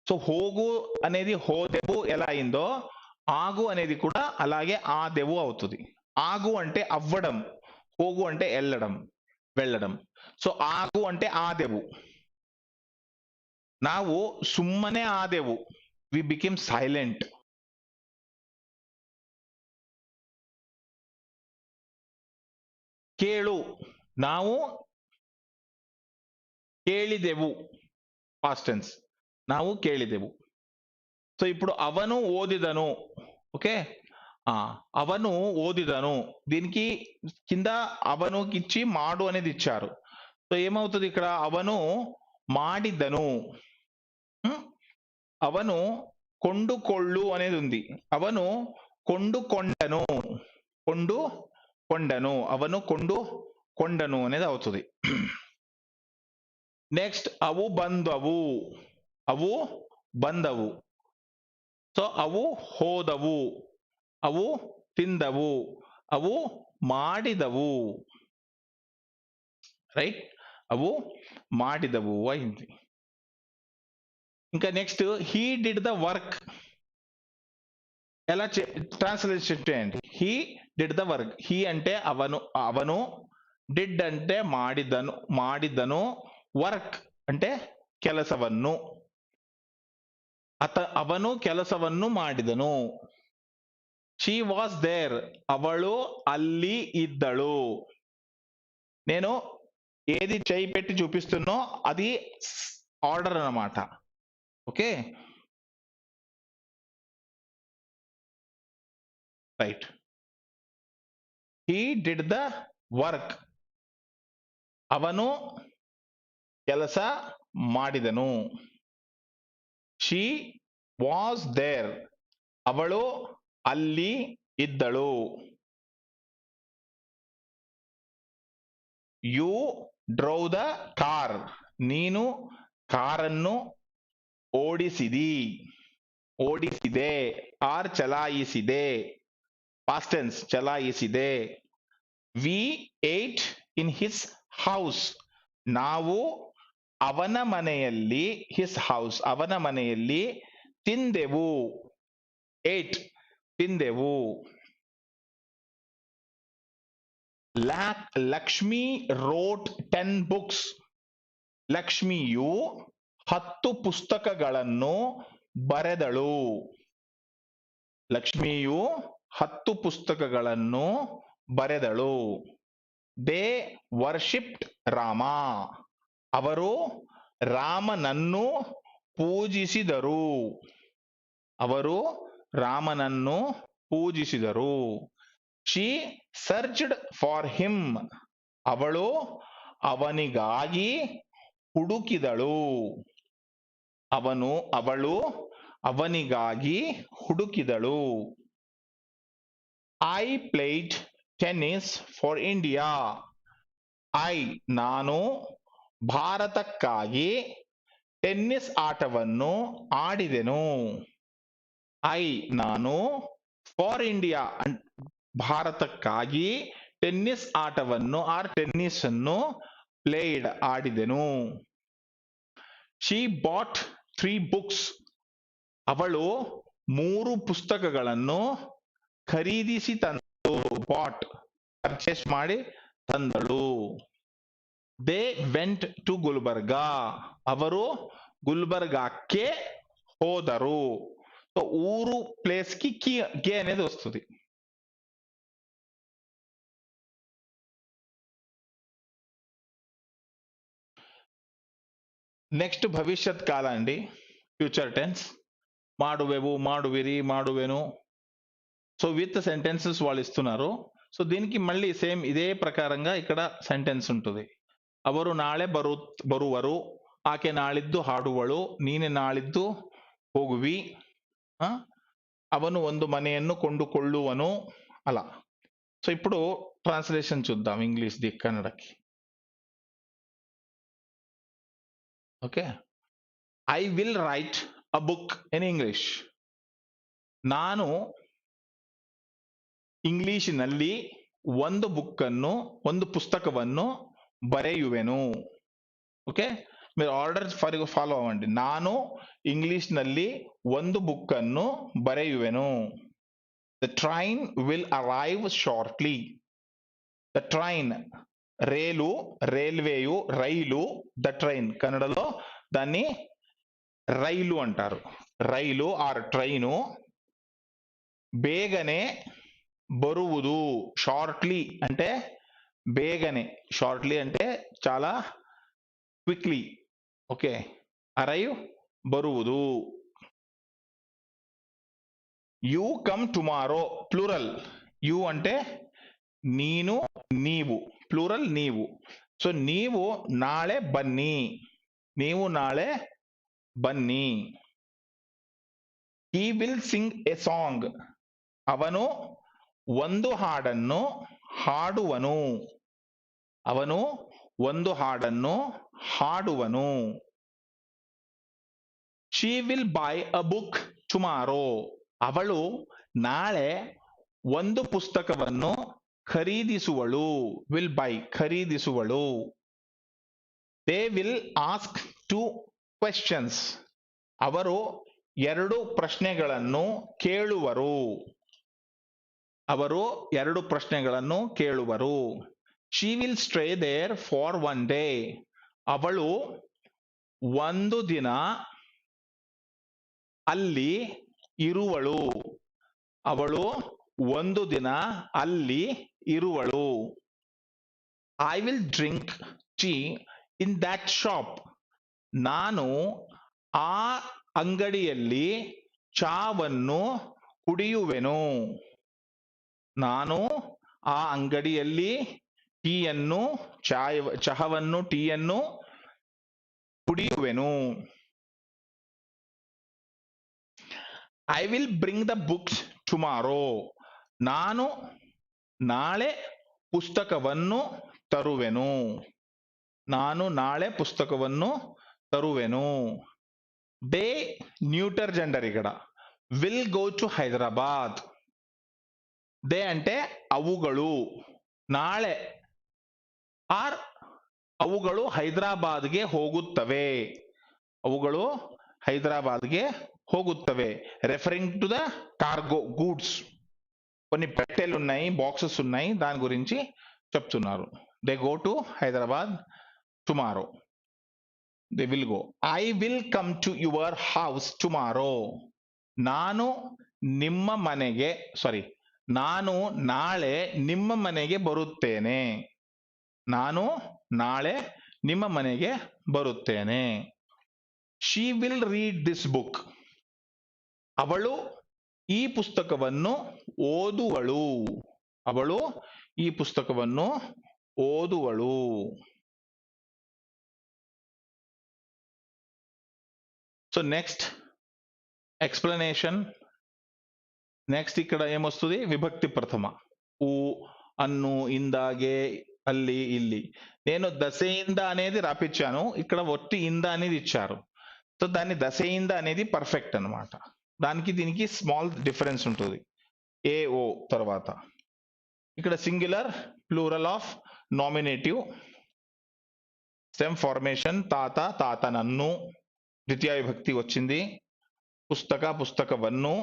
సో హోగు అనేది హోదెవు ఎలా అయిందో, ఆగు అనేది కూడా అలాగే ఆదెవు అవుతుంది. ఆగు అంటే అవ్వడం, హోగు అంటే వెళ్ళడం, వెళ్ళడం. సో ఆగు అంటే ఆదెవు. ನಾವು ಸುಮ್ಮನೆ ಆದೆವು, ವಿ ಬಿಕೇಮ್ ಸೈಲೆಂಟ್. ಕೇಳು, ನಾವು ಕೇಳಿದೆವು. పాస్ట్ టెన్స్, ನಾವು ಕೇಳಿದೆವು. సో ఇప్పుడు అవను ఓదిదను. ఓకే, అవను ఓదిదను, దీనికి కింద అవనుకి ఇచ్చి మాడు అనేది ఇచ్చారు. సో ఏమవుతుంది ఇక్కడ? అవను మాడిదను. అవను కొండుకొళ్ళు అనేది ఉంది, అవను ಕೊಂಡುಕೊಂಡನು, ಕೊಂಡುಕೊಂಡನು, ಅವನು ಕೊಂಡುಕೊಂಡನು అనేది అవుతుంది. నెక్స్ట్ అవు బందవు, అవు ಬಂದವು. ಸೊ ಅವು ಹೋದವು, ಅವು ತಿಂದವು, ಅವು ಮಾಡಿದವು, రైట్, అವು ಮಾಡಿದವು అయింది. ఇంకా next he did the work, ఎలా ట్రాన్స్లేషన్ చేయండి. He did the work, he అంటే అవను, అవను, డిడ్ అంటే ಮಾಡಿದನು, ಮಾಡಿದನು, ವರ್ಕ್ అంటే ಕೆಲಸವನ್ನು, ಅವನು ಕೆಲಸವನ್ನು ಮಾಡಿದನು. ಶಿ ವಾಸ್ ದೇರ್, ಅವಳು ಅಲ್ಲಿ ఇద్దಳು. నేను ఏది చేయి పెట్టి చూపిస్తున్నో అది ఆర్డర్ అన్నమాట. Okay, right. He did the work, ಅವನು ಕೆಲಸ ಮಾಡಿದನು. ಶಿ ವಾಸ್ ದೇರ್, ಅವಳು ಅಲ್ಲಿ ಇದ್ದಳು. ಯು ಡ್ರೌವ್ ದ ಕಾರ್, ನೀನು ಕಾರನ್ನು ಓಡಿಸಿದಿ, ಓಡಿಸಿದೆ, ಆರ್ ಚಲಾಯಿಸಿದೆ, ಪಾಸ್ಟ್ ಟೆನ್ಸ್ ಚಲಾಯಿಸಿದೆ. We ate in his house, ನಾವು ಅವನ ಮನೆಯಲ್ಲಿ, ಹಿಸ್ ಹೌಸ್ ಅವನ ಮನೆಯಲ್ಲಿ ತಿಂದೆವು, ಏಟ್ ತಿಂದೆವು. ಲಕ್ಷ್ಮಿ ರೋಟ್ 10 books, ಲಕ್ಷ್ಮಿಯು 10 ಪುಸ್ತಕಗಳನ್ನು ಬರೆದಳು, ಲಕ್ಷ್ಮಿಯು 10 ಪುಸ್ತಕಗಳನ್ನು ಬರೆದಳು. ದೇ ವರ್ಷಿಪ್ಡ್ ರಾಮ, ಅವರು ರಾಮನನ್ನು ಪೂಜಿಸಿದರು, ಅವರು ರಾಮನನ್ನು ಪೂಜಿಸಿದರು. ಶಿ ಸರ್ಚ್ಡ್ ಫಾರ್ ಹಿಮ್, ಅವಳು ಅವನಿಗಾಗಿ ಹುಡುಕಿದಳು, ಅವಳು ಅವನಿಗಾಗಿ ಹುಡುಕಿದಳು. I played tennis for India, ನಾನು ಭಾರತಕ್ಕಾಗಿ ಟೆನ್ನಿಸ್ ಆಟವನ್ನು ಆಡಿದೆನು. ನಾನು ಫಾರ್ ಇಂಡಿಯಾ ಭಾರತಕ್ಕಾಗಿ ಟೆನ್ನಿಸ್ ಆಟವನ್ನು ಆರ್ ಟೆನ್ನಿಸ್ ಅನ್ನು ಪ್ಲೇಡ್ ಆಡಿದೆನು. ಶಿ ಬಾಟ್ 3 books, ಅವಳು 3 ಪುಸ್ತಕಗಳನ್ನು ಖರೀದಿಸಿ ತಂದಳು, ಬಾಟ್ ಪರ್ಚೇಸ್ ಮಾಡಿ ತಂದಳು. ದೇ ವೆಂಟ್ ಟು ಗುಲ್ಬರ್ಗಾ, ಅವರು గుల్బర్గాಕ್ಕೆ ಹೋದರು. ఊరు ప్లేస్ కి కే అనేది వస్తుంది. నెక్స్ట్ భవిష్యత్ కాల అండి, ఫ్యూచర్ టెన్స్. ಮಾಡುವೆವು, ಮಾಡುವಿರಿ, ಮಾಡುವೆను. సో విత్ సెంటెన్సెస్ వాళ్ళు ఇస్తున్నారు. సో దీనికి మళ్ళీ సేమ్ ఇదే ప్రకారంగా ఇక్కడ సెంటెన్స్ ఉంటుంది. ಅವರು ನಾಳೆ ಬರುವರು, ಆಕೆ ನಾಳಿದ್ದು ಹಾಡುವಳು, ನೀನೆ ನಾಳಿದ್ದು ಹೋಗುವಿ, ಅವನು ಒಂದು ಮನೆಯನ್ನು ಕೊಂಡುಕೊಳ್ಳುವನು, ಅಲ್ಲ. సో ఇప్పుడు ట్రాన్స్లేషన్ చూద్దాం ఇంగ్లీష్ ది కన్నడకి. Okay, I will write a book in English, ನಾನು ಇಂಗ್ಲಿಷಿನಲ್ಲಿ ಒಂದು ಬುಕ್ ಅನ್ನು, ಒಂದು ಪುಸ್ತಕವನ್ನು ಬರೆಯುವೆನು. ఓకే, మీరు ఆర్డర్ ఫాలో అవ్వండి. ನಾನು ಇಂಗ್ಲಿಷ್ ನಲ್ಲಿ ಒಂದು ಬುಕ್ ಅನ್ನು ಬರೆಯುವೆನು. The train will arrive shortly, the train ರೇಲು, రైల్వేయు, రైలు, ద ట్రైన్ కన్నడలో దాన్ని రైలు అంటారు. రైలు ఆర్ ట్రైను ಬೇಗನೆ బరువుదు, షార్ట్లీ అంటే ಬೇಗನೆ, షార్ట్లీ అంటే చాలా క్విక్లీ. ఓకే, అరైవ్ బరువుదు. You come tomorrow, plural. You అంటే ನೀನು, ನೀವು, ಪ್ಲೂರಲ್ ನೀವು. ಸೊ ನೀವು ನಾಳೆ ಬನ್ನಿ, ನೀವು ನಾಳೆ ಬನ್ನಿ. He will sing a song, ಅವನು ಒಂದು ಹಾಡನ್ನು ಹಾಡುವನು. ಅವನು ಒಂದು ಹಾಡನ್ನು ಹಾಡುವನು. She will buy a book tomorrow. ಅವಳು ನಾಳೆ ಒಂದು ಪುಸ್ತಕವನ್ನು ಖರೀದಿಸುವಳು. ವಿಲ್ ಬೈ ಖರೀದಿಸುವಳು. They will ask 2 questions. ಅವರು 2 ಪ್ರಶ್ನೆಗಳನ್ನು ಕೇಳುವರು. ಅವರು 2 ಪ್ರಶ್ನೆಗಳನ್ನು ಕೇಳುವರು. She will stay there for 1 day. ಅವಳು ಒಂದು ದಿನ ಅಲ್ಲಿ ಇರುವಳು. ಅವಳು ಒಂದು ದಿನ ಅಲ್ಲಿ ಇರುವಳು. I will drink tea in that shop. ನಾನು ಆ ಅಂಗಡಿಯಲ್ಲಿ ಚಾವನ್ನು ಕುಡಿಯುವೆನು. ನಾನು ಆ ಅಂಗಡಿಯಲ್ಲಿ ಟೀಯನ್ನು ಚಹವನ್ನು ಟೀಯನ್ನು ಕುಡಿಯುವೆನು. I will bring the books tomorrow. ನಾನು ನಾಳೆ ಪುಸ್ತಕವನ್ನು ತರುವೆನು. ನಾನು ನಾಳೆ ಪುಸ್ತಕವನ್ನು ತರುವೆನು. ದೇ న్యూటర్ జెండర్ ఇక్కడ. Will go to Hyderabad. They అంటే ಅವುಗಳು. ನಾಳೆ ಆರ್ ಅವುಗಳು హైదరాబాద్ಗೆ ಹೋಗುತ್ತವೆ. అವುಗಳು హైదరాబాద్ಗೆ ಹೋಗುತ್ತವೆ. Referring to the cargo goods. కొన్ని పెట్టెలు ఉన్నాయి, బాక్సెస్ ఉన్నాయి, దాని గురించి చెప్తున్నారు. They go to Hyderabad tomorrow. They will go. I will come to your house tomorrow. ನಾನು ನಿಮ್ಮ ಮನೆಗೆ ನಾನು ನಾಳೆ ನಿಮ್ಮ ಮನೆಗೆ ಬರುತ್ತೇನೆ. ನಾನು ನಾಳೆ ನಿಮ್ಮ ಮನೆಗೆ ಬರುತ್ತೇನೆ. She will read this book. ಅವಳು ಈ ಪುಸ್ತಕವನ್ನು ಓದುವಳು. ಅವಳು ಈ ಪುಸ್ತಕವನ್ನು ಓದುವಳು. So next explanation. నెక్స్ట్ ఇక్కడ ఏమొస్తుంది? విభక్తి ప్రథమ. ఊ, అన్ను, ఇందాగే, అల్లి, ఇల్లి. నేను దశయింద అనేది రాపిచ్చాను, ఇక్కడ ఒట్టి ఇంద అనేది ఇచ్చారు. సో దాన్ని దశయింద అనేది పర్ఫెక్ట్ అన్నమాట. దానికి దీనికి స్మాల్ డిఫరెన్స్ ఉంటుంది. ఏ ఓ తర్వాత ఇక్కడ singular, plural of nominative, stem formation, తాత తాతనన్ను, ద్వితీయ విభక్తి వచ్చింది. పుస్తక పుస్తకವನ್ನು,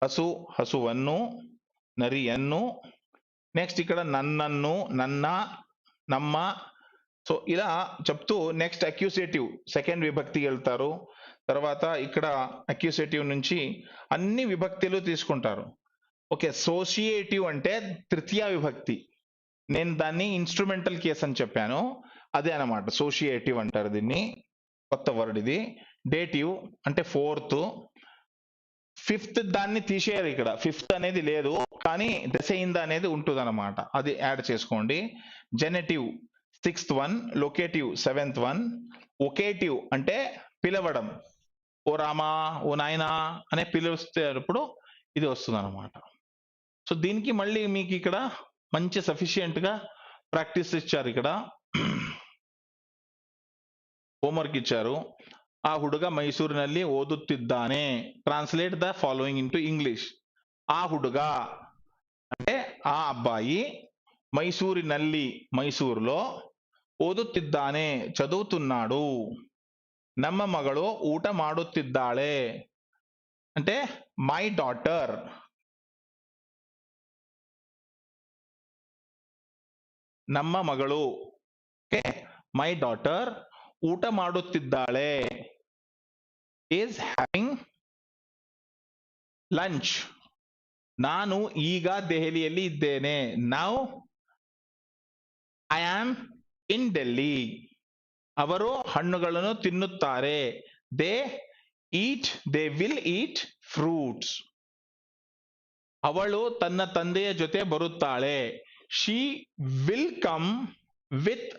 ಹಸು ಹಸುವನ್ನು, నరియన్ను. నెక్స్ట్ ఇక్కడ నన్నన్ను, నన్న, నమ్మ. సో ఇలా చెప్తూ నెక్స్ట్ అక్యూసేటివ్ సెకండ్ విభక్తికి వెళ్తారు. తర్వాత ఇక్కడ అక్యూసేటివ్ నుంచి అన్ని విభక్తులు తీసుకుంటారు. ఓకే, సోషియేటివ్ అంటే తృతీయ విభక్తి. నేను దాన్ని ఇన్స్ట్రుమెంటల్ కేస్ అని చెప్పాను, అదే అన్నమాట. సోషియేటివ్ అంటారు దీన్ని. కొత్త వర్డ్ ఇది. డేటివ్ అంటే ఫోర్త్. ఫిఫ్త్ దాన్ని తీసేయాలి. ఇక్కడ ఫిఫ్త్ అనేది లేదు, కానీ దశయింద అనేది ఉంటుంది అనమాట. అది యాడ్ చేసుకోండి. జెనెటివ్ 6th one, locative 7th one. ఒకేటివ్ అంటే పిలవడం. ఓ రామా, ఓ నాయనా అనే పిలుస్తేప్పుడు ఇది వస్తుంది అనమాట. సో దీనికి మళ్ళీ మీకు ఇక్కడ మంచి సఫిషియెంట్ గా ప్రాక్టీస్ ఇచ్చారు. ఇక్కడ ಹೋಮ್ವರ್ಕ್ ಇಚ್ಚಾರು. ಆ ಹುಡುಗ ಮೈಸೂರಿನಲ್ಲಿ ಓದುತ್ತಿದ್ದಾನೆ. Translate the following into English. ಆ ಹುಡುಗ అంటే ఆ అబ్బాయి మైసూరిನಲ್ಲಿ మైసూరులో ಓದುತ್ತಿದ್ದಾನೆ చదువుతున్నాడు. ನಮ್ಮ ಮಗಳು ಊಟ ಮಾಡುತ್ತಿದ್ದಾಳೆ అంటే మై డాటర్. ನಮ್ಮ ಮಗಳು ఓకే, మై డాటర్ ಊಟ ಮಾಡುತ್ತಿದ್ದಾಳೆ, ಈಸ್ ಹ್ಯಾವಿಂಗ್ ಲಂಚ್. ನಾನು ಈಗ ದೆಹಲಿಯಲ್ಲಿ ಇದ್ದೇನೆ. Now I am in Delhi. ಅವರು ಹಣ್ಣುಗಳನ್ನು ತಿನ್ನುತ್ತಾರೆ. They will eat fruits. ಅವಳು ತನ್ನ ತಂದೆಯ ಜೊತೆ ಬರುತ್ತಾಳೆ. She will come with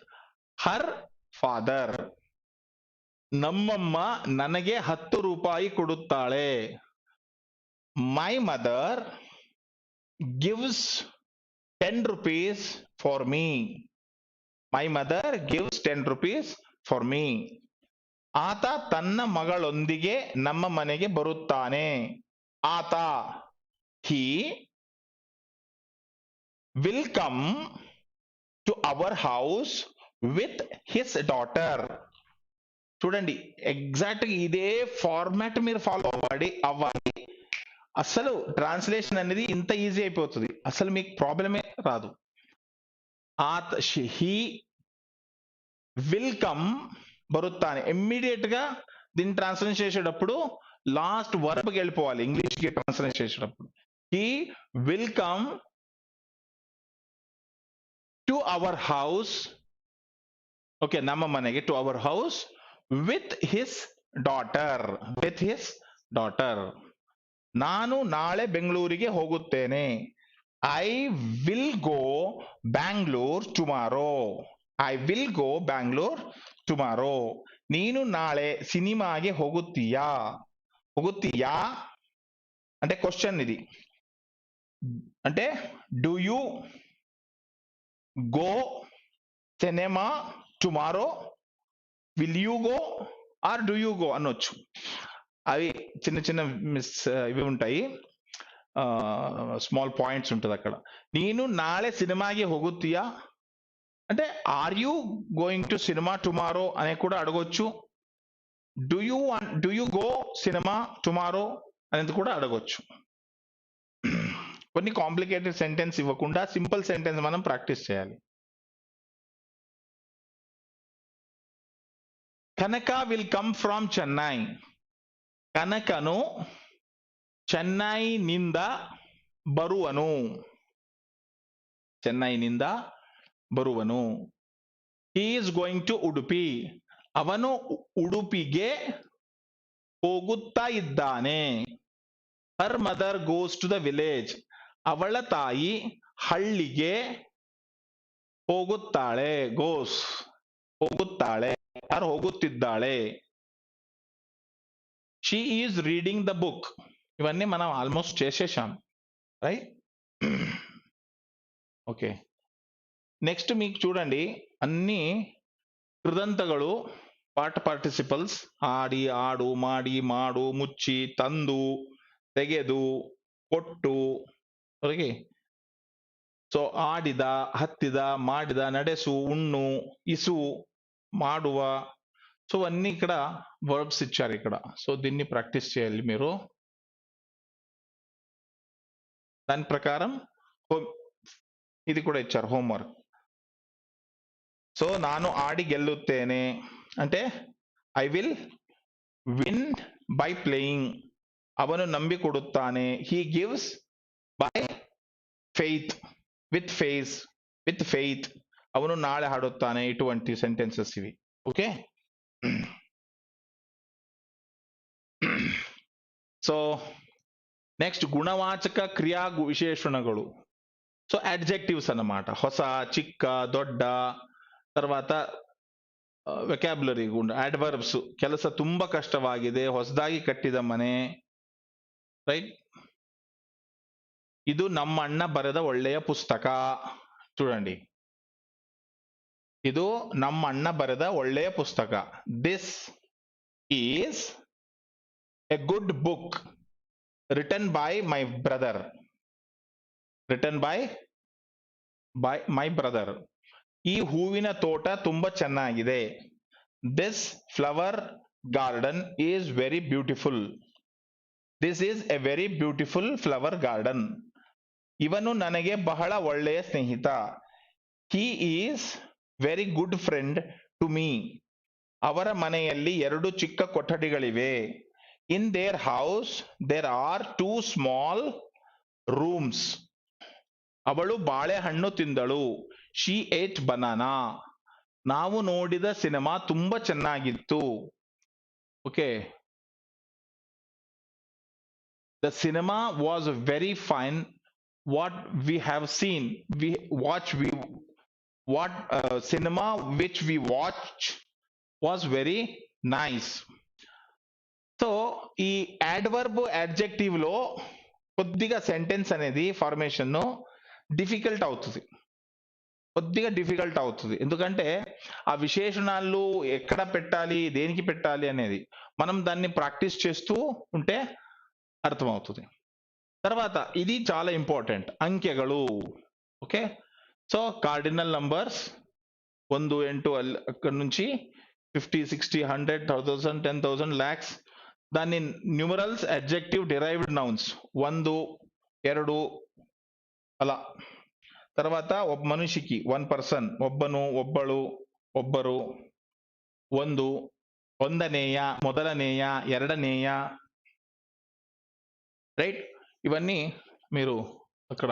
her father. ನಮ್ಮಮ್ಮ ನನಗೆ 10 ರೂಪಾಯಿ ಕೊಡುತ್ತಾಳೆ. My mother gives 10 rupees for me. My mother gives 10 rupees for me. ಆತ ತನ್ನ ಮಗಳೊಂದಿಗೆ ನಮ್ಮ ಮನೆಗೆ ಬರುತ್ತಾನೆ. ಆತ, he will come to our house with his daughter. చూడండి, ఎగ్జాక్ట్ గా ఇదే ఫార్మాట్ మీరు ఫాలో అవ్వాలి. అసలు ట్రాన్స్లేషన్ అనేది ఇంత ఈజీ అయిపోతుంది, అసలు మీకు ప్రాబ్లమే రాదు. హీ విల్ కమ్, బరుత్తానే, ఇమ్మీడియట్ గా దీన్ని ట్రాన్స్లేట్ చేసేటప్పుడు లాస్ట్ వర్బ్ కి వెళ్ళిపోవాలి. ఇంగ్లీష్ కి ట్రాన్స్లేట్ చేసేటప్పుడు he will come to our house, okay, ನಮ್ಮ ಮನೆಗೆ, to our house with his daughter, with his daughter. ನಾನು ನಾಳೆ ಬೆಂಗಳೂರಿಗೆ ಹೋಗುತ್ತೇನೆ. I will go Bangalore tomorrow. I will go Bangalore tomorrow. ನೀನು ನಾಳೆ ಸಿನಿಮಾಗೆ ಹೋಗುತ್ತೀಯಾ? ಹೋಗುತ್ತೀಯಾ అంటే క్వశ్చన్ ఇది. అంటే do you go cinema tomorrow, will you go or do you go అనొచ్చు. అవి చిన్న చిన్న ఇవి ఉంటాయి, స్మాల్ పాయింట్స్ ఉంటుంది అక్కడ. నేను నాಳೆ సినిమాకి ಹೋಗುತ್ತೀయా అంటే are you going to cinema tomorrow అనే కూడా అడగొచ్చు. Do you go cinema tomorrow అనేది కూడా అడగొచ్చు. కొన్ని కాంప్లికేటెడ్ సెంటెన్స్ ఇవ్వకుండా సింపుల్ సెంటెన్స్ మనం ప్రాక్టీస్ చేయాలి. Kanaka will come from Chennai. కనకను ಚೆನ್ನೈನಿಂದ ಬರುವನು. ಚೆನ್ನೈನಿಂದ ಬರುವನು. He is going to Udupi. ಅವನು ಉಡುಪಿಗೆ ಹೋಗುತ್ತಾ ಇದ್ದಾನೆ. Her mother goes to the village. ಅವಳ ತಾಯಿ ಹಳ್ಳಿಗೆ ಹೋಗುತ್ತಾಳೆ. ಗೋಸ್, ಹೋಗುತ್ತಾಳೆ, ಯಾರು ಹೋಗುತ್ತಿದ್ದಾಳೆ. She is reading the book. ఇవన్నీ మనం ఆల్మోస్ట్ చేసేసాం, రైట్? ఓకే, నెక్స్ట్ మీకు చూడండి, అన్ని కృదంతಗಳು, పార్ట్ పార్టిసిపల్స్, ఆడి, ఆడు, ಮಾಡಿ, ಮಾಡು, ಮುಚ್ಚಿ, ತಂದು, ತೆಗೆದು, ಕೊಟ್ಟು. ಓಕೆ, ಸೊ ಆಡಿದ, ಹತ್ತಿದ, ಮಾಡಿದ, ನಡೆಸು, ಉಣ್ಣು, ಇಸು, ಮಾಡುವ. సో అన్ని ఇక్కడ వర్బ్స్ ఇచ్చారు ఇక్కడ. సో దీన్ని ప్రాక్టీస్ చేయాలి మీరు. దాని ప్రకారం ఇది కూడా ఇచ్చారు హోంవర్క్. సో ನಾನು ఆడి గెలుತ್ತೇನೆ అంటే I will win by playing. ಅವನು ನಂಬಿ ಕೊಡುತ್ತಾನೆ. He gives by faith, with face, with faith. ಅವನು ನಾಳೆ ಹಾಡುತ್ತಾನೆ. ఇటువంటి సెంటెన్సెస్ ఇవి. ఓకే, సో నెక్స్ట్ గుణవాచక క్రియా విశేషణಗಳು. సో అడ్జెక్టివ్స్ అన్నమాట. ಹೊಸ, చిక్క, దొడ్డ. తర్వాత వెకాబులరీ అడ్వర్బ్స్. ಕೆಲಸ ತುಂಬಾ ಕಷ್ಟವಾಗಿದೆ, ಹೊಸದಾಗಿ ಕಟ್ಟಿದ ಮನೆ, ರೈಟ್? ಇದು ನಮ್ಮ ಅಣ್ಣ ಬರೆದ ಒಳ್ಳೆಯ ಪುಸ್ತಕ. చూడండి, ಇದು ನಮ್ಮ ಅಣ್ಣ ಬರೆದ ಒಳ್ಳೆಯ ಪುಸ್ತಕ. This is a good book written by my brother. Written by my brother. ಈ ಹೂವಿನ ತೋಟ ತುಂಬಾ ಚೆನ್ನಾಗಿದೆ. This flower garden is very beautiful. This is a very beautiful flower garden. ಇವನು ನನಗೆ ಬಹಳ ಒಳ್ಳೆಯ ಸ್ನೇಹಿತ. He is very good friend to me. ಅವರ ಮನೆಯಲ್ಲಿ 2 ಚಿಕ್ಕ ಕೊಠಡಿಗಳಿವೆ. In their house there are 2 small rooms. ಅವಳು ಬಾಳೆಹಣ್ಣು ತಿಂದಳು. She ate banana. ನಾವು ನೋಡಿದ ಸಿನಿಮಾ ತುಂಬಾ ಚೆನ್ನಾಗಿತ್ತು. Okay, the cinema was very fine. What we have seen, what cinema which we watched was very nice. So ఈ యాడ్వర్బ్, అడ్జెక్టివ్ లో కొద్దిగా sentence అనేది ఫార్మేషన్ డిఫికల్ట్ అవుతుంది. ఎందుకంటే ఆ విశేషణాలు ఎక్కడ పెట్టాలి, దేనికి పెట్టాలి అనేది మనం దాన్ని ప్రాక్టీస్ చేస్తూ ఉంటే అర్థమవుతుంది. తర్వాత ఇది చాలా ఇంపార్టెంట్, అంకెಗಳು. ఓకే, సో కార్డినల్ నంబర్స్ 1 8 అక్కడ నుంచి 50 60 100 1000 10,000 lakhs, దాన్ని న్యూమరల్స్, అడ్జెక్టివ్, డిరైవ్డ్ నౌన్స్ 1 2 అలా. తర్వాత ఒక మనిషికి 1 person, ಒಬ್ಬನು, ಒಬ್ಬಳು, ಒಬ್ಬರು, ಒಂದು, ಒಂದನೆಯ, మొదలనేయ, ಎರಡనేయ, రైట్. ఇవన్నీ మీరు అక్కడ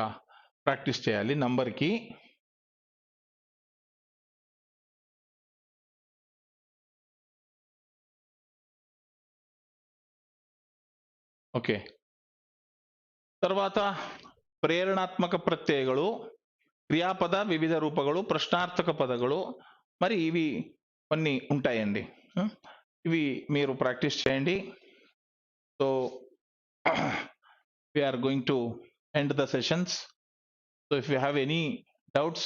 ప్రాక్టీస్ చేయాలి నంబర్ కి. ఓకే, తర్వాత ప్రేరణాత్మక ప్రత్యయಗಳು, క్రియాపద వివిధ రూపಗಳು, ప్రశ్నార్థక పదಗಳು, మరి ఇవి కొన్ని ఉంటాయండి. ఇవి మీరు ప్రాక్టీస్ చేయండి. So we are going to end the sessions. So if you have any doubts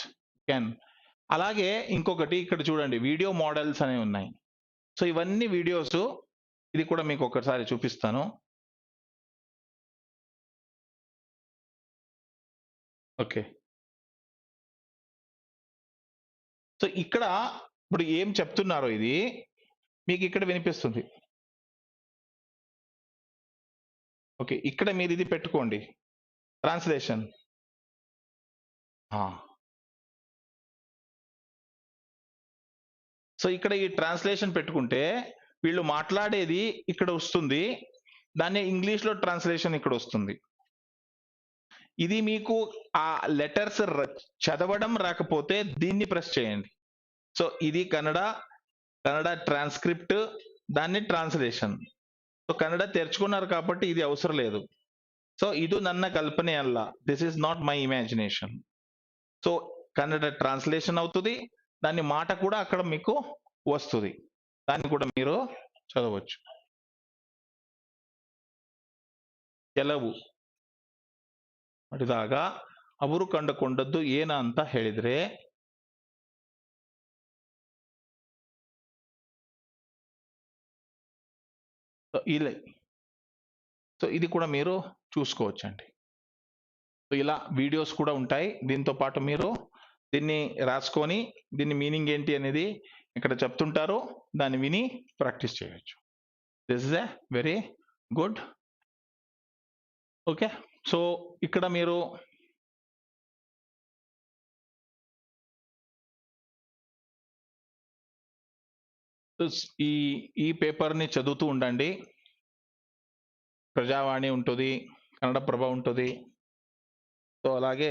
can. అలాగే ఇంకొకటి ఇక్కడ చూడండి, వీడియో మోడల్స్ అనేవి ఉన్నాయి. సో ఇవన్నీ వీడియోస్, ఇది కూడా మీకు ఒకసారి చూపిస్తాను. ఓకే, సో ఇక్కడ ఇప్పుడు ఏం చెప్తున్నారో ఇది మీకు ఇక్కడ వినిపిస్తుంది. ఓకే, ఇక్కడ మీరు ఇది పెట్టుకోండి, ట్రాన్స్లేషన్. సో ఇక్కడ ఈ ట్రాన్స్లేషన్ పెట్టుకుంటే వీళ్ళు మాట్లాడేది ఇక్కడ వస్తుంది, దాన్ని ఇంగ్లీష్ లో ట్రాన్స్లేషన్ ఇక్కడ వస్తుంది. ఇది మీకు ఆ లెటర్స్ చదవడం రాకపోతే దీన్ని ప్రెస్ చేయండి. సో ఇది కన్నడ ట్రాన్స్క్రిప్ట్, దాన్ని ట్రాన్స్లేషన్. సో కన్నడ తెరుచుకున్నారు కాబట్టి ఇది అవసరం లేదు. సో ఇది నన్న కల్పనే అల్ల, this is not my imagination. So Kannada translation అవుతుంది, దాని మాట కూడా అక్కడ మీకు వస్తుంది, దాన్ని కూడా మీరు చదవచ్చు. ಕೆಲವು ಮಾಡಿದಾಗ ಅವರು ಕಂಡುಕೊಂಡದ್ದು ಏನ ಅಂತ ಹೇಳಿದ್ರೆ, సో ఇది కూడా మీరు చూసుకోవచ్చండి. సో ఇలా వీడియోస్ కూడా ఉంటాయి, దీంతో పాటు మీరు దీన్ని రాసుకొని దీని మీనింగ్ ఏంటి అనేది ఇక్కడ చెప్తుంటారు, దాన్ని విని ప్రాక్టీస్ చేయవచ్చు. This is a very good. Okay, so ఇక్కడ మీరు ఈ పేపర్ని చదువుతూ ఉండండి. ప్రజావాణి ఉంటుంది, కన్నడప్రభ ఉంటుంది. సో అలాగే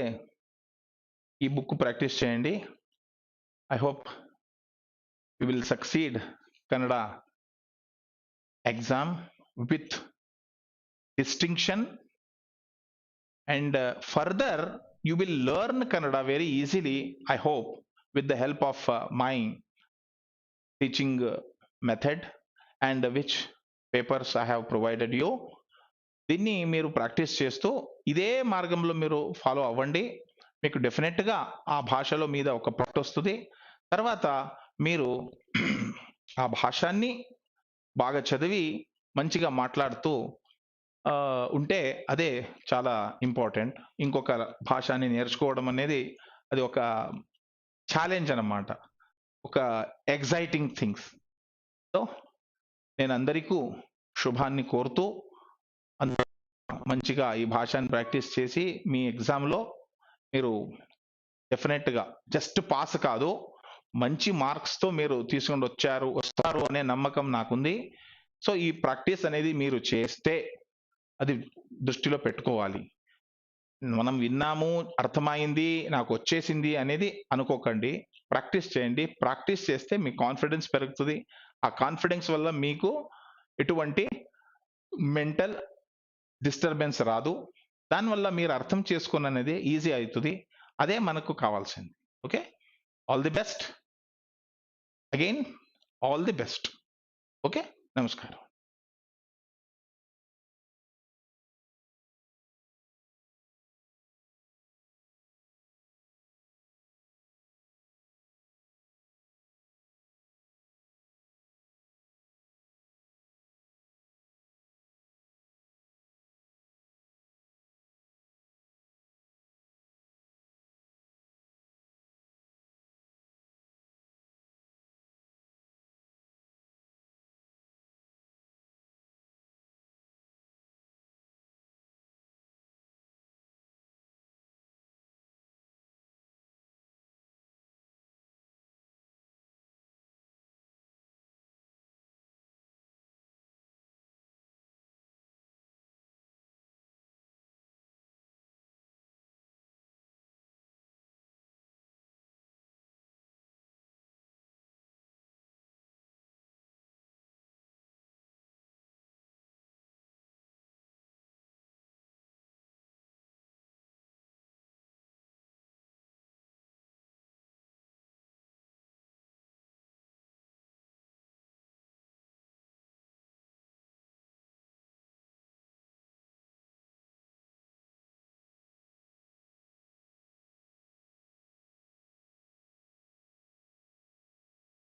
ఈ బుక్ ప్రాక్టీస్ చేయండి. I hope you will succeed Kannada exam with distinction, and further you will learn Kannada very easily, I hope, with the help of my teaching method and which papers I have provided you. దీన్ని మీరు practice చేస్తూ ఇదే మార్గంలో మీరు follow అవ్వండి. మీకు డెఫినెట్గా ఆ భాషలో మీద ఒక పట్టు వస్తుంది. తర్వాత మీరు ఆ భాషాన్ని బాగా చదివి మంచిగా మాట్లాడుతూ ఉంటే అదే చాలా ఇంపార్టెంట్. ఇంకొక భాషని నేర్చుకోవడం అనేది అది ఒక ఛాలెంజ్ అన్నమాట, ఒక ఎగ్జైటింగ్ థింగ్స్. సో నేను అందరికీ శుభాన్ని కోరుతూ మంచిగా ఈ భాషని ప్రాక్టీస్ చేసి మీ ఎగ్జామ్లో మీరు డెఫినెట్గా జస్ట్ పాస్ కాదు, మంచి మార్క్స్తో మీరు తీసుకొని వస్తారు అనే నమ్మకం నాకుంది. సో ఈ ప్రాక్టీస్ అనేది మీరు చేస్తే అది దృష్టిలో పెట్టుకోవాలి. మనం విన్నాము, అర్థమైంది, నాకు వచ్చేసింది అనేది అనుకోకండి. ప్రాక్టీస్ చేయండి. ప్రాక్టీస్ చేస్తే మీ కాన్ఫిడెన్స్ పెరుగుతుంది. ఆ కాన్ఫిడెన్స్ వల్ల మీకు ఎటువంటి మెంటల్ డిస్టర్బెన్స్ రాదు. దానివల్ల మీరు అర్థం చేసుకుని అనేది ఈజీ అవుతుంది. అదే మనకు కావాల్సింది. Okay, all the best again, all the best. Okay, నమస్కారం.